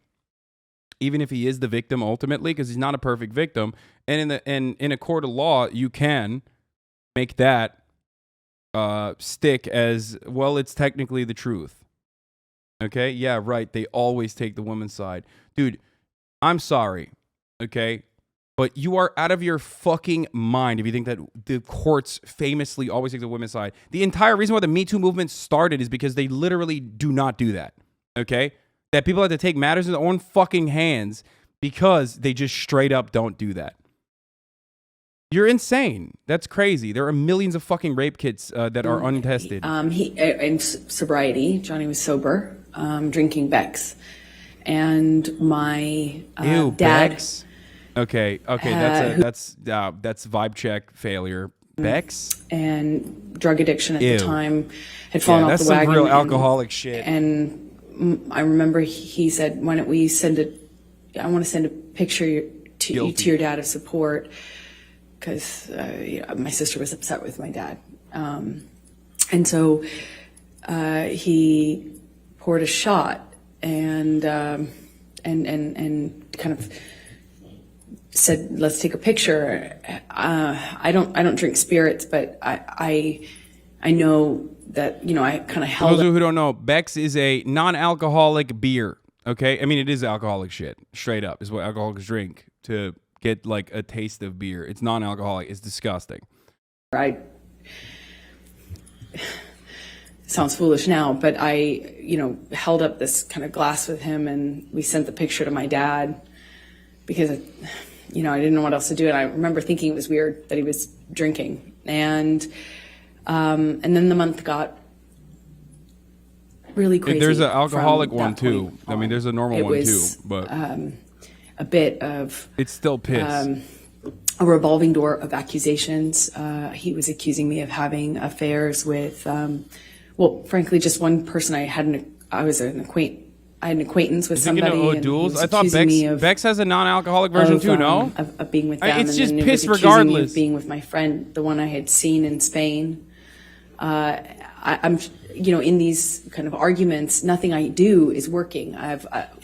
even if he is the victim ultimately, because he's not a perfect victim. And in a court of law, you can make that stick as, well, it's technically the truth. Okay? Yeah, right. They always take the woman's side. Dude, I'm sorry. Okay? But you are out of your fucking mind if you think that the courts famously always take the women's side. The entire reason why the Me Too movement started is because they literally do not do that. Okay? That people have to take matters in their own fucking hands because they just straight up don't do that. You're insane. That's crazy. There are millions of fucking rape kits that are untested. In sobriety, Johnny was sober, drinking Beck's. And my Ew, dad... Beck's? Okay, that's vibe check failure. Beck's? And drug addiction at Ew. the time had fallen off that's the wagon. some real alcoholic shit. And I remember he said, why don't we send I want to send a picture to your dad of support, because my sister was upset with my dad. And so he poured a shot and kind of said, let's take a picture. I don't drink spirits, but I know that, I kind of For held those up. who don't know, Beck's is a non-alcoholic beer. Okay, I mean, it is alcoholic shit. Straight up is what alcoholics drink to get like a taste of beer. It's non-alcoholic. It's disgusting. Sounds foolish now, but I, held up this kind of glass with him, and we sent the picture to my dad because, I didn't know what else to do. And I remember thinking it was weird that he was drinking. And then the month got really crazy. There's an alcoholic from one that too. point I mean, on. there's a normal It one was, too, but a bit of it's still piss. a revolving door of accusations. He was accusing me of having affairs with, frankly, just one person. I had an acquaintance with Thinking somebody. of And he O'Doul's? was I thought accusing me of, Beck's has a non-alcoholic version too. No, of being with them. It's and just then piss it was accusing me regardless. of being with my friend, the one I had seen in Spain. I'm, in these kind of arguments, nothing I do is working.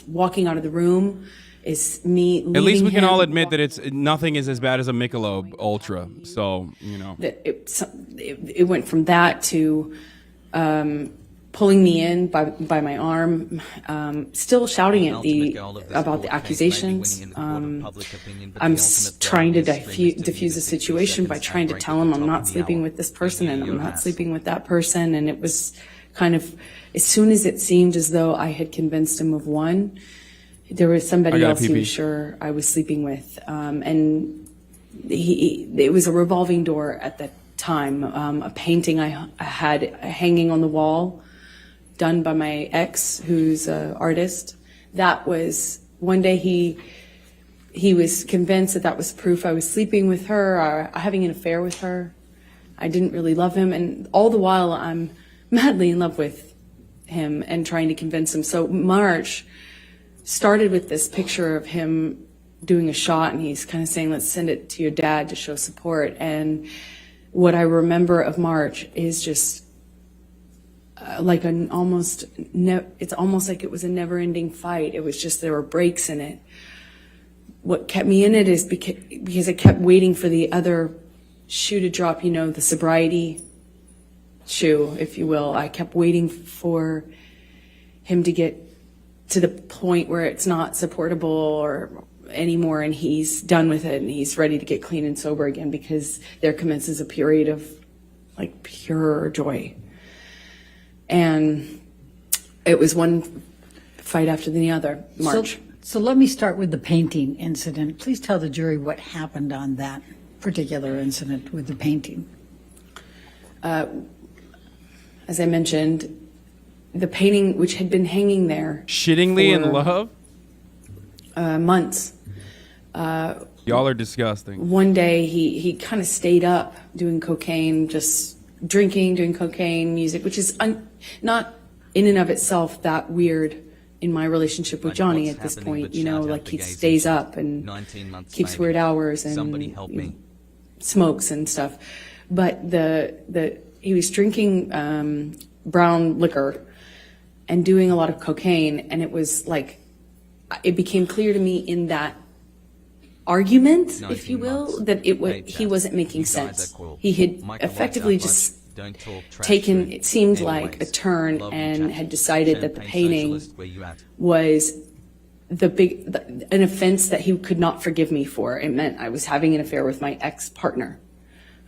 Walking out of the room is me leaving at least we can him. all admit that nothing is as bad as a Michelob Ultra. So That it went from that to pulling me in by my arm, still shouting at about the accusations. I'm trying to diffuse the situation by trying to tell him I'm not sleeping with this person and I'm not sleeping with that person. And it was kind of, as soon as it seemed as though I had convinced him of one, there was somebody else he was sure I was sleeping with. And it was a revolving door at that time. A painting I had hanging on the wall, done by my ex, who's an artist. That was, one day he was convinced that was proof I was sleeping with her, or having an affair with her. I didn't really love him, and all the while I'm madly in love with him and trying to convince him. So March started with this picture of him doing a shot, and he's kind of saying, let's send it to your dad to show support. And what I remember of March is just like it's almost like it was a never-ending fight. It was just, there were breaks in it. What kept me in it is because I kept waiting for the other shoe to drop, the sobriety shoe, if you will. I kept waiting for him to get to the point where it's not supportable or anymore, and he's done with it and he's ready to get clean and sober again, because there commences a period of like pure joy. And it was one fight after the other. March. So let me start with the painting incident. Please tell the jury what happened on that particular incident with the painting. As I mentioned, the painting, which had been hanging there shittingly in for, love. Months. Y'all are disgusting. One day he kind of stayed up doing cocaine, just drinking, doing cocaine, music, which is not in and of itself that weird in my relationship with Johnny at this point. Like he stays up and keeps weird hours and smokes and stuff. But he was drinking brown liquor and doing a lot of cocaine, and it was like, it became clear to me in that argument, if you will, that he wasn't making sense. He had effectively just Don't talk trash taken, to it seemed anyways. like, a turn Love you, and Chappie. had decided that the Champagne painting socialist, where you at? was an offense that he could not forgive me for. It meant I was having an affair with my ex-partner,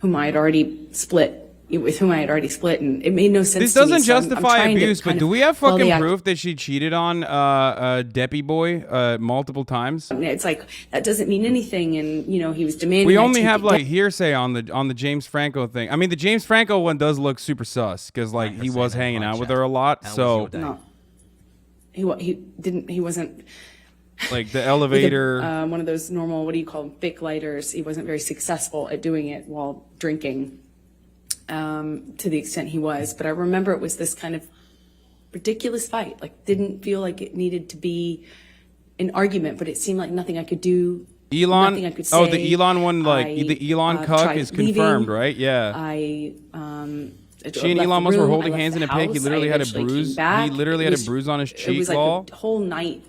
with whom I had already split, and it made no sense. This to me, doesn't so I'm justify trying to abuse, but kind do of we have quell the fucking proof that she cheated on Deppy Boy multiple times? It's like that doesn't mean anything, and he was demanding. We I only take have it like down. hearsay on the James Franco thing. I mean, the James Franco one does look super sus because like he was hanging out with her a lot. How was So your day? No, he wasn't. like the elevator. One of those normal, what do you call them, fake lighters. He wasn't very successful at doing it while drinking, to the extent he was. But I remember it was this kind of ridiculous fight. Like, didn't feel like it needed to be an argument, but it seemed like nothing I could do. Elon. Nothing I could Oh, say. the Elon one, like the Elon cuck tried is confirmed, leaving. right? Yeah. I She and left Elon the Musk were room, holding I left hands in the a pic. He house, literally I had a eventually bruise. came back. He literally It had a was- bruise on his It cheek was like wall. a whole night.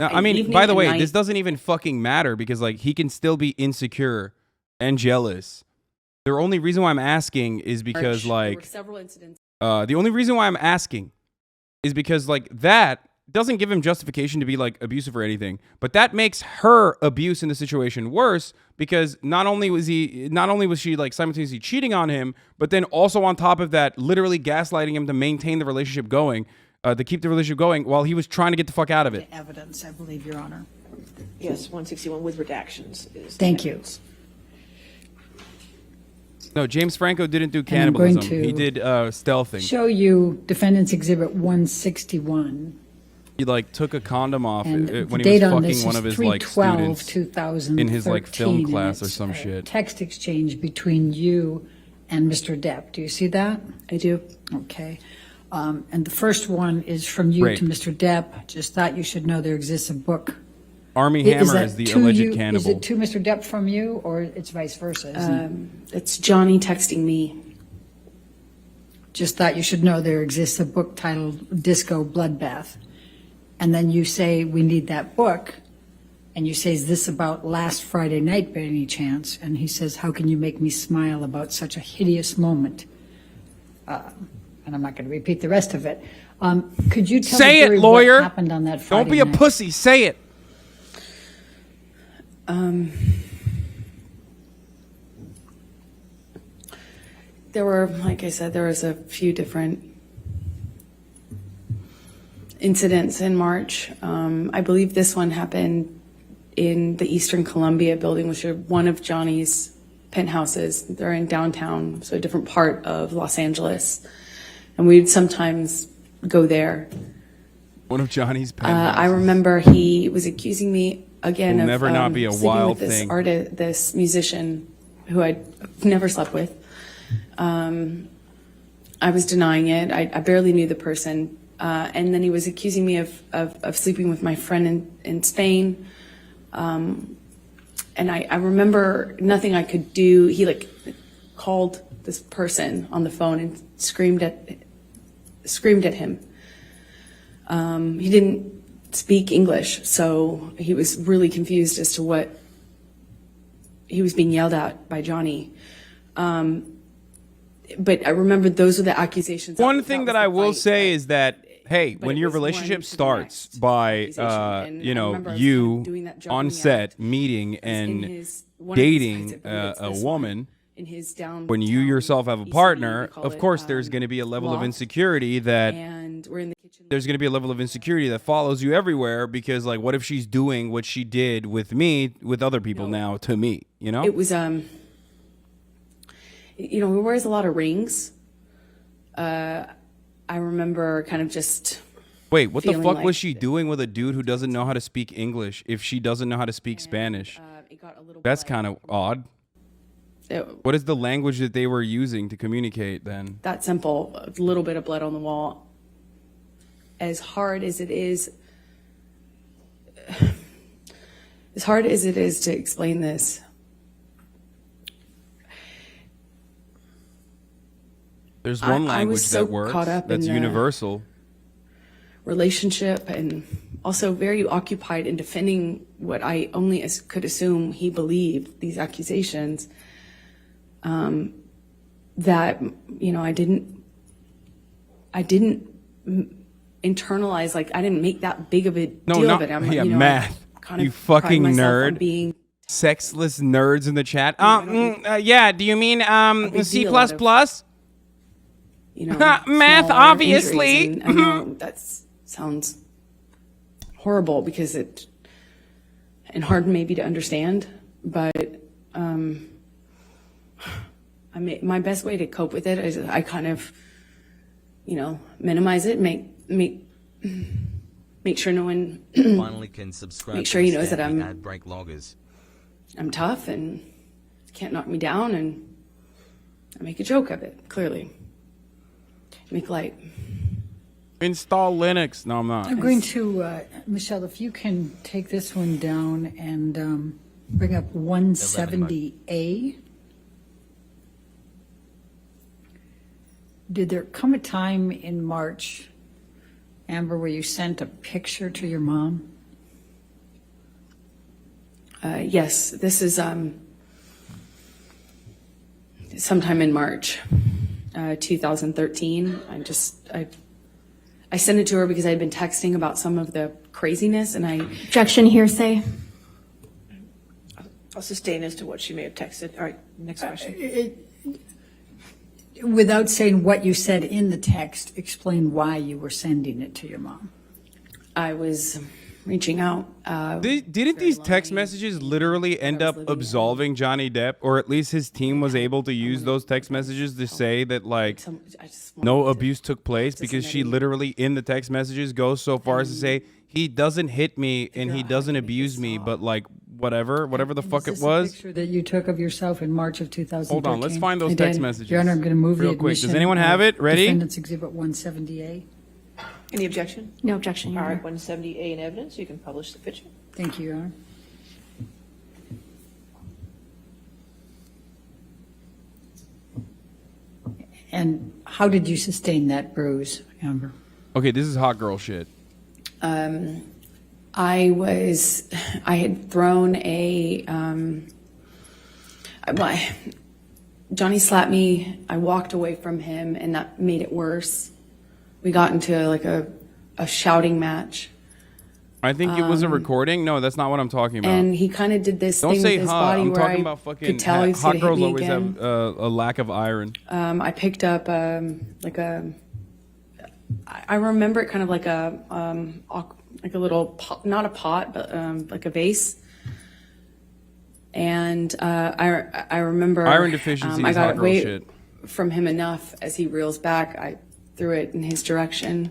I mean, evening by the and way, night. this doesn't even fucking matter because like he can still be insecure and jealous. The only reason why I'm asking is because There were like several incidents. the only reason why I'm asking is because like that doesn't give him justification to be like abusive or anything, but that makes her abuse in the situation worse because not only was she like simultaneously cheating on him, but then also on top of that, literally gaslighting him to maintain the relationship going, to keep the relationship going while he was trying to get the fuck out of it. Evidence, I believe, Your Honor. Yes, 161 with redactions is. Thank you. evidence. No, James Franco didn't do I'm going cannibalism. to He did stealthing. Show you Defendant's Exhibit 161. He like took a condom off And when the he date was on this fucking one is of his like 3/12, students 2013. in his like film and class or it's some a shit. Text exchange between you and Mr. Depp. Do you see that? I do. Okay. And the first one is from you Great. to Mr. Depp. Just thought you should know there exists a book. Army Is Hammer that is the to alleged you? cannibal. Is it to Mr. Depp from you, or it's vice versa? Isn't it? It's Johnny texting me. Just thought you should know there exists a book titled Disco Bloodbath. And then you say, we need that book. And you say, is this about last Friday night by any chance? And he says, how can you make me smile about such a hideous moment? And I'm not going to repeat the rest of it. Could you tell Say the it, jury lawyer. what happened on that Friday Don't be a night? pussy. Say it. There were, like I said, there was a few different incidents in March. I believe this one happened in the Eastern Columbia building, which are one of Johnny's penthouses. They're in downtown, so a different part of Los Angeles. And we'd sometimes go there. One of Johnny's pen. I remember he was accusing me again Will of never not be a sleeping wild with this thing. this musician who I'd never slept with. I was denying it. I barely knew the person. And then he was accusing me of sleeping with my friend in Spain. And I remember nothing I could do. He like called this person on the phone and screamed at him. He didn't speak English, so he was really confused as to what he was being yelled at by Johnny. But I remember those were the accusations. One thing that I will say is is that, hey, but when it your was one relationship to the starts next by, accusation. And you I know, remember I was kind of doing you that jogging on act. set meeting in and his- one of his dating sites, I believe it's a this woman, one, in his downtown when you yourself have a ECB, partner, they call of it, course there's going to be a level of loft. insecurity that And we're in the kitchen. there's going to be a level of insecurity that follows you everywhere because like what if she's doing what she did with me with other people now to me, you know? It was he wears a lot of rings. I remember kind of just Wait, what the feeling fuck like was she doing with a dude who doesn't know how to speak English if she doesn't know how to speak Spanish? it got a little That's bloody. kind of odd. It- What is the language that they were using to communicate then? that simple. A little bit of blood on the wall. As hard as it is to explain this, There's one I was language so that works caught up in that's the- universal. relationship, and also very occupied in defending what I only could assume he believed, these accusations, that, you know, I didn't internalize, like, I didn't make that big of a deal of it. Yeah, you know, math. I You pride fucking myself on nerd. being Sexless nerds in the chat. Yeah. Do you mean big C++? deal out of, you know, Math, smaller obviously. injuries. And I know that sounds horrible because and hard maybe to understand, but my best way to cope with it is I kind of, you know, minimize it, make sure no one Finally can subscribe Make sure to he knows that Standing I'm- Ad break loggers. I'm tough and can't knock me down, and I make a joke of it, clearly. Make light. Install Linux. No, I'm not. I'm going to, Michelle, if you can take this one down and bring up 170A. Did there come a time in March, Amber, where you sent a picture to your mom? Yes, this is sometime in March 2013. I sent it to her because I'd been texting about some of the craziness, and Objection, hearsay. I'll sustain as to what she may have texted. All right, next question. Without saying what you said in the text, explain why you were sending it to your mom. I was reaching out. Didn't these text messages literally end up absolving Johnny Depp, or at least his team was able to use those text messages to say that like I just no wanted to- abuse took place, because she literally in the text messages goes so far as to say he doesn't hit me and he doesn't abuse me, but like whatever the fuck it Is this a was. picture that you took of yourself in March of 2013? Hold on, let's find those I text did. messages. Your Honor, I'm going to move real the quick. admission. Does anyone have of it ready? Defendant's Exhibit 170A. Any objection? No objection, Your All right, Honor. 170A in evidence. You can publish the picture. Thank you, Your Honor. And how did you sustain that bruise, Amber? Okay, this is hot girl shit. I had thrown Johnny slapped me. I walked away from him, and that made it worse. We got into like a shouting match, I think it was a recording. No, that's not what I'm talking about. and he kind of did this Don't thing say with his hot. body I'm where talking I about fucking could tell he was hot going to hit girls me always again. have a lack of iron. I picked up I remember it kind of like a little pot, not a pot, but like a vase. And I remember Iron deficiency I is got hot girl away shit. from him enough. As he reels back, I threw it in his direction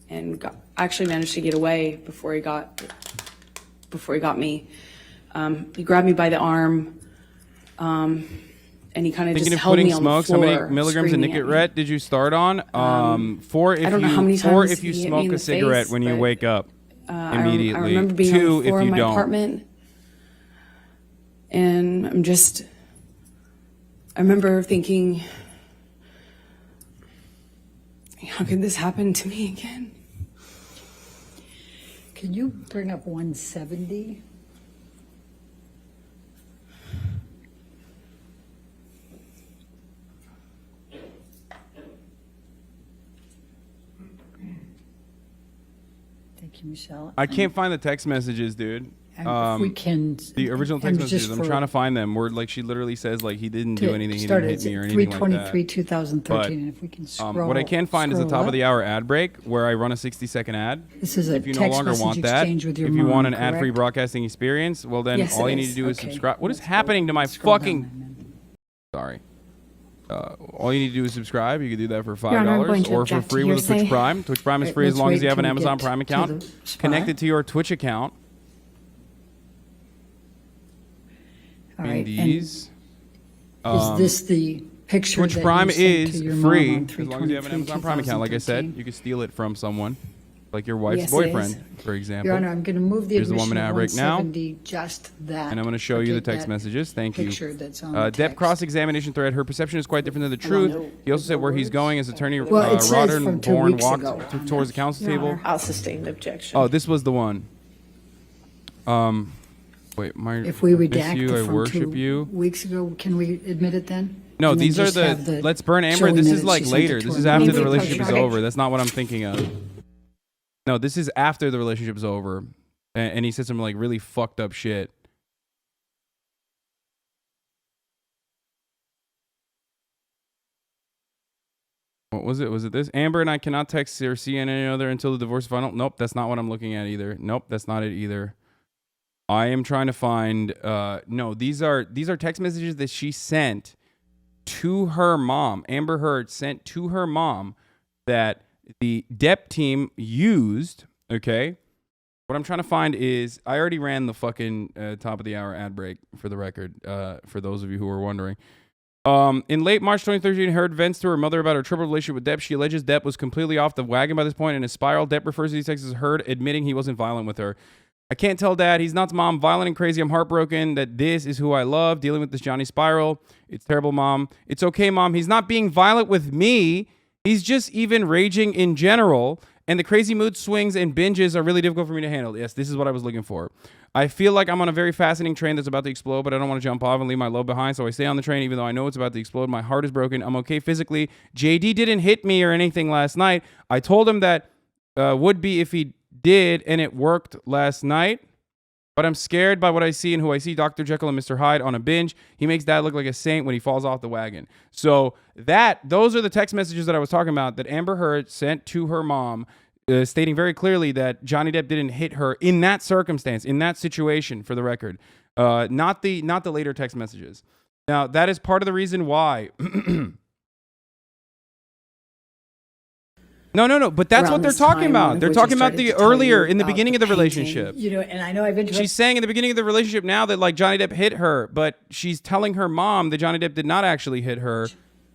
and actually managed to get away before he got me. He grabbed me by the arm, and he kind of Thinking just of held putting me on smokes, the how floor, many milligrams of screaming at me. Nicorette did you start on? 4 if I don't know how many four times if you he hit me smoke in a the cigarette face, when you but, wake up I immediately. remember being 2 on the if floor you of my don't. apartment, and I remember thinking, how could this happen to me again? Can you bring up 170? Thank you, Michelle. I can't find the text messages, dude. And if we can. The original text and messages. just I'm for- trying to find them. Where like she literally says like he didn't to do anything, he start didn't at hit me or anything like 323, that. 2013, and if we can scroll. What I can find is the scroll top of the up. hour ad break where I run a 60-second ad. This is a If you no text longer message want that, exchange with your if you want mom, an ad-free correct? broadcasting experience, well then Yes, all it you need is. to do is Okay. subscribe. What is Let's happening to my scroll down fucking? then. Sorry. All you need to do is subscribe. You can do that for Your Honor, I'm going $5 to or for object to free with a Twitch hearsay. Prime. Twitch Prime is Right, free as let's long as wait you have an till we Amazon get Prime to account the spot. connected to your Twitch account. All In right, and these. is this the picture Twitch that Prime you sent is to your free mom on as long as you have an Amazon Prime account. Like I said, 3/23/2013? you can steal it from someone, like your wife's Yes, it boyfriend, is. for example. Your Honor, I'm going to move the Here's the admission woman of ad break now. 170, just that. And I'm going to show you the Okay, text that messages. Thank you. Picture that's on the Depp text. cross-examination thread. Her perception is quite different than the truth. He also said where he's going as attorney Well, it says Rodden from 2 Bourne weeks walked ago on towards the that. council Your table. Honor. I'll sustain the objection. Oh, this was the one. Wait, my If we I miss redact you, it I from worship 2 you. weeks ago, can we admit it then? No, And then these are just have the Let's Burn Amber. showing This that is like she sent it later. to This her is mom. after the Maybe relationship is approach her. over. That's not what I'm thinking of. No, this is after the relationship is over, and he said some like really fucked up shit. What was it? Was it this? Amber and I cannot text or see any other until the divorce is final. Nope, that's not what I'm looking at either. Nope, that's not it either. I am trying to find. No, these are text messages that she sent to her mom. Amber Heard sent to her mom that the Depp team used. Okay, what I'm trying to find is I already ran the fucking top of the hour ad break for the record. For those of you who are wondering. In late March 2013, Heard vents to her mother about her troubled relationship with Depp. She alleges Depp was completely off the wagon by this point in a spiral. Depp refers to these texts as Heard admitting he wasn't violent with her. I can't tell Dad. He's not Mom. Violent and crazy. I'm heartbroken that this is who I love. Dealing with this Johnny spiral. It's terrible, Mom. It's okay, Mom. He's not being violent with me. He's just even raging in general. And the crazy mood swings and binges are really difficult for me to handle. Yes, this is what I was looking for. I feel like I'm on a very fascinating train that's about to explode, but I don't want to jump off and leave my load behind, so I stay on the train even though I know it's about to explode. My heart is broken. I'm okay physically. JD didn't hit me or anything last night. I told him that would be if he did, and it worked last night. But I'm scared by what I see and who I see. Dr. Jekyll and Mr. Hyde on a binge. He makes Dad look like a saint when he falls off the wagon. So those are the text messages that I was talking about that Amber Heard sent to her mom, stating very clearly that Johnny Depp didn't hit her in that circumstance, in that situation, for the record. Not the later text messages. Now, that is part of the reason why. No, but that's Around what they're this talking time, about. one of They're which I talking about started the to tell earlier you in the about beginning the of the painting. relationship. And I know I've interrupted. She's saying in the beginning of the relationship now that like Johnny Depp hit her, but she's telling her mom that Johnny Depp did not actually hit her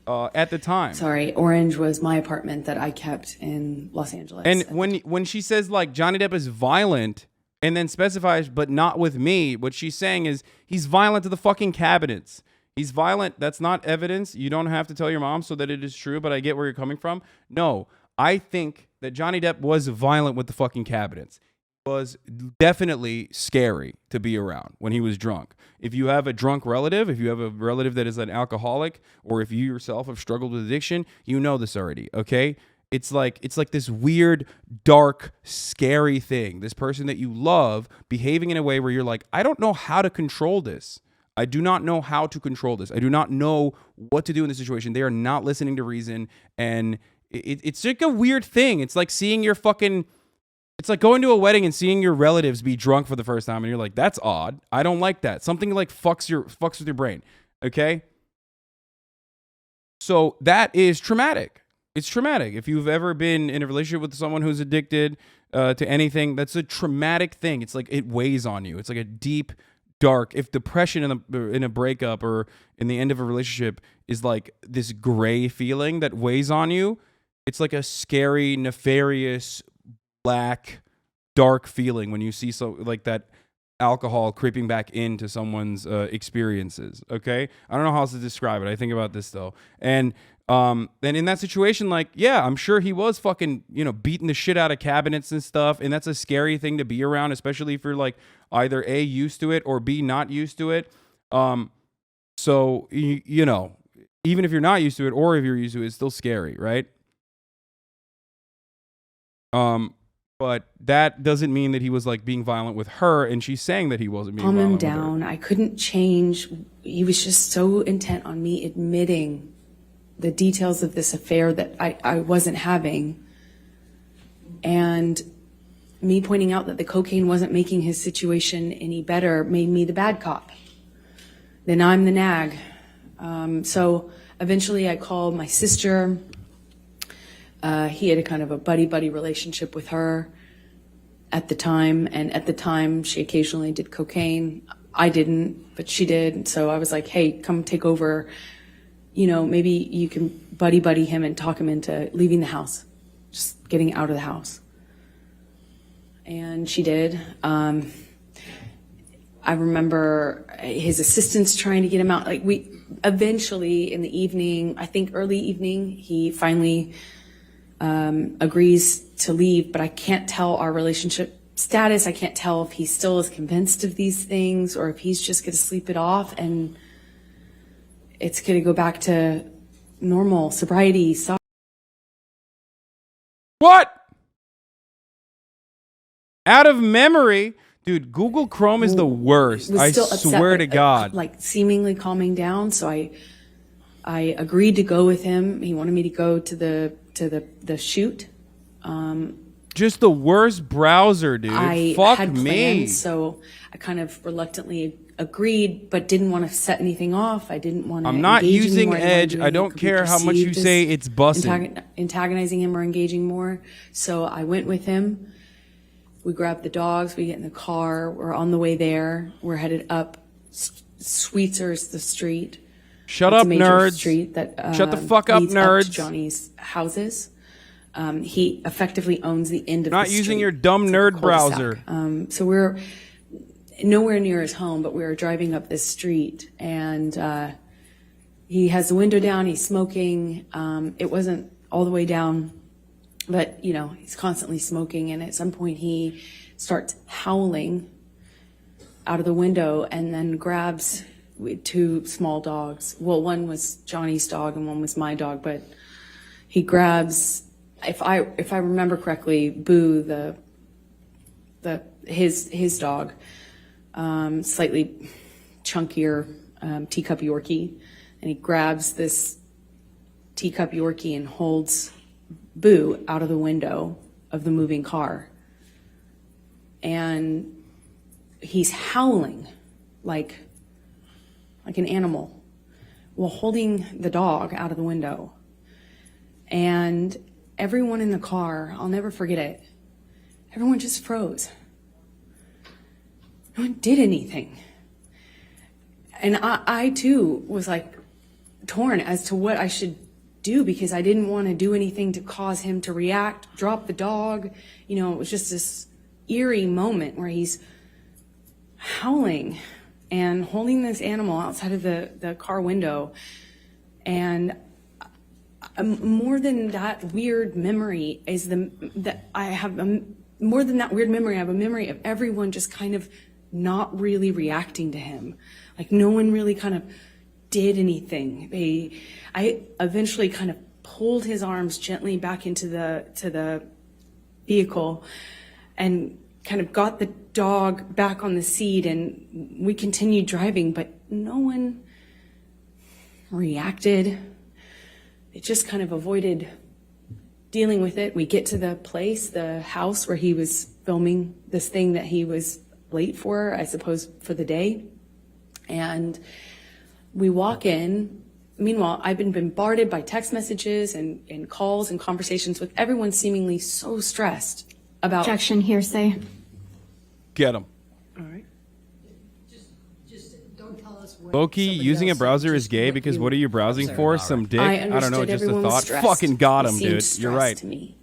at the time. Sorry, Orange was my apartment that I kept in Los Angeles. And when she says like Johnny Depp is violent and then specifies but not with me, what she's saying is he's violent to the fucking cabinets. He's violent. That's not evidence. You don't have to tell your mom so that it is true, but I get where you're coming from. No, I think that Johnny Depp was violent with the fucking cabinets. Was definitely scary to be around when he was drunk. If you have a drunk relative, if you have a relative that is an alcoholic, or if you yourself have struggled with addiction, you know this already, okay? It's like this weird, dark, scary thing. This person that you love behaving in a way where you're like, I don't know how to control this. I do not know how to control this. I do not know what to do in this situation. They are not listening to reason, and it's like a weird thing. It's like seeing your fucking... It's like going to a wedding and seeing your relatives be drunk for the first time, and you're like, "That's odd. I don't like that." Something like fucks with your brain. Okay, so that is traumatic. It's traumatic. If you've ever been in a relationship with someone who's addicted to anything, that's a traumatic thing. It's like it weighs on you. It's like a deep, dark. If depression in a breakup or in the end of a relationship is like this gray feeling that weighs on you, it's like a scary, nefarious, black, dark feeling when you see so like that alcohol creeping back into someone's experiences. Okay, I don't know how else to describe it. I think about this though, and then in that situation, like, yeah, I'm sure he was fucking, beating the shit out of cabinets and stuff, and that's a scary thing to be around, especially if you're like either A, used to it, or B, not used to it. So even if you're not used to it, or if you're used to it, it's still scary, right? But that doesn't mean that he was like being violent with her, and she's saying that he wasn't being calm him violent with her. down. I couldn't change. He was just so intent on me admitting the details of this affair that I wasn't having. And me pointing out that the cocaine wasn't making his situation any better made me the bad cop. Then I'm the nag. So eventually I called my sister. He had a kind of a buddy-buddy relationship with her at the time. And at the time, she occasionally did cocaine. I didn't, but she did. So I was like, hey, come take over. Maybe you can buddy him and talk him into leaving the house, just getting out of the house. And she did. I remember his assistants trying to get him out. Like eventually in the evening, I think early evening, he finally agrees to leave, but I can't tell our relationship status. I can't tell if he still is convinced of these things or if he's just going to sleep it off. And it's going to go back to normal sobriety. What? Out of memory? Dude, Google Chrome is the worst. Was I still upset, swear to but, God. like seemingly calming down. So I agreed to go with him. He wanted me to go to the shoot. Just the worst browser, dude. I Fuck had me. plans, so I kind of reluctantly agreed, but didn't want to set anything off. I didn't want to. I'm not engage using anymore. I Edge. didn't I want don't to be care how much you perceived say as it's bussin'. Antagonizing him or engaging more. So I went with him. We grabbed the dogs. We get in the car. We're on the way there. We're headed up. Sweetser's the street. Shut It's up, a major nerds. Street that Shut the fuck up, leads nerds. to Johnny's houses. He effectively owns the end of Not the using street. your dumb It's like a nerd cul-de-sac. browser. So we're nowhere near his home, but we were driving up this street, and he has the window down. He's smoking. It wasn't all the way down, but he's constantly smoking. And at some point, he starts howling out of the window, and then grabs two small dogs. Well, one was Johnny's dog, and one was my dog. But he grabs, if I remember correctly, Boo, his dog. Slightly chunkier teacup Yorkie, and he grabs this teacup Yorkie and holds Boo out of the window of the moving car. And he's howling like an animal while holding the dog out of the window. And everyone in the car, I'll never forget it, everyone just froze. No one did anything. And I too was like torn as to what I should do, because I didn't want to do anything to cause him to react, drop the dog. It was just this eerie moment where he's howling and holding this animal outside of the car window. And more than that weird memory is more than that weird memory, I have a memory of everyone just kind of not really reacting to him. Like no one really kind of did anything. I eventually kind of pulled his arms gently back into the vehicle and kind of got the dog back on the seat, and we continued driving, but no one reacted. It just kind of avoided dealing with it. We get to the place, the house where he was filming this thing that he was late for, I suppose, for the day. And we walk in. Meanwhile, I've been bombarded by text messages and calls and conversations with everyone seemingly so stressed about. Objection, hearsay. Get him. All right. Just don't tell us what Loki, somebody using a else said, browser is just gay what because you what are you browsing for? Some dick? I I don't know, understood just a everyone was thought. stressed. Fucking got He him, seemed dude. You're stressed right. to me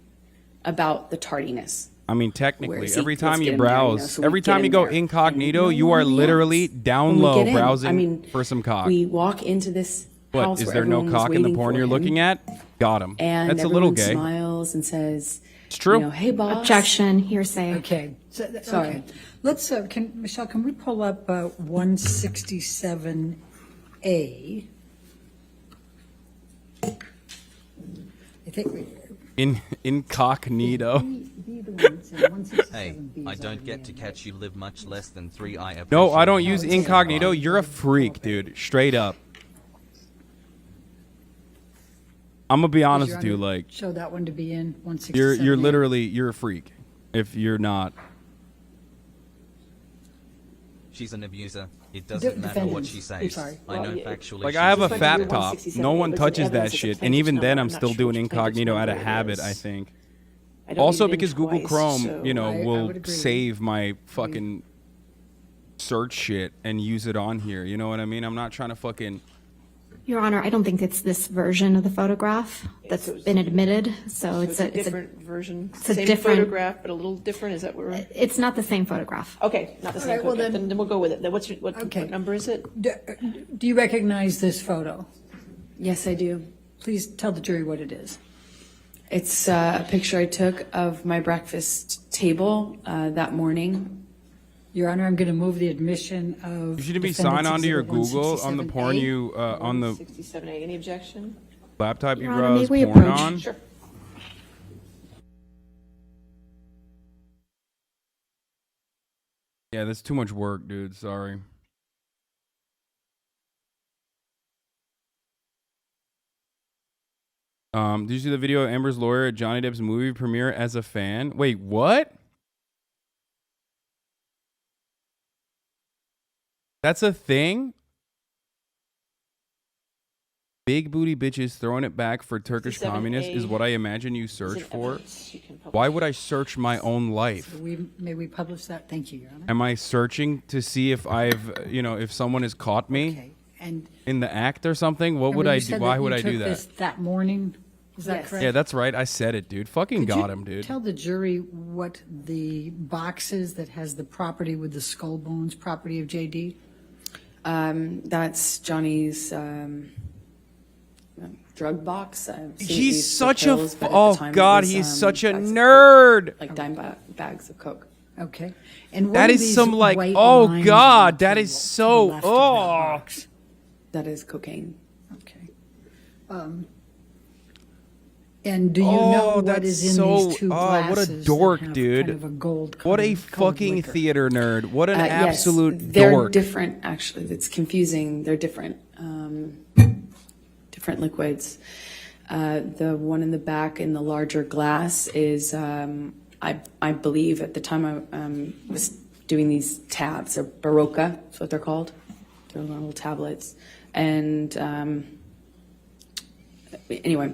about the tardiness. I mean, Where technically, is he? every Let's time get you him there, browse, so we every get time you him go there. incognito, And you no are one literally reacts. down When we low get in, browsing for some cock. We walk into this What, house is where there no everyone was cock in the waiting porn for you're him, looking at? Got him. and That's a little everyone gay. smiles and says, It's true. hey, boss. Objection, hearsay. Okay. Sorry. Okay. Let's, Michelle, can we pull up 167A? I think we. Incognito. Hey, I don't get to catch you live much less than 3. I appreciate No, I don't it. use incognito. You're a freak, dude. Straight up. I'm gonna be honest with you, like Show that one to be in 167. you're literally you're a freak. If you're not, She's an abuser. It doesn't matter what she says. sorry. I know Well, yeah, factually. like she's I have a Just like fat your top. 167, No one it was touches that evidence of shit, the and even plaintiff's then, number. I'm I'm not still sure doing which plaintiff's incognito out of number it habit. is. I think. I don't Also, need it because Google twice, Chrome, so- I will would agree. save my fucking search shit and use it on here. You know what I mean? I'm not trying to fucking. Your Honor, I don't think it's this version of the photograph that's been admitted. So It's a different version. a Same different- photograph, but a little different. Is that what we're? It's not the same photograph. Okay, not the same. right, well photograph. then- Then we'll go with it. Then what Okay. number is it? Do you recognize this photo? Yes, I do. Please tell the jury what it is. It's a picture I took of my breakfast table that morning. Your Honor, I'm going to move the admission of. You should be defendant's signed onto your exhibit Google on the porn 167A. you on the 67A, any objection? laptop you Your Honor, browse may we porn approach? on. Sure. Yeah, that's too much work, dude. Sorry. Did you see the video of Amber's lawyer at Johnny Depp's movie premiere as a fan? Wait, what? That's a thing? Big booty bitches throwing it back for Turkish 67A communists is what I imagine you search Is an for. evidence you can publish. Why would I search my own life? May we publish that? Thank you, Your Honor. Am I searching to see if I've, if someone has caught me Okay. And in the act or something? What would Amber, I you do? said Why that would you I do took that? this that morning? Is that Yes. correct? Yeah, that's right. I said it, dude. Fucking Could got you him, dude. Tell the jury what the box is that has the property with the skull bones, property of JD? That's Johnny's drug box. I've seen it He's used for such pills, a but at the oh time it god, was, he's such a bags of nerd. Coke, like dime bags of Coke. Okay. And what That are is these some like white oh lines god, on that the- is to the so left of that oh. box? That is cocaine. Okay. And do you know what that's is in so these two what glasses? a that dork, have dude. Kind of a gold What a colored fucking liquor? theater nerd. What an Yes, absolute they're dork. different. Actually, it's confusing. They're different. Different liquids. The one in the back in the larger glass is, I believe, at the time I was doing these tabs, or Barocca, that's what they're called. They're little tablets, and anyway.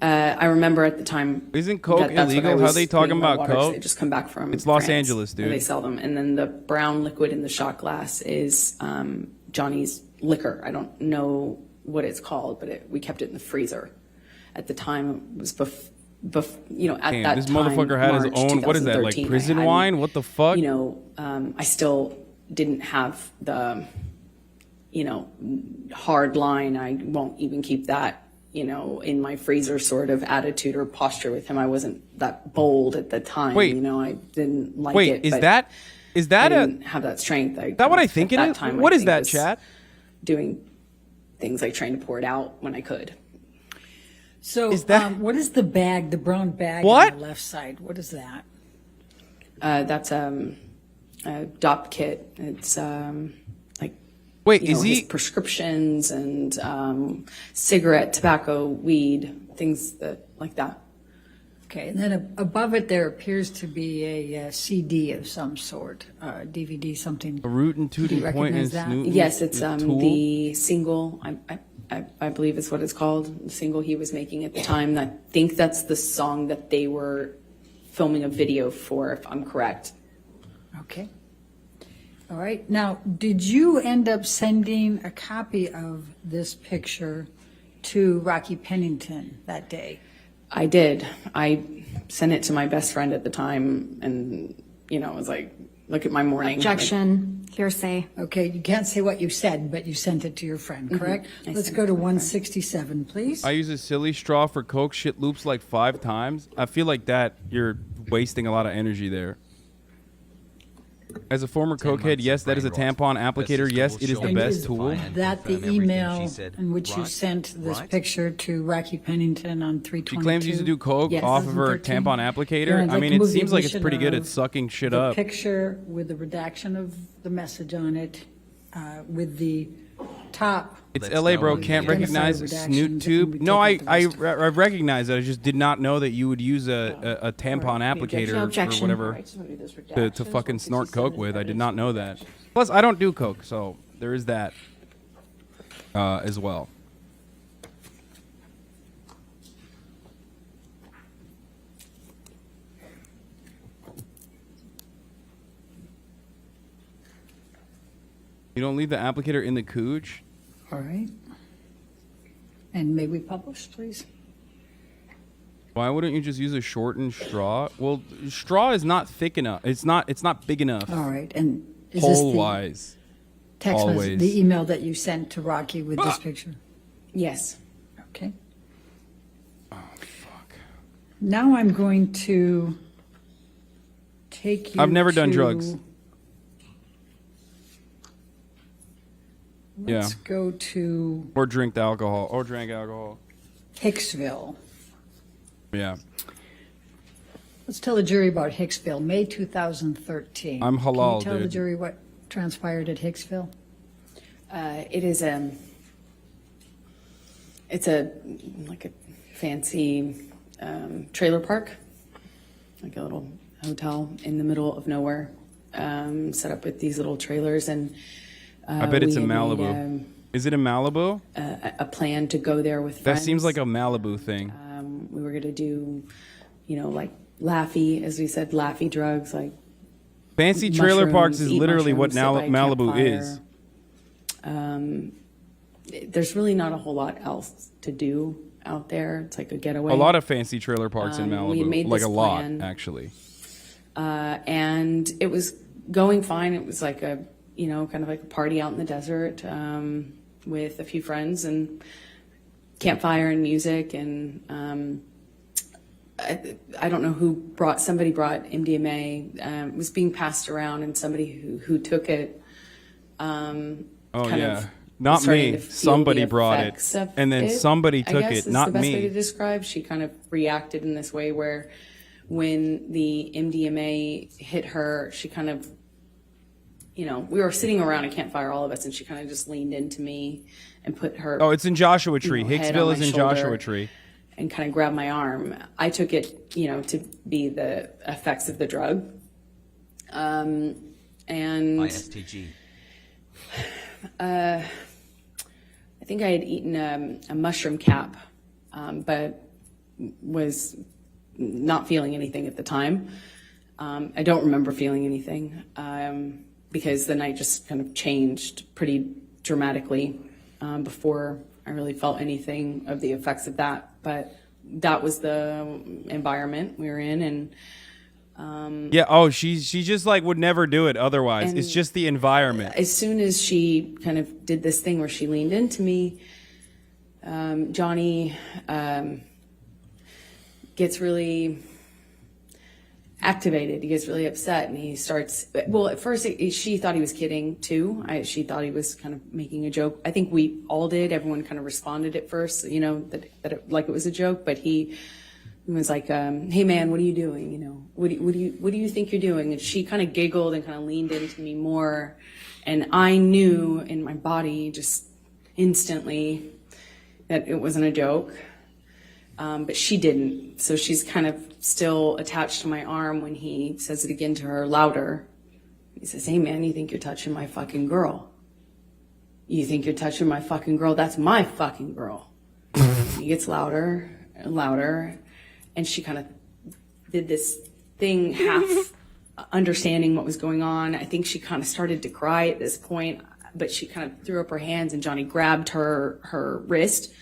I remember at the time. Isn't Coke that's what illegal? I How was they talking putting my about waters. Coke? They just come back from. It's Los France, Angeles, dude. where they sell them, and then the brown liquid in the shot glass is Johnny's liquor. I don't know what it's called, but we kept it in the freezer. At the time, it was at Damn, that this time, mard had his March own. What is that, like 2013, prison I hadn't- wine? What the fuck? I still didn't have the, hard line. I won't even keep that, in my freezer sort of attitude or posture with him. I wasn't that bold at the time. Wait. I didn't like Wait, it. is but that I a didn't have that strength. is that what I think it is? What is that, chat? Doing things like trying to pour it out when I could. So Is that- what is the bag, the brown bag What? on the left side? What is that? That's a DOP kit. It's like Wait, his is he prescriptions and cigarette, tobacco, weed, things like that. Okay, and then above it there appears to be a CD of some sort, DVD, something. a root and Do you tooting point and recognize that? snootin' Yes, it's tool? the single. I believe is what it's called. The single he was making at the time. I think that's the song that they were filming a video for, if I'm correct. Okay. All right. Now, did you end up sending a copy of this picture to Rocky Pennington that day? I did. I sent it to my best friend at the time, and it was like, look at my morning. Objection, hearsay. Okay, you can't say what you said, but you sent it to your friend, correct? I Let's sent go it to to my friend. 167, please. I use a silly straw for Coke. Shit loops like 5 times. I feel like that you're wasting a lot of energy there. As a former 10 cokehead, months yes, of that is a brain rot. tampon applicator. Versus Yes, tool it is the showing best is tool. and That the confirm everything email she said. in which you Right? sent this Right? picture to Rocky Pennington on 322. She claims you used to do coke Yes. off of her 2013. tampon Yeah, applicator. I'd I like mean, to it move the seems like it's admission pretty good at of sucking shit the up. picture with the redaction of the message on it, with the top. It's Let's LA, go bro. on. Can't Identify recognize redactions snoot and tube. we No, take I out the rest. I recognize it. I just did not know that you would use a tampon applicator or Objection. whatever All right, just wanna do those to redactions, fucking snort 167 coke with. I did evidence. not know that. Plus, I don't do coke, so there is that as well. You don't leave the applicator in the cooch? All right. And may we publish, please? Why wouldn't you just use a shortened straw? Well, straw is not thick enough. It's not big enough. All right, and is this Hole the wise. text message, always. the email that you sent to Rocky with this picture? Yes. Okay. Oh fuck. Now I'm going to take you I've never done to drugs. Let's go to Or drank alcohol. Hicksville. Yeah. Let's tell the jury about Hicksville, May 2013. I'm halal, Can you tell the dude. jury what transpired at Hicksville? It is it's a like a fancy trailer park, like a little hotel in the middle of nowhere, set up with these little trailers, and I bet it's we in had Malibu. made, Is it in Malibu? a plan to go there with That friends. seems like a Malibu thing. We were going to do, like Laffy, as we said, Laffy drugs, like Fancy trailer parks is mushrooms, eat literally what mushrooms, sit by a Malibu campfire. is. There's really not a whole lot else to do out there. It's like a getaway. A lot of fancy trailer parks in we Malibu. made Like this a lot, plan. actually. And it was going fine. It was like a, kind of like a party out in the desert with a few friends and campfire and music. And I don't know somebody brought MDMA. It was being passed around, and somebody who took it. Oh, kind yeah. of Not starting me. to feel Somebody the brought it. effects of And then it, somebody I took guess it, is not the best way me. to describe. She kind of reacted in this way where when the MDMA hit her, she kind of, we were sitting around a campfire, all of us, and she kind of just leaned into me and put her Oh, it's in Joshua Tree. head on Hicksville my is in shoulder Joshua Tree. and kind of grabbed my arm. I took it, to be the effects of the drug. And ISTG. I think I had eaten a mushroom cap, but was not feeling anything at the time. I don't remember feeling anything because the night just kind of changed pretty dramatically before I really felt anything of the effects of that. But that was the environment we were in, and Yeah. Oh, she just like would never do it otherwise. And- It's just the environment. as soon as she kind of did this thing where she leaned into me, Johnny gets really activated. He gets really upset, and he starts. Well, at first she thought he was kidding too. She thought he was kind of making a joke. I think we all did. Everyone kind of responded at first, that it, like it was a joke. But he was like, "Hey man, what are you doing? What do you think you're doing?" And she kind of giggled and kind of leaned into me more, and I knew in my body just instantly that it wasn't a joke. But she didn't. So she's kind of still attached to my arm when he says it again to her louder. He says, "Hey man, you think you're touching my fucking girl? You think you're touching my fucking girl? That's my fucking girl." He gets louder and louder. And she kind of did this thing, half understanding what was going on. I think she kind of started to cry at this point, but she kind of threw up her hands, and Johnny grabbed her wrist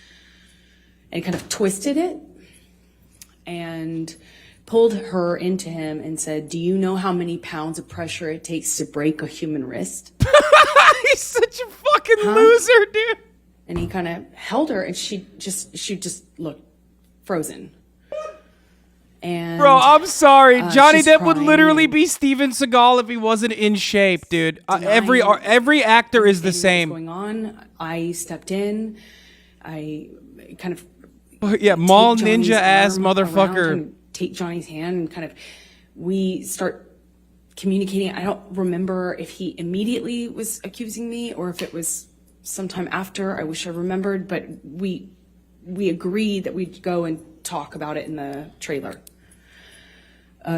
and kind of twisted it and pulled her into him and said, "Do you know how many pounds of pressure it takes to break a human wrist?" He's such a fucking loser, dude. And he kind of held her, and she just looked frozen. And Bro, I'm sorry. Johnny she's Depp would crying. literally be Steven Seagal if he wasn't in shape, dude. Every actor is the understanding what was same. going on. I stepped in. I kind of Yeah, mall take Johnny's ninja ass arm around motherfucker. him, take Johnny's hand, and kind of we start communicating. I don't remember if he immediately was accusing me or if it was sometime after. I wish I remembered, but we agreed that we'd go and talk about it in the trailer.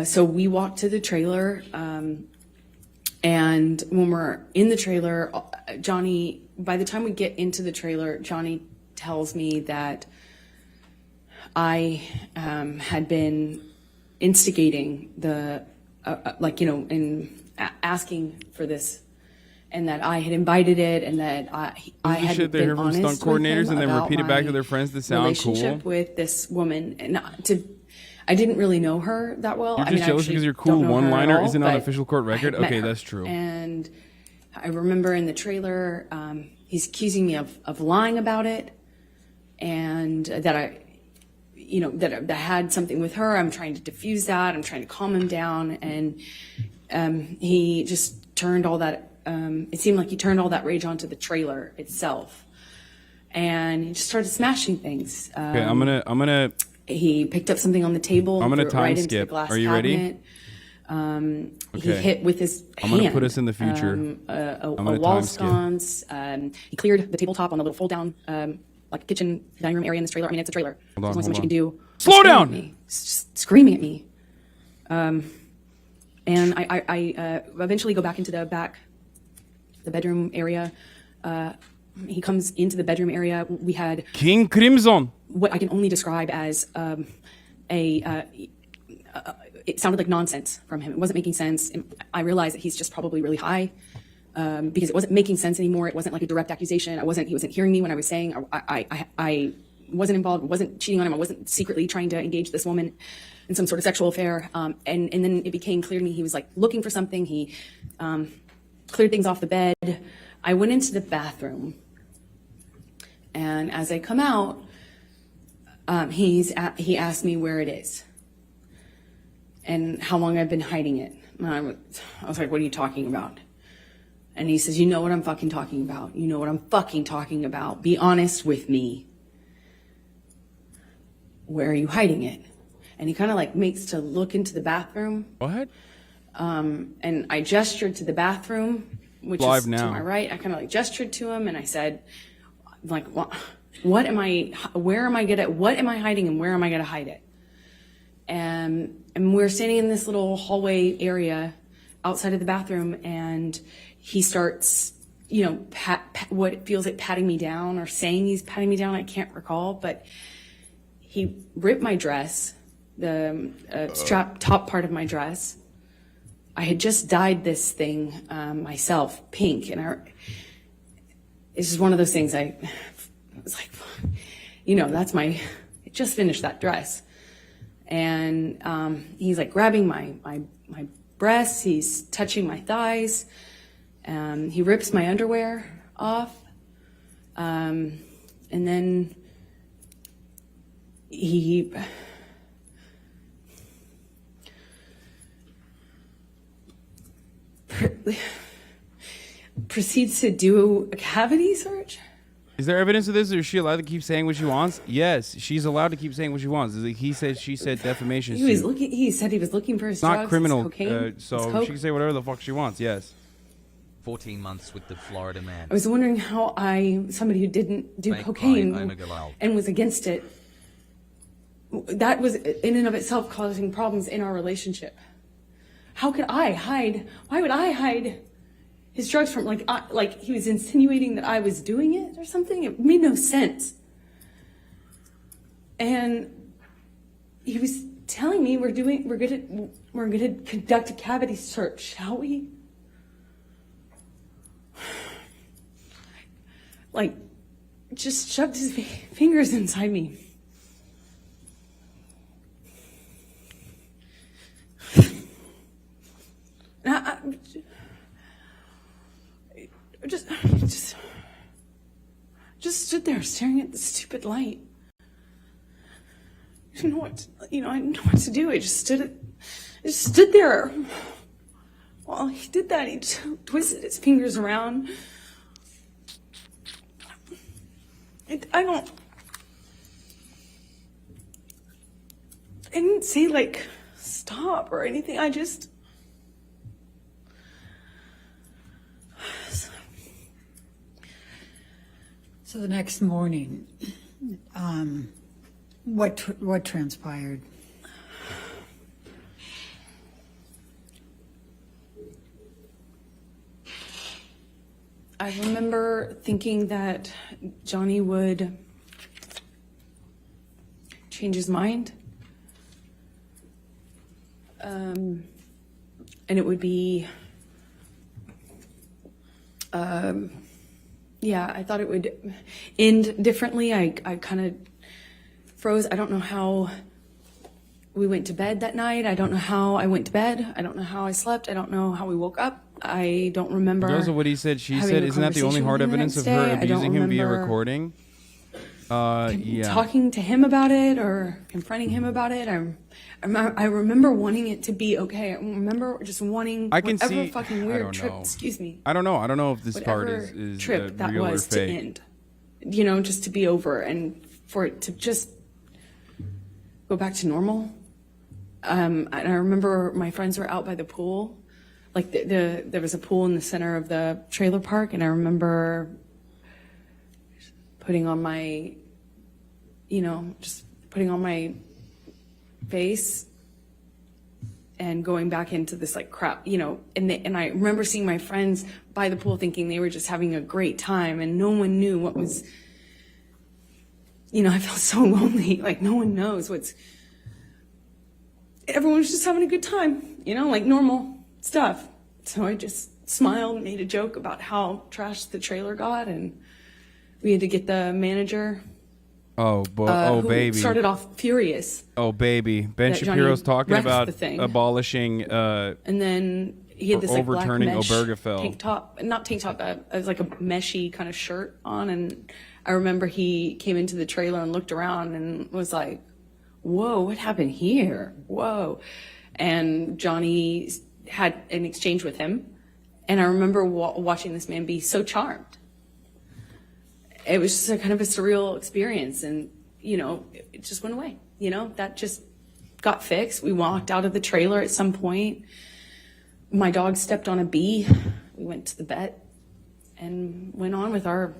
So we walked to the trailer, and when we're in the trailer, Johnny, by the time we get into the trailer, Johnny tells me that I had been instigating the, asking for this, and that I had invited it, and that I had shit they been hear from honest stunt with coordinators him and then about repeat it back to my their friends to sound cool. relationship with this woman, and I didn't really know her that well. You're I just mean, jealous actually because your don't cool know her at one-liner all, isn't on but official court I had record? met Okay, her. that's true. And I remember in the trailer, he's accusing me of lying about it, and that that I had something with her. I'm trying to diffuse that. I'm trying to calm him down, and he just turned all that it seemed like he turned all that rage onto the trailer itself, and he just started smashing things. Okay, I'm gonna He picked up something on the table. I'm gonna threw it right time into skip. the glass Are you ready? cabinet. He Okay. hit with his I'm hand. gonna put us in the future. A gonna wall time skip. sconce. He cleared the tabletop on the little fold down, like kitchen dining room area in this trailer. I mean, it's a trailer. Hold on, There's only so much you hold can on. do. Slow Screaming down! at me. Just screaming at me. And I eventually go back into the bedroom area. He comes into the bedroom area. We had King Crimson. what I can only describe as it sounded like nonsense from him. It wasn't making sense. And I realized that he's just probably really high, because it wasn't making sense anymore. It wasn't like a direct accusation. He wasn't hearing me when I was saying I wasn't involved, wasn't cheating on him. I wasn't secretly trying to engage this woman in some sort of sexual affair. And then it became clear to me he was like looking for something. He cleared things off the bed. I went into the bathroom, and as I come out, he asked me where it is and how long I've been hiding it. And I was like, what are you talking about? And he says, you know what I'm fucking talking about. You know what I'm fucking talking about. Be honest with me. Where are you hiding it? And he kind of like makes to look into the bathroom. What? And I gestured to the bathroom, which Live is now. to my right. I kind of like gestured to him and I said, like, what am I hiding and where am I going to hide it? And we're standing in this little hallway area outside of the bathroom, and he starts, what feels like patting me down or saying he's patting me down. I can't recall, but he ripped my dress, the strap top part of my dress. I had just dyed this thing myself pink, and it's just one of those things. I was like, I just finished that dress. And he's like grabbing my breasts, he's touching my thighs, he rips my underwear off, and then he proceeds to do a cavity search. Is there evidence of this, or is she allowed to keep saying what she wants? Yes, she's allowed to keep saying what she wants. He said, she said defamation. He said he was looking for his It's not drugs, criminal, his cocaine, so his coke. she can say whatever the fuck she wants. Yes. 14 months with the Florida man. I was wondering how somebody who didn't do Thank cocaine Brian Omegalal. and was against it, that was in and of itself causing problems in our relationship. How could I hide? Why would I hide his drugs from, like he was insinuating that I was doing it or something? It made no sense. And he was telling me we're gonna conduct a cavity search, shall we? Like, just shoved his fingers inside me. And I just stood there staring at the stupid light. I didn't know what to do. I just stood there. While he did that, he twisted his fingers around. I didn't say like stop or anything. So the next morning, what transpired? I remember thinking that Johnny would change his mind. And it would be, I thought it would end differently. I kind of froze. I don't know how we went to bed that night. I don't know how I went to bed. I don't know how I slept. I don't know how we woke up. I don't remember. Those are what he said. She having said, a isn't that the only conversation hard with him the evidence of next her day. I don't abusing him via remember- recording? Yeah. talking to him about it or confronting him about it. I remember wanting it to be okay. I remember just wanting I can whatever see. fucking I weird don't trip. know. Excuse me. I don't know. I don't know if this part Whatever is trip that real was or to fake. end. You know, just to be over and for it to just go back to normal. And I remember my friends were out by the pool. Like there was a pool in the center of the trailer park, and I remember putting on my, just putting on my face and going back into this like crap, and I remember seeing my friends by the pool thinking they were just having a great time, and no one knew what was, I felt so lonely. Like no one knows everyone was just having a good time, like normal stuff. So I just smiled and made a joke about how trashed the trailer got, and we had to get the manager. Oh, Who baby. started off furious. Oh, baby. Ben that Shapiro's Johnny talking wrecked about the thing. abolishing. And then he had Or this like black overturning mesh Obergefell. tank top, not tank top, it was like a meshy kind of shirt on. And I remember he came into the trailer and looked around and was like, whoa, what happened here? Whoa. And Johnny had an exchange with him. And I remember watching this man be so charmed. It was just a kind of a surreal experience. And, it just went away. That just got fixed. We walked out of the trailer at some point. My dog stepped on a bee. We went to the vet and went on with our,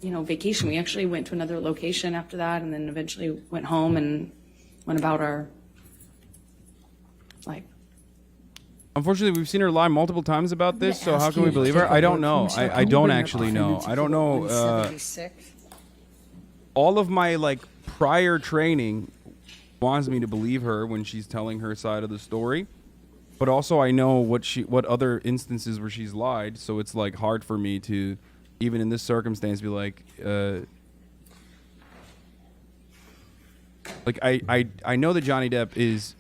vacation. We actually went to another location after that, and then eventually went home and went about our, Unfortunately, we've seen her lie multiple times about this, so how Ask can we you to believe take her? a I don't vote know. from yourself. I Can don't we bring actually up know. I don't know. 176? All of my prior training wants me to believe her when she's telling her side of the story, but also I know what other instances where she's lied, so it's hard for me to, even in this circumstance, be I know that Johnny Depp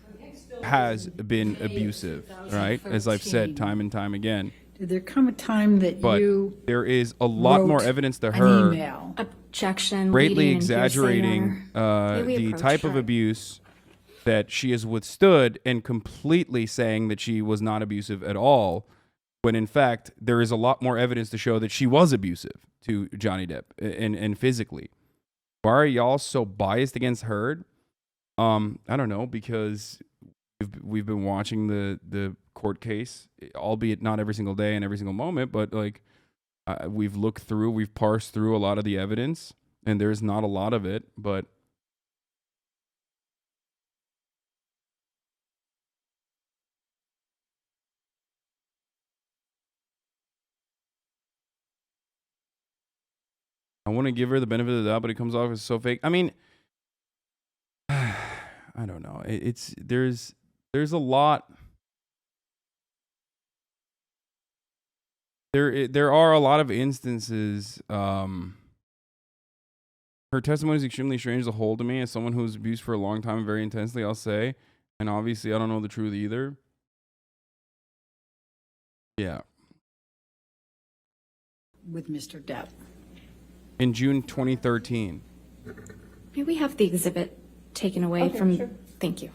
has been abusive, right? As I've said time and time again. Did there come a time that But you there is a lot wrote more evidence to an her email? Objection. greatly leading and hearsay, exaggerating Your Honor. May we the approach type of her? abuse that she has withstood and completely saying that she was not abusive at all, when in fact there is a lot more evidence to show that she was abusive to Johnny Depp and physically. Why are y'all so biased against her? I don't know, because we've been watching the court case, albeit not every single day and every single moment, but we've parsed through a lot of the evidence, and there's not a lot of it, but I want to give her the benefit of the doubt, but it comes off as so fake. I mean, I don't know. There's a lot. There are a lot of instances. Her testimony is extremely strange as a whole to me, as someone who was abused for a long time and very intensely, I'll say. And obviously, I don't know the truth either. Yeah. with Mr. Depp? In June 2013. May we have the exhibit taken away from? Sure. Thank you.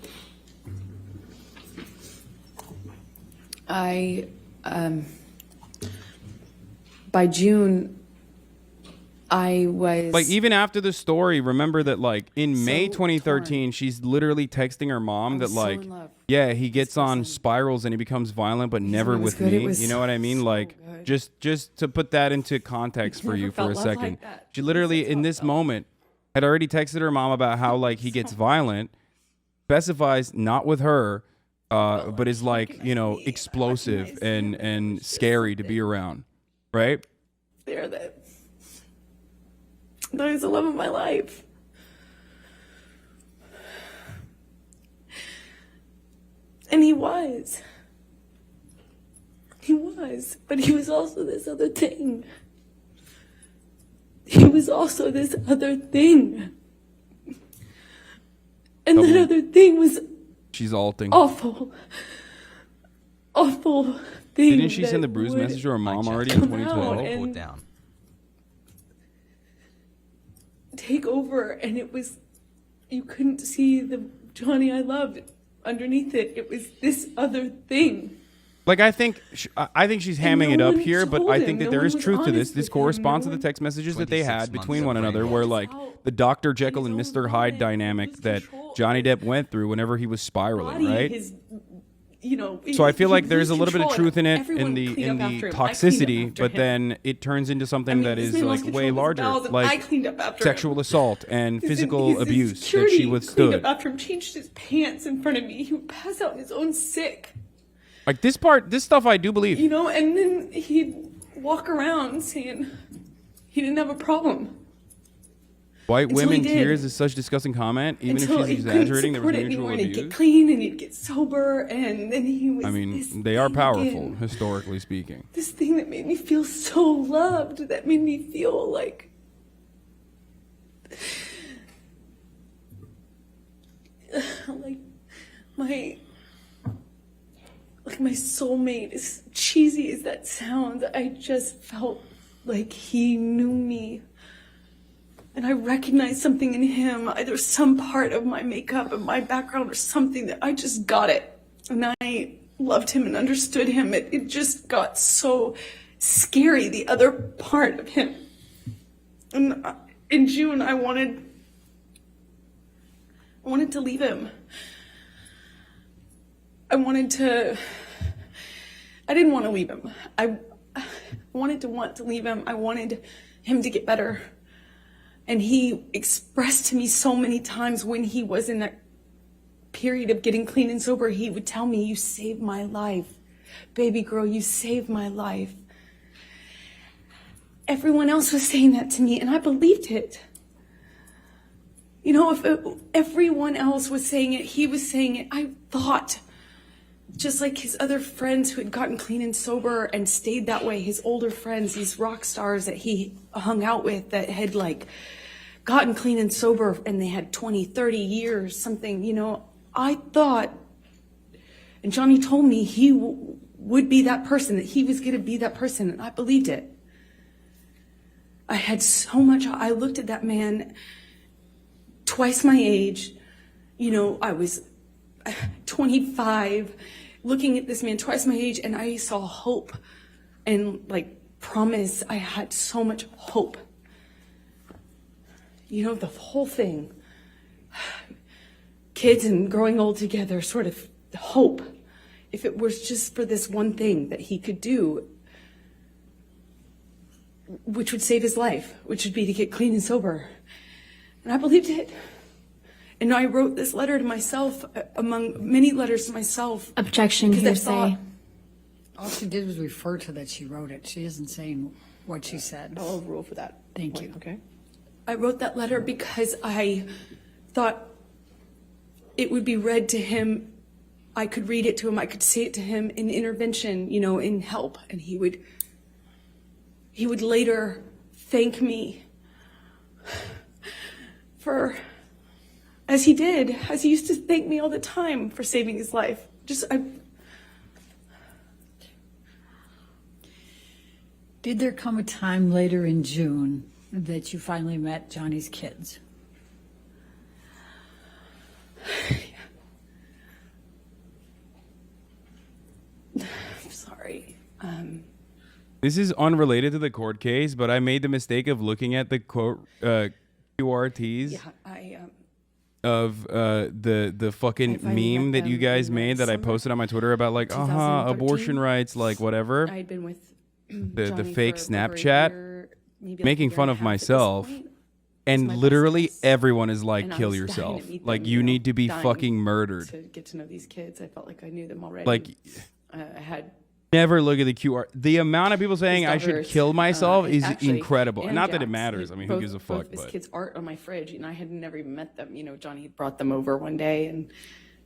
By June, I was Even after the story, remember that in May So 2013, torn. she's literally texting her mom I that was so in love yeah, he gets on person. spirals and he becomes violent, but never it was with good, it me. was You know what I mean? so good. Just to put that into context for never you for a felt love like second. that. She literally That's how in it this felt. moment had already texted her mom about how he gets violent, specifies not with her, but is explosive and scary to be around, right? there that is the love of my life. And he was. He was. But he was also this other thing. He was also this other thing. And that other thing was She's alting. awful. Awful thing. Didn't she send the that bruise would message to her mom just already in come out 2012? and- Report down. take over, and it was, you couldn't see the Johnny I loved underneath it. It was this other thing. Like, I think she's hamming it no up one here, but told I him. think that No there one is was truth to this. honest This with him. corresponds No to the one- text messages that they 26 had months between of one another, brain where rot. like the Dr. Jekyll and His Mr. own Hyde mind, dynamic lose that control. Johnny Depp went through whenever he was spiraling, Body, right? his, you know, So I feel he like there's a lose little bit of control, truth in and it, everyone in the cleaned up after him. I cleaned up toxicity, after but him. then it turns into something I mean, that this is man like lost way control of his larger, bowels, and I like cleaned up after sexual him. assault and His- physical his abuse that security she cleaned withstood. up after him, changed his pants in front of me. He would pass out in his own sick, Like this stuff I do believe. you know, and then he'd walk around saying he didn't have a problem. White until he women did. tears is such a disgusting comment. Even Until if he she's couldn't exaggerating, there was support it mutual anymore, and he'd get abuse. clean and he'd get sober, and then he was. I this mean, they are thing powerful, again. historically speaking. This thing that made me feel so loved, that made me feel like my soulmate. As cheesy as that sounds, I just felt like he knew me. And I recognized something in him, either some part of my makeup and my background or something, that I just got it. And I loved him and understood him. It just got so scary, the other part of him. And in June, I wanted to leave him. I didn't want to leave him. I wanted to leave him. I wanted him to get better. And he expressed to me so many times when he was in that period of getting clean and sober, he would tell me, "You saved my life. Baby girl, you saved my life." Everyone else was saying that to me, and I believed it. You know, if everyone else was saying it, he was saying it. I thought, just like his other friends who had gotten clean and sober and stayed that way, his older friends, these rock stars that he hung out with that had like gotten clean and sober and they had 20, 30 years, something, you know, I thought, and Johnny told me he would be that person, that he was going to be that person, and I believed it. I had so much, I looked at that man twice my age, you know, I was 25, looking at this man twice my age, and I saw hope and like promise. I had so much hope. You know, the whole thing, kids and growing old together, sort of hope. If it was just for this one thing that he could do, which would save his life, which would be to get clean and sober. And I believed it. And I wrote this letter to myself, among many letters to myself. Objection, because I hearsay. thought, All she did was refer to that she wrote it. She isn't saying what she said. I'll overrule for that. Thank you. Okay. I wrote that letter because I thought it would be read to him. I could read it to him. I could say it to him in intervention, you know, in help. And he would later thank me for, as he did, as he used to thank me all the time for saving his life. Did there come a time later in June that you finally met Johnny's kids? I'm sorry. This is unrelated to the court case, but I made the mistake of looking at the quote QRTs Yeah, of the fucking I finally meme met that you them guys in made that I summer posted on my Twitter about like 2013. abortion rights, like whatever. I had been with The Johnny fake for over a Snapchat, year, maybe like making a year fun and a of half at this myself, point. and my best literally guess. everyone is like, And I kill was dying to yourself. meet Like them, you know, need to be dying fucking murdered. to get to know these kids. I felt like I knew them already. Like I had never look at the QR. The amount of people saying I should daughters, kill myself and is actually, incredible. and Not that it Jack's, matters. I mean, who gives a fuck? Both his But kids' art on my fridge, and I had never even met them. You know, Johnny had brought them over one day and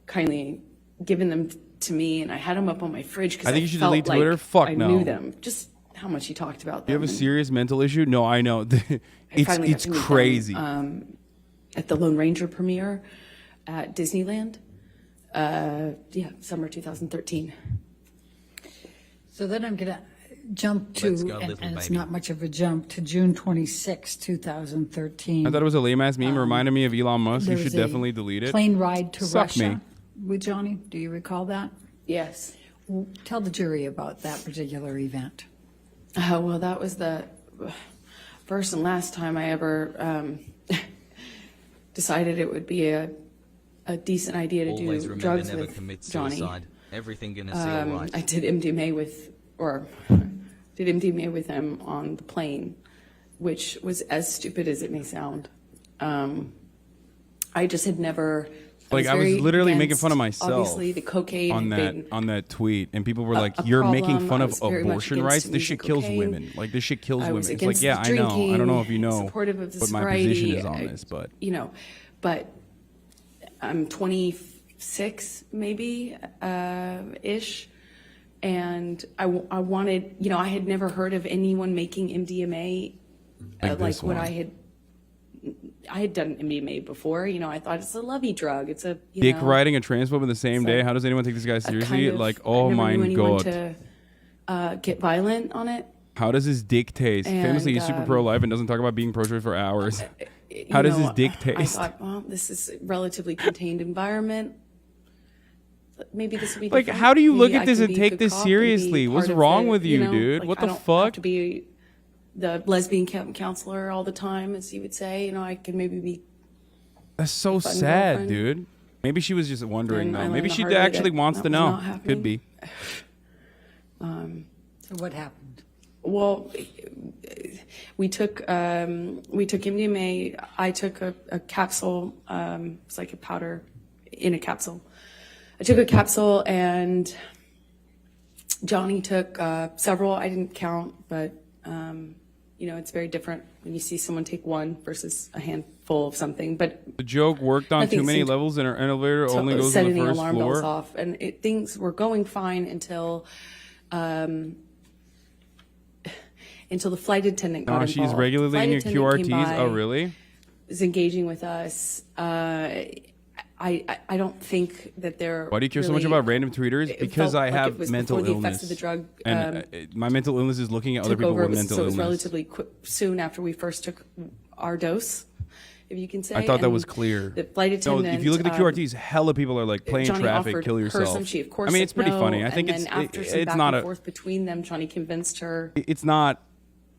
kindly given them to me, and I had them up on my fridge because I think you should felt delete like Twitter. Fuck I no. knew them. Just how much he talked about them. you have a and serious mental issue? No, I know. I finally got it's to meet them, crazy. at the Lone Ranger premiere at Disneyland. Summer 2013. So then I'm going to jump to, Let's go, and little it's baby. not much of a jump, to June 26, 2013. I thought it was a lame ass meme. Reminded me of Elon Musk. You There should was a definitely delete it. Plane ride to Suck Russia me. with Johnny. Do you recall that? Yes. Tell the jury about that particular event. Oh, well, that was the first and last time I ever decided it would be a decent idea to Always do remember drugs never with commit Johnny. suicide. Everything gonna see all right. I did MDMA did MDMA with him on the plane, which was as stupid as it may sound. I just had never. Like, I was very literally making against, fun of myself Obviously, the cocaine on had been that tweet, and people were like, a "You're problem. making fun I of was very much abortion against rights. This shit using kills cocaine. women. Like, this shit kills I women." was It's like, against yeah, the I know. I don't know if you drinking, know supportive of the what my sobriety. position is on this, but but I'm 26 maybe ish, and I wanted, I had never heard of anyone making MDMA Like this what one. I had done MDMA before. I thought it's a lovey drug. It's a dick riding a trans woman the same day. How does anyone take this guy seriously? Like, oh my god. To get violent on it. How does his dick taste? Famously, he's super pro-life and doesn't talk about being pro-choice for hours. How does his dick I taste? thought, well, this is a relatively contained environment. Maybe this would be Like, different. how do you look Maybe at I this can and be a take good this cop and be seriously? What's part of wrong the, with you, dude? like, What I the don't fuck? Have to be the lesbian counselor all the time, as you would say. I can maybe be. That's so fun sad, girlfriend. dude. Maybe she was just wondering, And I though. learned Maybe the she hard way actually that wants to that was know. not happening. Could be. So what happened? Well, we took MDMA. I took a capsule. It's like a powder in a capsule. I took a capsule, and Johnny took several. I didn't count, but it's very different when you see someone take one versus a handful of something. But The joke worked on Nothing too many seemed to- levels, and our elevator only goes to setting the the first alarm bells floor. off, and things were going fine until the flight attendant got Oh, involved. she's regularly Flight in your attendant came QRTs? by, Oh, really? was engaging with us. I don't think that they're. Why do you care so much really- about random tweeters? it Because felt I like have it was mental before the illness. effects of the drug, and my mental illness is looking at other took people over. with mental So it was illness. relatively soon after we first took our dose, if you can say. I thought that and was clear. The flight No, attendant. if you look at the QRTs, hella people are like playing Johnny traffic, offered kill her yourself. some. She, of course, I mean, it's said pretty no, funny. I think and then after some it's back not and a. forth between them, Johnny convinced her It's not.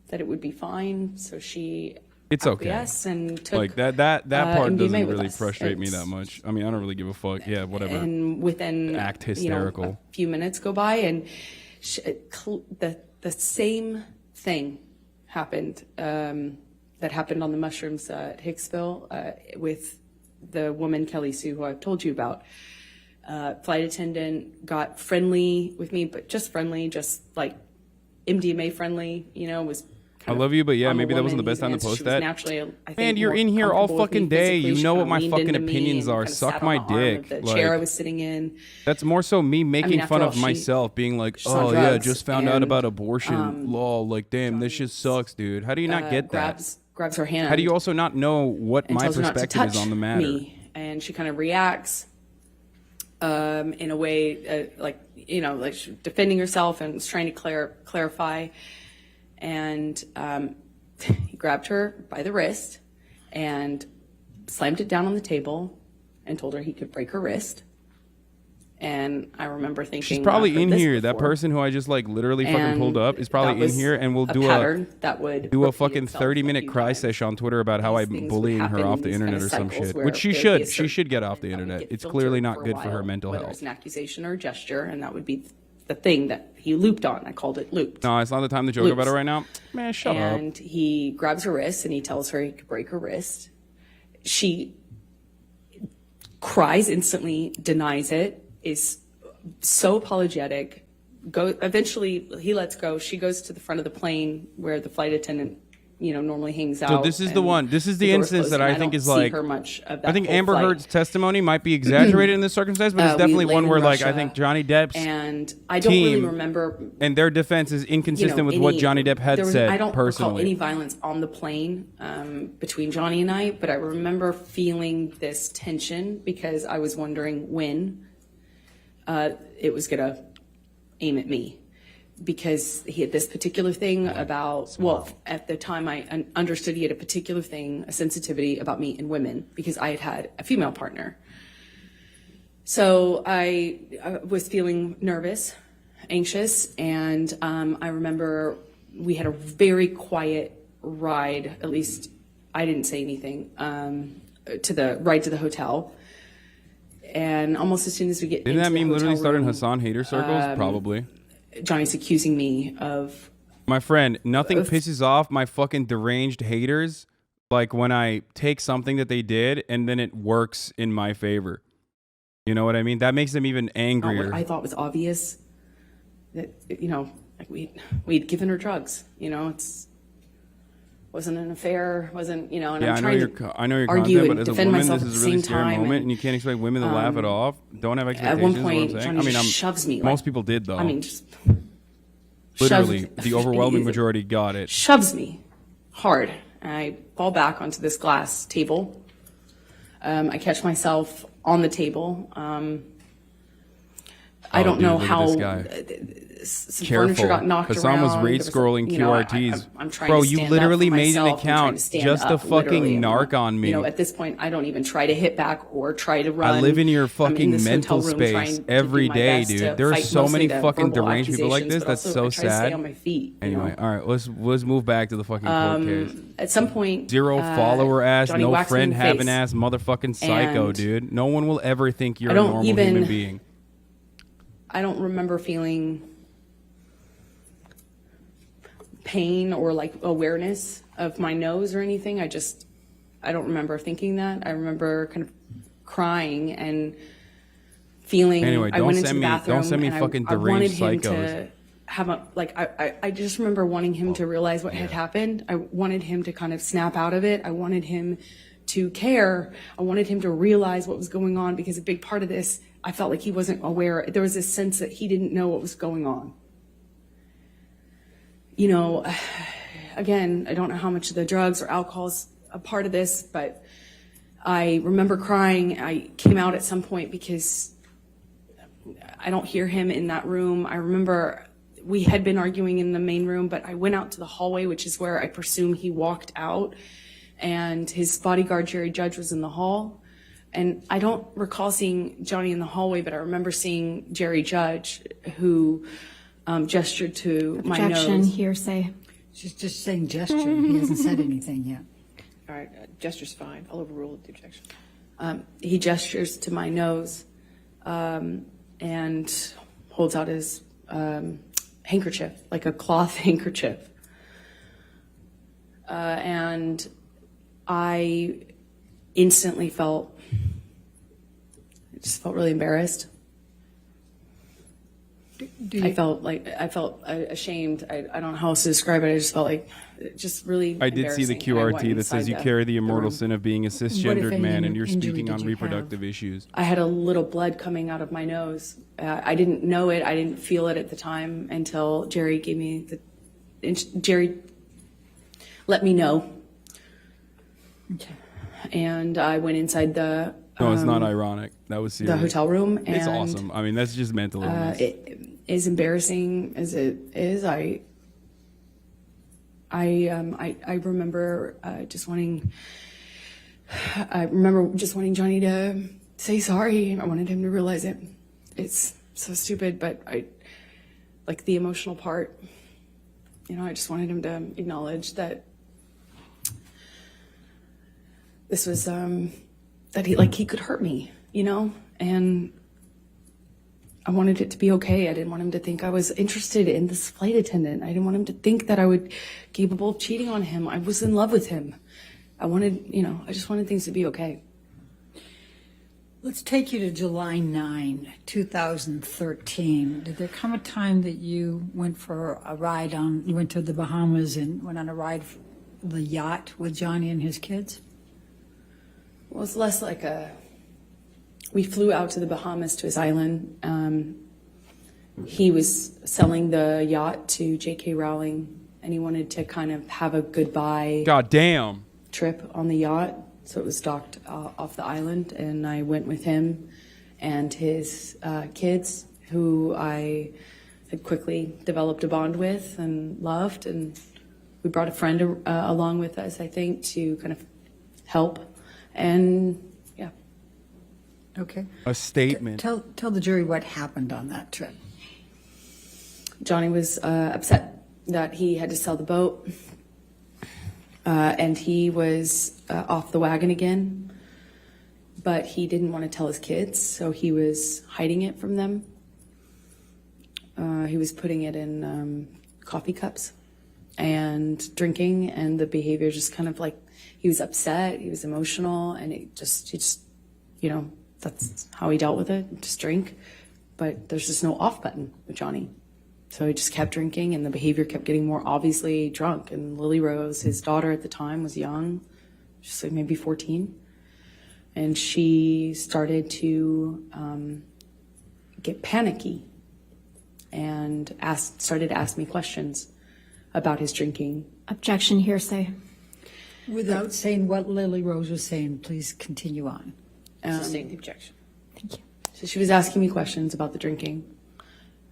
that it would be fine. So she. It's okay. Yes, and took Like that part MDMA doesn't with really us. Frustrate me It's- that much. I mean, I don't really give a fuck. Yeah, whatever. And within Act hysterical. a few minutes go by, and the same thing happened that happened on the mushrooms at Hicksville with the woman Kelly Sue, who I've told you about. Flight attendant got friendly with me, but just friendly, just like MDMA friendly. Was. I love you, but yeah, I'm a maybe that wasn't the woman, best time to she was post that. naturally, I think, Man, you're more in here all comfortable with me fucking day. physically. You She know kinda what my leaned fucking into me opinions and are. kinda Suck sat my on the arm dick. of the Like, chair I was sitting in. That's more so me making after fun all, of she- myself, being like, she's on "Oh yeah, drugs, just found out and, about abortion. Lol, like damn, this shit sucks, dude. How do you not get that? Grabs her hand. How do you also not know what and my tells her not to perspective is touch on the matter? Me. And she kind of reacts in a way like she's defending herself and was trying to clarify. And he grabbed her by the wrist and slammed it down on the table and told her he could break her wrist. And I remember thinking, She's probably I've heard in this here. That before. person who I just like literally fucking And pulled up is that probably in was here, and we'll a do pattern that would do a repeat fucking itself a 30-minute few cry times. session on Twitter about how These I'm things would bullying her happen, off the these internet kind or of some cycles shit, where which she there'd be a should. She certain should get off the that would internet. get It's filtered clearly for not a good for her while, mental whether health. it's an accusation or a gesture, and that would be the thing that he looped on. I called it looped. No, it's not the time to joke about it right now. Man, shut up. And he grabs her wrist and he tells her he could break her wrist. She cries instantly, denies it, is so apologetic. Eventually, he lets go. She goes to the front of the plane where the flight attendant, normally hangs out. So this is the and one. This is the door's instance closed, that and I think don't is see like. her much of that I think whole Amber flight. Heard's testimony might be exaggerated in this circumstance, but it's We definitely land one in where, like, I Russia, think Johnny Depp's and I don't really team remember. and their defense is inconsistent with what Johnny Depp had said I don't personally. recall any violence on the plane between Johnny and I, but I remember feeling this tension because I was wondering when it was going to aim at me. because he had this particular thing about, well, at the time I understood he had a particular thing, a sensitivity about me and women, because I had a female partner. So I was feeling nervous, anxious, and I remember we had a very quiet ride, at least I didn't say anything, to the hotel. And almost as soon as we get Didn't into that the meme literally hotel start in room, Hassan hater circles? Probably. Johnny's accusing me of, My friend, nothing pisses off my fucking deranged haters like when I take something that they did and then it works in my favor. You know what I mean? That makes them even angrier. what I thought was obvious, that, like we'd given her drugs, wasn't an affair, wasn't, and Yeah, I'm I know trying your to I know your argue content, and but as a defend woman, myself this at is the a really same scary time, moment, and and you can't expect women to laugh it off. Don't have at expectations. one is what I'm point, saying. Johnny I mean, just shoves me. most people did though. Just Literally, shoved- the overwhelming majority got it. shoves me hard. And I fall back onto this glass table. I catch myself on the table. I don't know look at how this guy. some Careful. furniture got knocked Hassan around. was rate There scrolling QRTs. I'm trying Bro, to you stand literally up for made an myself. I'm trying account to stand just to up, fucking literally. narc on me. At this point, I don't even try to hit back or try to run. I live in your I'm fucking this mental hotel room trying space to every do my day, best to dude. There are fight so mostly many the fucking verbal deranged people like accusations, this. but That's also so I try to stay sad. on my feet, Anyway, all right, let's move back to the fucking court case. At some point, Zero follower ass, Johnny no whacks me in friend the having face. ass, motherfucking psycho, And dude. No one will ever think you're I a don't normal even- human being. I don't remember feeling pain or like awareness of my nose or anything. I don't remember thinking that. I remember kind of crying and feeling. Anyway, I don't went into send the me- bathroom don't send me and fucking I wanted deranged him psychos. to have I just remember wanting him to realize what had happened. I wanted him to kind of snap out of it. I wanted him to care. I wanted him to realize what was going on, because a big part of this, I felt like he wasn't aware. There was this sense that he didn't know what was going on. Again, I don't know how much of the drugs or alcohol is a part of this, but I remember crying. I came out at some point because I don't hear him in that room. I remember we had been arguing in the main room, but I went out to the hallway, which is where I presume he walked out, and his bodyguard, Jerry Judge, was in the hall. And I don't recall seeing Johnny in the hallway, but I remember seeing Jerry Judge, who gestured to my Objection, nose. hearsay. She's just saying gesture. He hasn't said anything yet. All right, gesture's fine. I'll overrule the objection. He gestures to my nose and holds out his handkerchief, like a cloth handkerchief. And I instantly just felt really embarrassed. I felt ashamed. I don't know how else to describe it. I just felt like just really I did see the embarrassing. And I went QRT that says inside you carry the immortal room. sin of being a if cisgendered any man, and you're injury speaking did on you reproductive have? issues. I had a little blood coming out of my nose. I didn't know it. I didn't feel it at the time until Jerry gave me Jerry let me know. Okay. And I went inside the No, it's not ironic. That was serious. the hotel room, and It's awesome. I mean, that's just mental illness. as embarrassing as it is, I remember just wanting Johnny to say sorry. I wanted him to realize it. It's so stupid, but I like the emotional part. I just wanted him to acknowledge that this was that he could hurt me, and I wanted it to be okay. I didn't want him to think I was interested in this flight attendant. I didn't want him to think that I would capable of cheating on him. I was in love with him. I just wanted things to be okay. Let's take you to July 9, 2013. Did there come a time that you went for a ride you went to the Bahamas and went on a ride, the yacht with Johnny and his kids? Well, it's less like we flew out to the Bahamas to his island. He was selling the yacht to J.K. Rowling, and he wanted to kind of have a goodbye God damn. trip on the yacht. So it was docked off the island, and I went with him and his kids, who I had quickly developed a bond with and loved, and we brought a friend along with us, I think, to kind of help. And yeah. Okay. A statement. Tell the jury what happened on that trip. Johnny was upset that he had to sell the boat, and he was off the wagon again, but he didn't want to tell his kids, so he was hiding it from them. He was putting it in coffee cups and drinking, and the behavior just kind of like, he was upset, he was emotional, and he just, you know, that's how he dealt with it, just drink. But there's just no off button with Johnny. So he just kept drinking, and the behavior kept getting more obviously drunk. And Lily Rose, his daughter at the time, was young, just like maybe 14. And she started to get panicky and started to ask me questions about his drinking. Objection, hearsay. Without saying what Lily Rose was saying, please continue on. Sustain the objection. Thank you. So she was asking me questions about the drinking,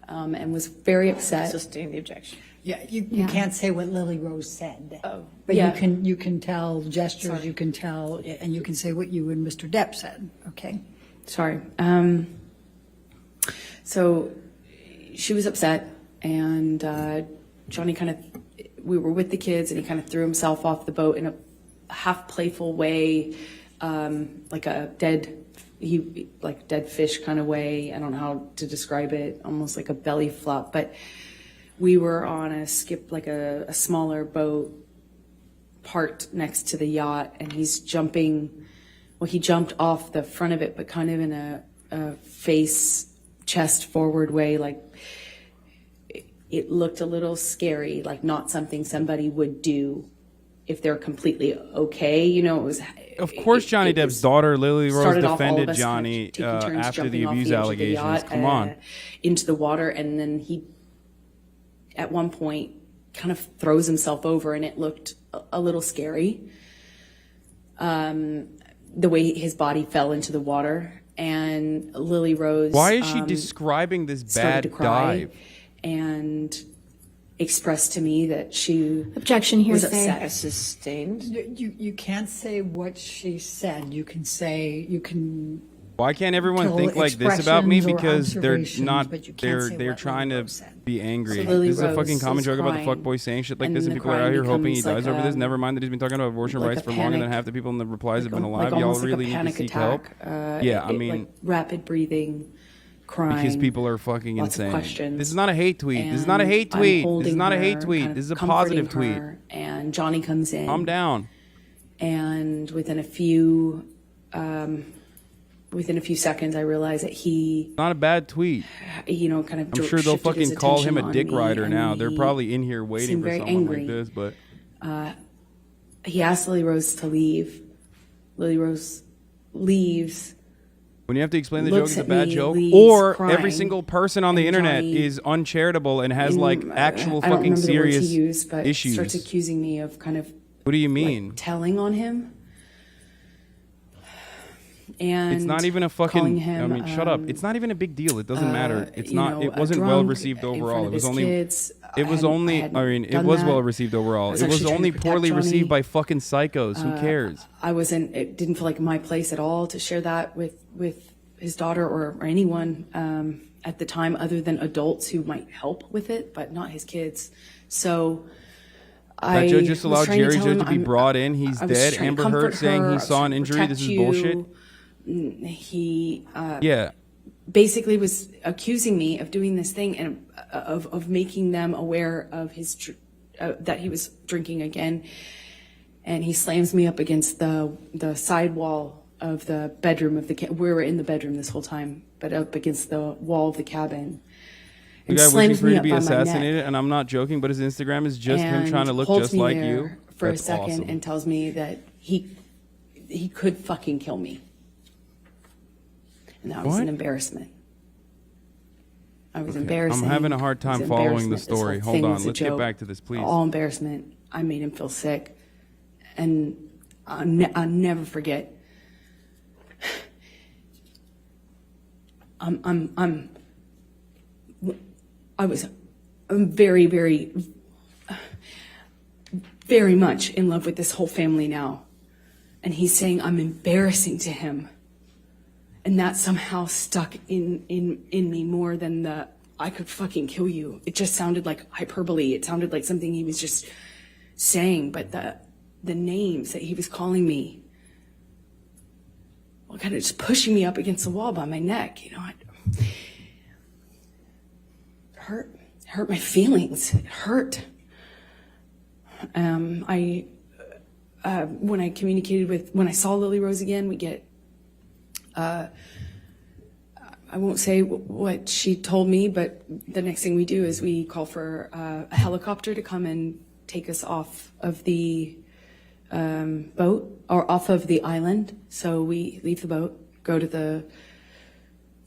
and was very upset. Sustain the objection. Yeah, you Yeah. can't say what Lily Rose said. Oh, But yeah. you can tell gestures, Sorry. you can tell, and you can say what you and Mr. Depp said, okay? Sorry. So she was upset, and Johnny we were with the kids, and he kind of threw himself off the boat in a half playful way, like a dead fish kind of way. I don't know how to describe it, almost like a belly flop. But we were on a skip, like a smaller boat parked next to the yacht, and he's jumping. Well, he jumped off the front of it, but kind of in a chest forward way, like it looked a little scary, like not something somebody would do if they're completely okay. You know, it was. Of course, Johnny Depp's daughter, Lily Rose, started off all of defended us Johnny taking turns after the jumping off abuse edge of the allegations. yacht, Come on. into the water, and then he, at one point, kind of throws himself over, and it looked a little scary. The way his body fell into the water, and Lily Rose. Why is she describing this started to bad cry dive? and expressed to me that she Objection, was hearsay. upset. Sustained. You can't say what she said. You can Why can't everyone tell think like this about me? expressions or Because they're observations, not. but you can't They're say they're what trying Lily to Rose said. be angry. So Lily This is a Rose fucking common is joke about the crying, fuckboy saying shit like and this, then and the people are out crying here hoping he becomes dies over this. like Never mind that he's been talking about abortion like rights a for longer than panic- half the people in the replies have been alive. like Y'all almost like a really need to panic seek help. attack. Yeah, I Like mean, rapid breathing, crying. because people are fucking lots of insane. questions. This is not a hate tweet. This is And not a hate I'm tweet. This is holding not a hate her, tweet. kind of This is a comforting positive tweet. her, and Johnny comes in. Calm down. And within a few seconds, I realized that he, Not a bad tweet. kind of. I'm sure they'll shifted his fucking call him attention a on dick me, rider and now. They're he probably in here waiting seemed for very someone angry. like this, but He asked Lily Rose to leave. Lily Rose leaves. when you have to explain the joke, Looks it's a at bad me, joke. leaves, Or every crying, single person on the and internet Johnny is uncharitable and has like actual I don't fucking remember the words serious he used, but issues. starts accusing me of kind of What do you like, mean? telling on him. And It's not even a calling fucking. him, I mean, shut up. It's not even a big deal. It doesn't matter. It's not. It wasn't well received overall. It was only. It was only. I mean, it was well received overall. I was It was actually trying only to protect poorly Johnny. received by fucking psychos. Who cares? It didn't feel like my place at all to share that with his daughter or anyone at the time, other than adults who might help with it, but not his kids. So. That judge just was allowed trying to Jerry tell Joe him to be I'm- brought in. He's I was dead. trying to Amber Heard comfort saying her, I he was saw an trying to injury. This is protect bullshit. you. He Yeah. basically was accusing me of doing this thing and of making them aware of that he was drinking again. And he slams me up against the side wall of the bedroom of we were in the bedroom this whole time, but up against the wall of the cabin. The And guy wishing slams for me you to up be by my neck. assassinated, and I'm not joking, but his Instagram is just him And trying to look holds just me like there you. for That's a second awesome. and tells me that he could fucking kill me. And that was What? an embarrassment. I was embarrassing. I'm having a hard It was time following the embarrassment. This story. whole Hold thing on, was a let's get joke. back to this, please. All embarrassment. I made him feel sick, and I'll never forget. I'm very, very, very much in love with this whole family now. And he's saying I'm embarrassing to him. And that somehow stuck in me more than the I could fucking kill you. It just sounded like hyperbole. It sounded like something he was just saying. But the names that he was calling me, well, kind of just pushing me up against the wall by my neck, you know, it hurt my feelings. It hurt. When I communicated when I saw Lily Rose again, we get, I won't say what she told me, but the next thing we do is we call for a helicopter to come and take us off of the boat or off of the island. So we leave the boat, go to the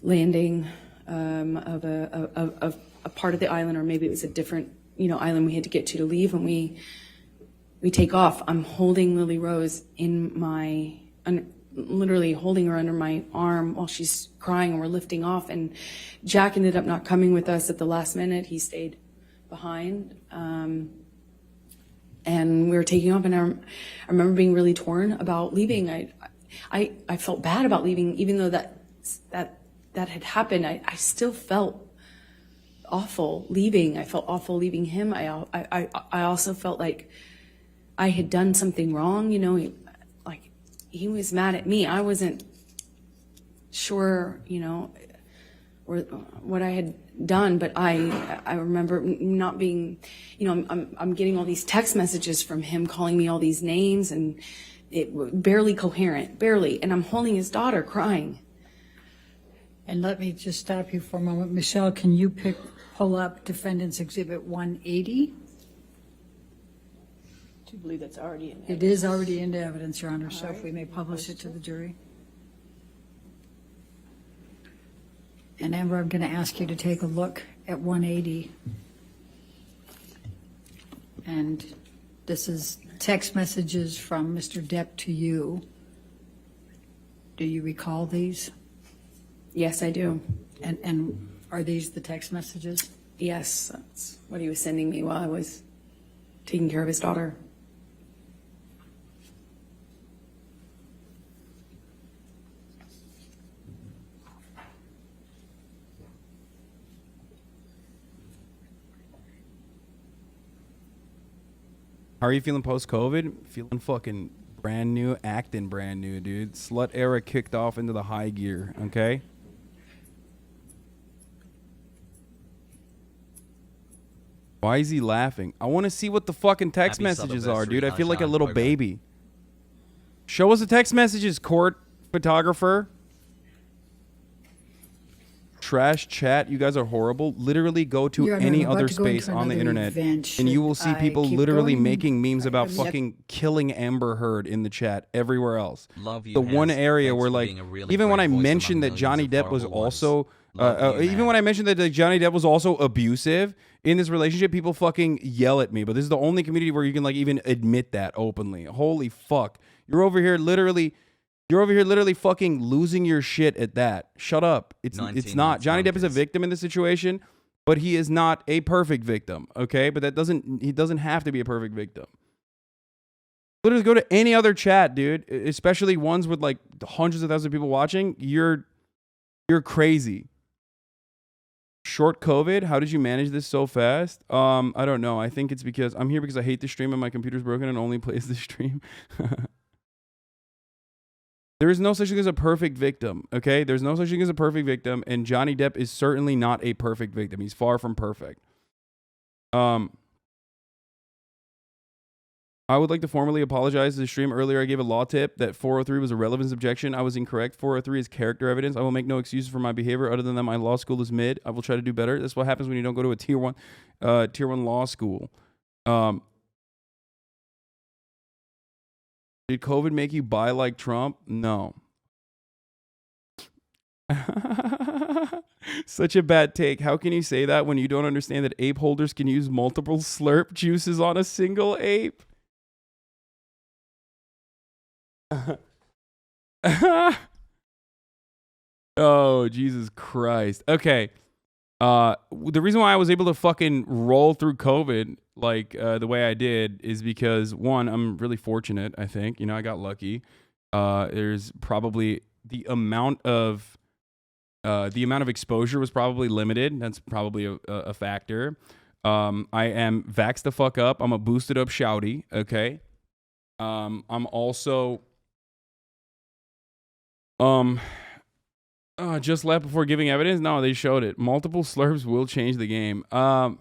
landing of a part of the island, or maybe it was a different, island we had to get to leave, and we take off. I'm holding Lily Rose literally holding her under my arm while she's crying, and we're lifting off. And Jack ended up not coming with us at the last minute. He stayed behind. And we were taking off, and I remember being really torn about leaving. I felt bad about leaving, even though that had happened. I still felt awful leaving. I felt awful leaving him. I also felt like I had done something wrong. He was mad at me. I wasn't sure, or what I had done, but I remember not being, I'm getting all these text messages from him calling me all these names, and it barely coherent, barely. And I'm holding his daughter crying. And let me just stop you for a moment. Michelle, can you pull up Defendant's Exhibit 180? I believe that's already in It is already into evidence, Your Honor, so if we may publish it to the jury. And Amber, I'm going to ask you to take a look at 180. And this is text messages from Mr. Depp to you. Do you recall these? Yes, I do. And are these the text messages? Yes, that's what he was sending me while I was taking care of his daughter. How are you feeling post-COVID? Feeling fucking brand new, acting brand new, dude. Slut era kicked off into the high gear, okay? Why is he laughing? I want to see what the fucking text Happy messages are, dude. I feel like a Hasan little program. baby. Show us the text messages, court photographer. Trash chat, you guys are horrible. Literally go to Your Honor, any I'm about other to go space into on the another internet event. and you will Should see I people keep literally going? making memes about Yep. fucking killing Amber Heard in the chat everywhere else. Love you, The one Haz. area Thanks where for like being a really even when great I voice mentioned among that Johnny millions of Depp was horrible ones. also Love you, even man. when I mentioned that Johnny Depp was also abusive in this relationship, people fucking yell at me. But this is the only community where you can like even admit that openly. Holy fuck. You're over here literally fucking losing your shit at that. Shut up. It's 19 not. months Johnny Depp is a notice. victim in this situation, but he is not a perfect victim, okay? But he doesn't have to be a perfect victim. Literally go to any other chat, dude, especially ones with like hundreds of thousands of people watching. You're crazy. Short COVID, how did you manage this so fast? I don't know. I think it's because I'm here because I hate the stream and my computer's broken and only plays the stream. There is no such thing as a perfect victim, okay? There's no such thing as a perfect victim, and Johnny Depp is certainly not a perfect victim. He's far from perfect. I would like to formally apologize to the stream. Earlier, I gave a law tip that 403 was a relevance objection. I was incorrect. 403 is character evidence. I will make no excuses for my behavior other than that my law school is mid. I will try to do better. That's what happens when you don't go to a tier one law school. Did COVID make you buy like Trump? No. Such a bad take. How can you say that when you don't understand that ape holders can use multiple slurp juices on a single ape? Oh, Jesus Christ. Okay. The reason why I was able to fucking roll through COVID like the way I did is because one, I'm really fortunate. I think I got lucky. There's probably the amount of exposure was probably limited. That's probably a factor. I am vaxxed the fuck up. I'm a boosted up shouty. Okay. I'm also just left before giving evidence. No, they showed it. Multiple slurps will change the game. And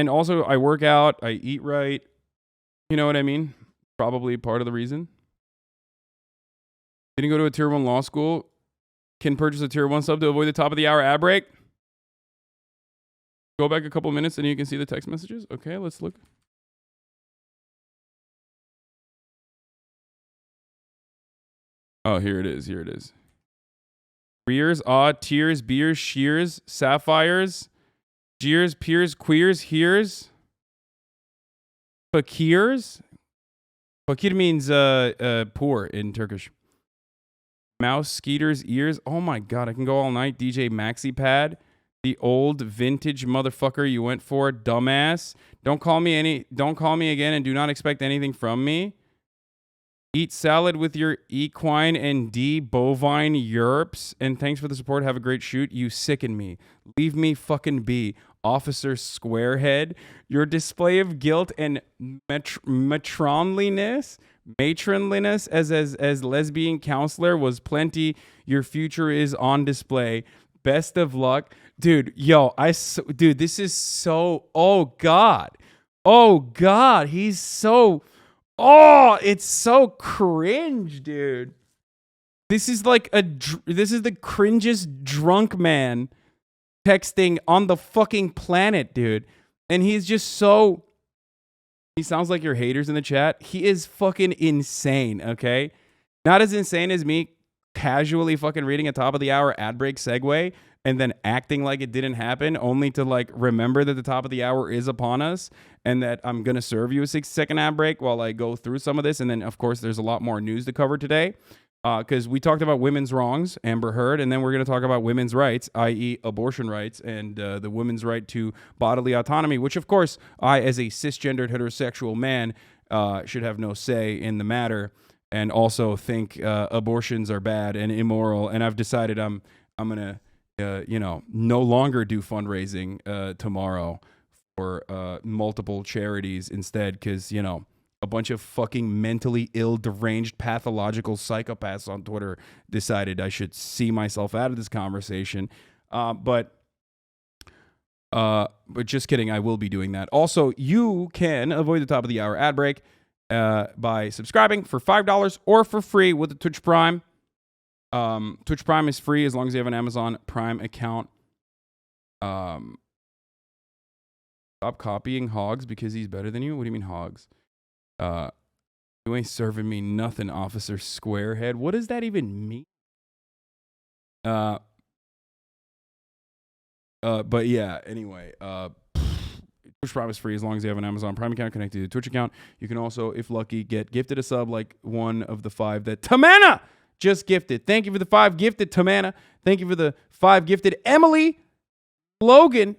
also I work out. I eat right. You know what I mean? Probably part of the reason. Didn't go to a tier 1 law school. Can purchase a tier 1 sub to avoid the top of the hour ad break. Go back a couple minutes and you can see the text messages. Okay, let's look. Oh, here it is. Here it is. Rears, tears, beers, shears, sapphires, jeers, peers, queers, hears, fakirs. Fakir means poor in Turkish. Mouse, skeeters, ears. Oh my god, I can go all night. DJ Maxi Pad. The old vintage motherfucker you went for, dumbass. Don't call me again and do not expect anything from me. Eat salad with your equine and bovine Europe's. And thanks for the support. Have a great shoot. You sicken me. Leave me fucking be. Officer Squarehead. Your display of guilt and matronliness as lesbian counselor was plenty. Your future is on display. Best of luck. Dude, dude, this is so, oh God, he's so, it's so cringe, dude. This is like this is the cringest drunk man texting on the fucking planet, dude. And he's just so, he sounds like your haters in the chat. He is fucking insane, okay? Not as insane as me casually fucking reading a top of the hour ad break segue and then acting like it didn't happen, only to like remember that the top of the hour is upon us and that I'm going to serve you a 6-second ad break while I go through some of this. And then, of course, there's a lot more news to cover today because we talked about women's wrongs, Amber Heard, and then we're going to talk about women's rights, i.e. abortion rights and the women's right to bodily autonomy, which, of course, I, as a cisgendered heterosexual man, should have no say in the matter and also think abortions are bad and immoral. And I've decided I'm going to no longer do fundraising tomorrow for multiple charities instead because, a bunch of fucking mentally ill, deranged, pathological psychopaths on Twitter decided I should see myself out of this conversation. But just kidding, I will be doing that. Also, you can avoid the top of the hour ad break by subscribing for $5 or for free with the Twitch Prime. Twitch Prime is free as long as you have an Amazon Prime account. Stop copying Hogs because he's better than you. What do you mean Hogs? You ain't serving me nothing, Officer Squarehead. What does that even mean? But yeah, anyway, Twitch Prime is free as long as you have an Amazon Prime account connected to the Twitch account. You can also, if lucky, get gifted a sub like one of the 5 that Tamana just gifted. Thank you for the 5 gifted, Tamana. Thank you for the 5 gifted, Emily Logan.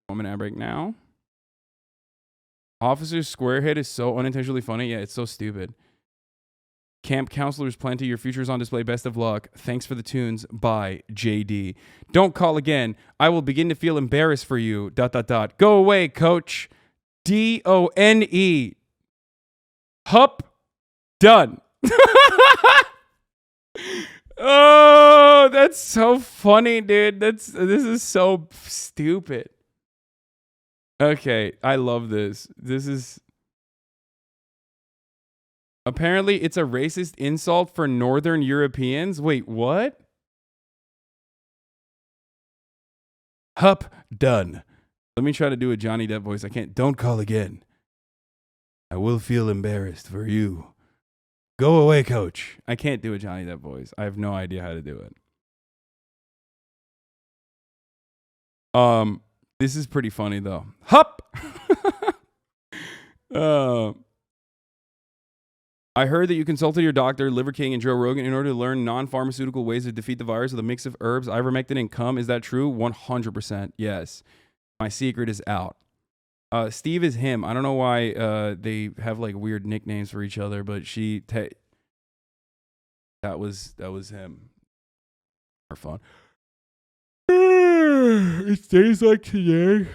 Moment ad break now. Officer Squarehead is so unintentionally funny. Yeah, it's so stupid. Camp Counselors Plenty, your future's on display. Best of luck. Thanks for the tunes. Bye, JD. Don't call again. I will begin to feel embarrassed for you. ... Go away, coach. DONE. Hup. Done. Oh, that's so funny, dude. This is so stupid. Okay, I love this. This is... Apparently, it's a racist insult for Northern Europeans. Wait, what? Hup, done. Let me try to do a Johnny Depp voice. I can't. Don't call again. I will feel embarrassed for you. Go away, coach. I can't do a Johnny Depp voice. I have no idea how to do it. This is pretty funny, though. Hup! I heard that you consulted your doctor, Liver King, and Joe Rogan in order to learn non-pharmaceutical ways to defeat the virus with a mix of herbs, ivermectin, and cum. Is that true? 100%. Yes. My secret is out. Steve is him. I don't know why they have like weird nicknames for each other, but that was him. Our phone. It stays like today.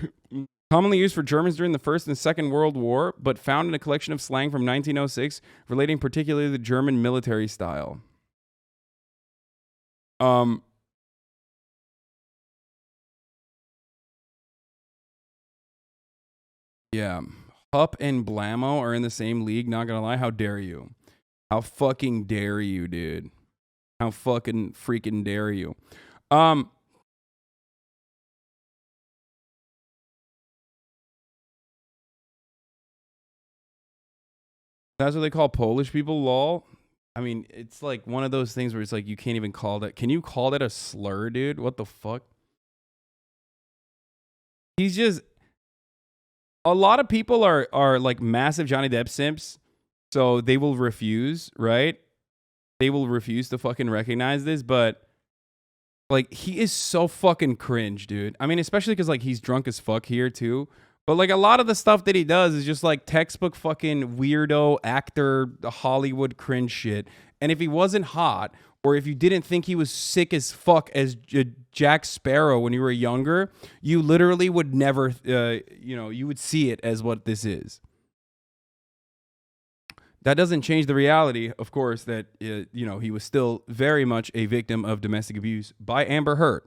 Commonly used for Germans during the First and Second World War, but found in a collection of slang from 1906 relating particularly to the German military style. Yeah. Hup and Blammo are in the same league, not gonna lie. How dare you? How fucking dare you, dude? How fucking freaking dare you? That's what they call Polish people, lol. I mean, it's like one of those things where it's like you can't even call that. Can you call that a slur, dude? What the fuck? He's just... A lot of people are like massive Johnny Depp simps, so they will refuse, right? They will refuse to fucking recognize this, but like he is so fucking cringe, dude. I mean, especially because like he's drunk as fuck here too. But like a lot of the stuff that he does is just like textbook fucking weirdo actor Hollywood cringe shit. And if he wasn't hot, or if you didn't think he was sick as fuck as Jack Sparrow when you were younger, you literally would never, you would see it as what this is. That doesn't change the reality, of course, that, he was still very much a victim of domestic abuse by Amber Heard.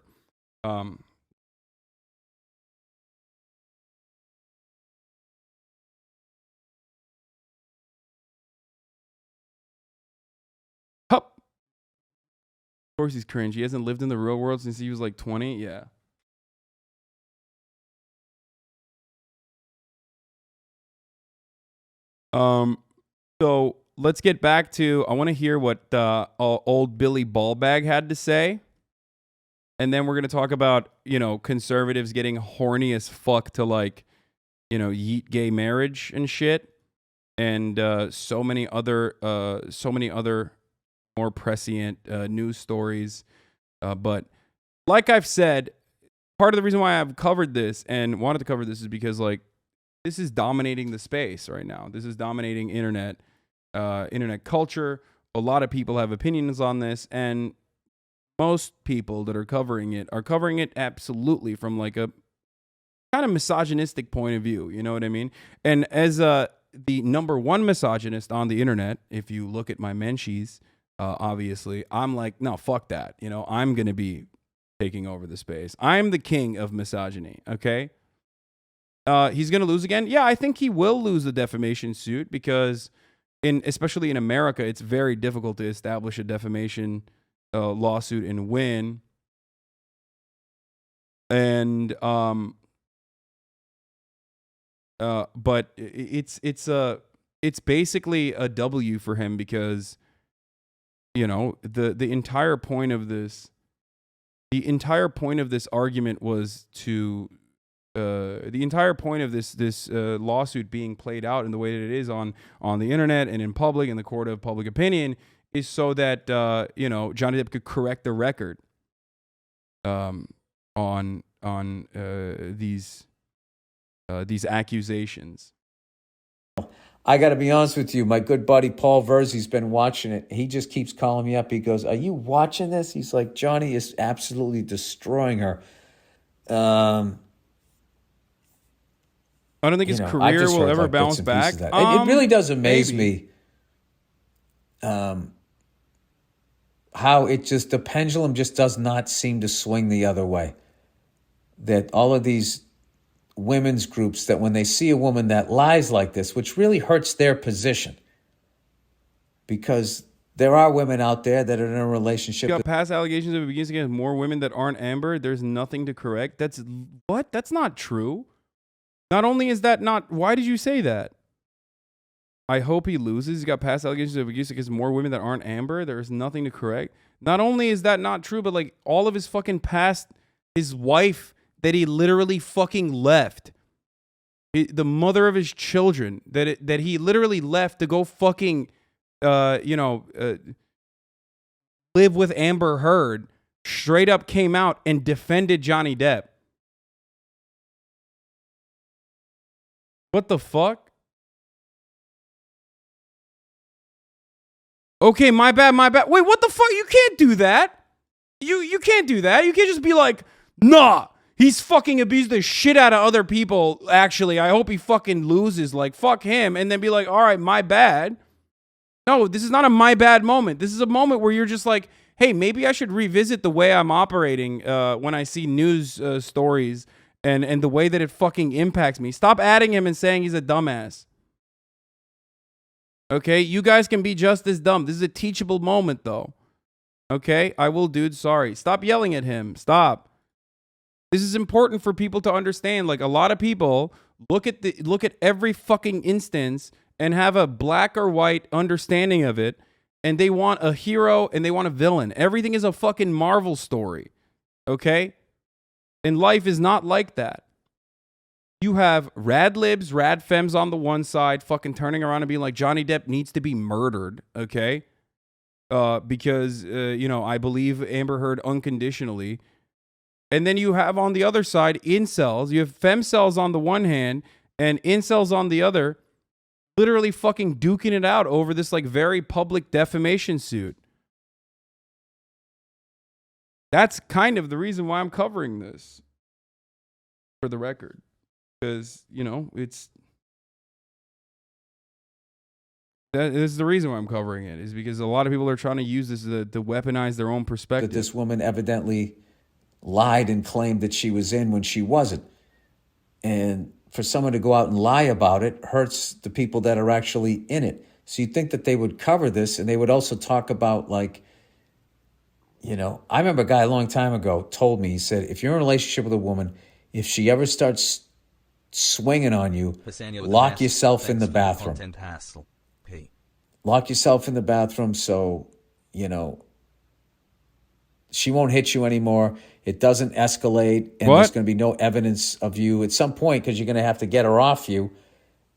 Hup. Of course he's cringe. He hasn't lived in the real world since he was like 20. Yeah. So let's get back to, I want to hear what old Billy Ballbag had to say. And then we're going to talk about, conservatives getting horny as fuck to like, yeet gay marriage and shit. And so many other more prescient news stories. But like I've said, part of the reason why I've covered this and wanted to cover this is because like this is dominating the space right now. This is dominating internet culture. A lot of people have opinions on this, and most people that are covering it absolutely from like a kind of misogynistic point of view. You know what I mean? And as the number one misogynist on the internet, if you look at my Menchies, obviously, I'm like, no, fuck that. I'm going to be taking over the space. I'm the king of misogyny, okay? He's going to lose again? Yeah, I think he will lose the defamation suit because, especially in America, it's very difficult to establish a defamation lawsuit and win. And, but it's basically a W for him because, the entire point of this argument was to, the entire point of this lawsuit being played out in the way that it is on the internet and in public in the court of public opinion is so that Johnny Depp could correct the record on these accusations. I got to be honest with you. My good buddy Paul Verzi's been watching it. He just keeps calling me up. He goes, "Are you watching this?" He's like, "Johnny is absolutely destroying her." I don't think his career will ever bounce back. It really does amaze me how it just, the pendulum just does not seem to swing the other way. That all of these women's groups, that when they see a woman that lies like this, which really hurts their position, because there are women out there that are in a relationship. You got past allegations of abuse against more women that aren't Amber. There's nothing to correct. That's not true. Not only is that not, why did you say that? I hope he loses. He's got past allegations of abuse against more women that aren't Amber. There is nothing to correct. Not only is that not true, but like all of his fucking past, his wife that he literally fucking left, the mother of his children that he literally left to go fucking Live with Amber Heard, straight up came out and defended Johnny Depp. What the fuck? Okay, my bad. Wait, what the fuck? You can't do that. You can't do that. You can't just be like, nah, he's fucking abused the shit out of other people. Actually, I hope he fucking loses. Like, fuck him. And then be like, all right, my bad. No, this is not a my bad moment. This is a moment where you're just like, hey, maybe I should revisit the way I'm operating when I see news stories and the way that it fucking impacts me. Stop adding him and saying he's a dumbass. Okay, you guys can be just as dumb. This is a teachable moment, though. Okay, I will, dude. Sorry. Stop yelling at him. Stop. This is important for people to understand. Like, a lot of people look at every fucking instance and have a black or white understanding of it, and they want a hero and they want a villain. Everything is a fucking Marvel story. Okay? And life is not like that. You have rad libs, rad femmes on the one side, fucking turning around and being like, Johnny Depp needs to be murdered, okay? Because, I believe Amber Heard unconditionally. And then you have on the other side, incels. You have femcells on the one hand and incels on the other, literally fucking duking it out over this, like, very public defamation suit. That's kind of the reason why I'm covering this, for the record. Because, this is the reason why I'm covering it, is because a lot of people are trying to use this to weaponize their own perspective. That this woman evidently lied and claimed that she was in when she wasn't. And for someone to go out and lie about it hurts the people that are actually in it. So you'd think that they would cover this, and they would also talk about, like, I remember a guy a long time ago told me, he said, if you're in a relationship with a woman, if she ever starts swinging on you, lock yourself in the bathroom. Lock yourself in the bathroom so, she won't hit you anymore. It doesn't escalate, and there's going to be no evidence of you at some point, because you're going to have to get her off you.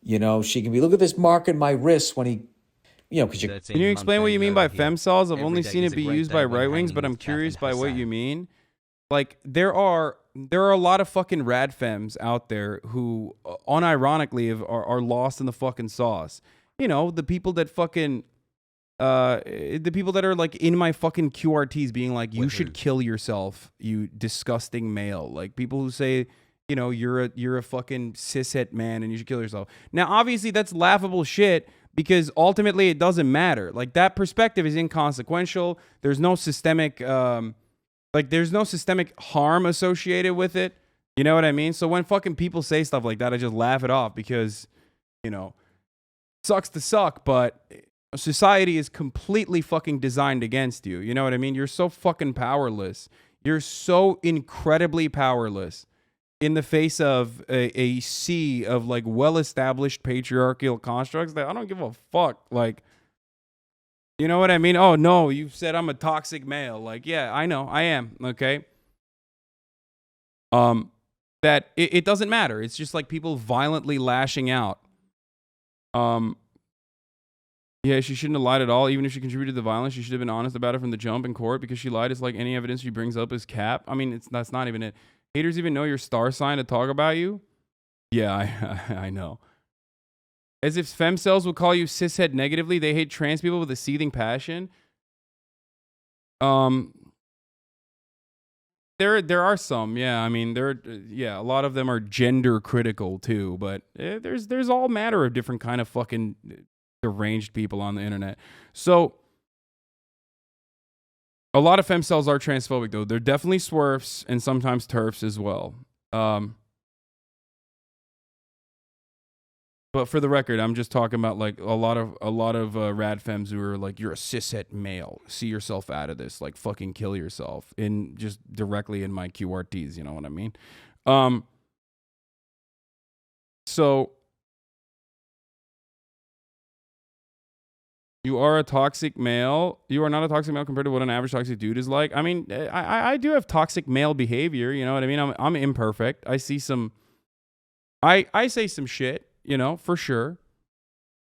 She can be, look at this mark in my wrist when he, because you. Can you explain what you mean by femcells? I've only seen it be used by right wings, but I'm curious by what you mean. Like, there are a lot of fucking rad femmes out there who unironically are lost in the fucking sauce. The people that fucking the people that are like in my fucking QRTs being like, you should kill yourself, you disgusting male. Like, people who say, you're a fucking cishet man and you should kill yourself. Now, obviously that's laughable shit, because ultimately it doesn't matter. Like, that perspective is inconsequential. There's no systemic there's no systemic harm associated with it. You know what I mean? So when fucking people say stuff like that, I just laugh it off, because, sucks to suck, but society is completely fucking designed against you. You know what I mean? You're so fucking powerless. You're so incredibly powerless in the face of a sea of, like, well-established patriarchal constructs that I don't give a fuck. Like, you know what I mean? Oh, no, you said I'm a toxic male. Like, yeah, I know, I am, okay? That it doesn't matter. It's just like people violently lashing out. Yeah, she shouldn't have lied at all. Even if she contributed to the violence, she should have been honest about it from the jump in court, because she lied. It's like any evidence she brings up is cap. I mean, that's not even it. Haters even know your star sign to talk about you? Yeah, I know. As if femcells would call you cishet negatively. They hate trans people with a seething passion. There are some, yeah. I mean, a lot of them are gender critical too. But there's all manner of different kind of fucking deranged people on the internet. So a lot of femcells are transphobic, though. They're definitely swerfs and sometimes turfs as well. But for the record, I'm just talking about, like, a lot of rad femmes who are like, you're a cishet male, see yourself out of this, like, fucking kill yourself, in just directly in my QRTs. You know what I mean? So you are a toxic male. You are not a toxic male compared to what an average toxic dude is like. I mean, I do have toxic male behavior. You know what I mean? I'm imperfect. I see some. I say some shit. For sure.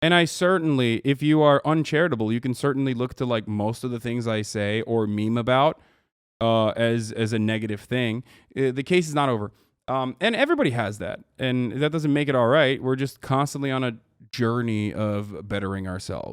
And I certainly, if you are uncharitable, you can certainly look to like most of the things I say or meme about as a negative thing. The case is not over. And everybody has that. And that doesn't make it all right. We're just constantly on a journey of bettering ourselves.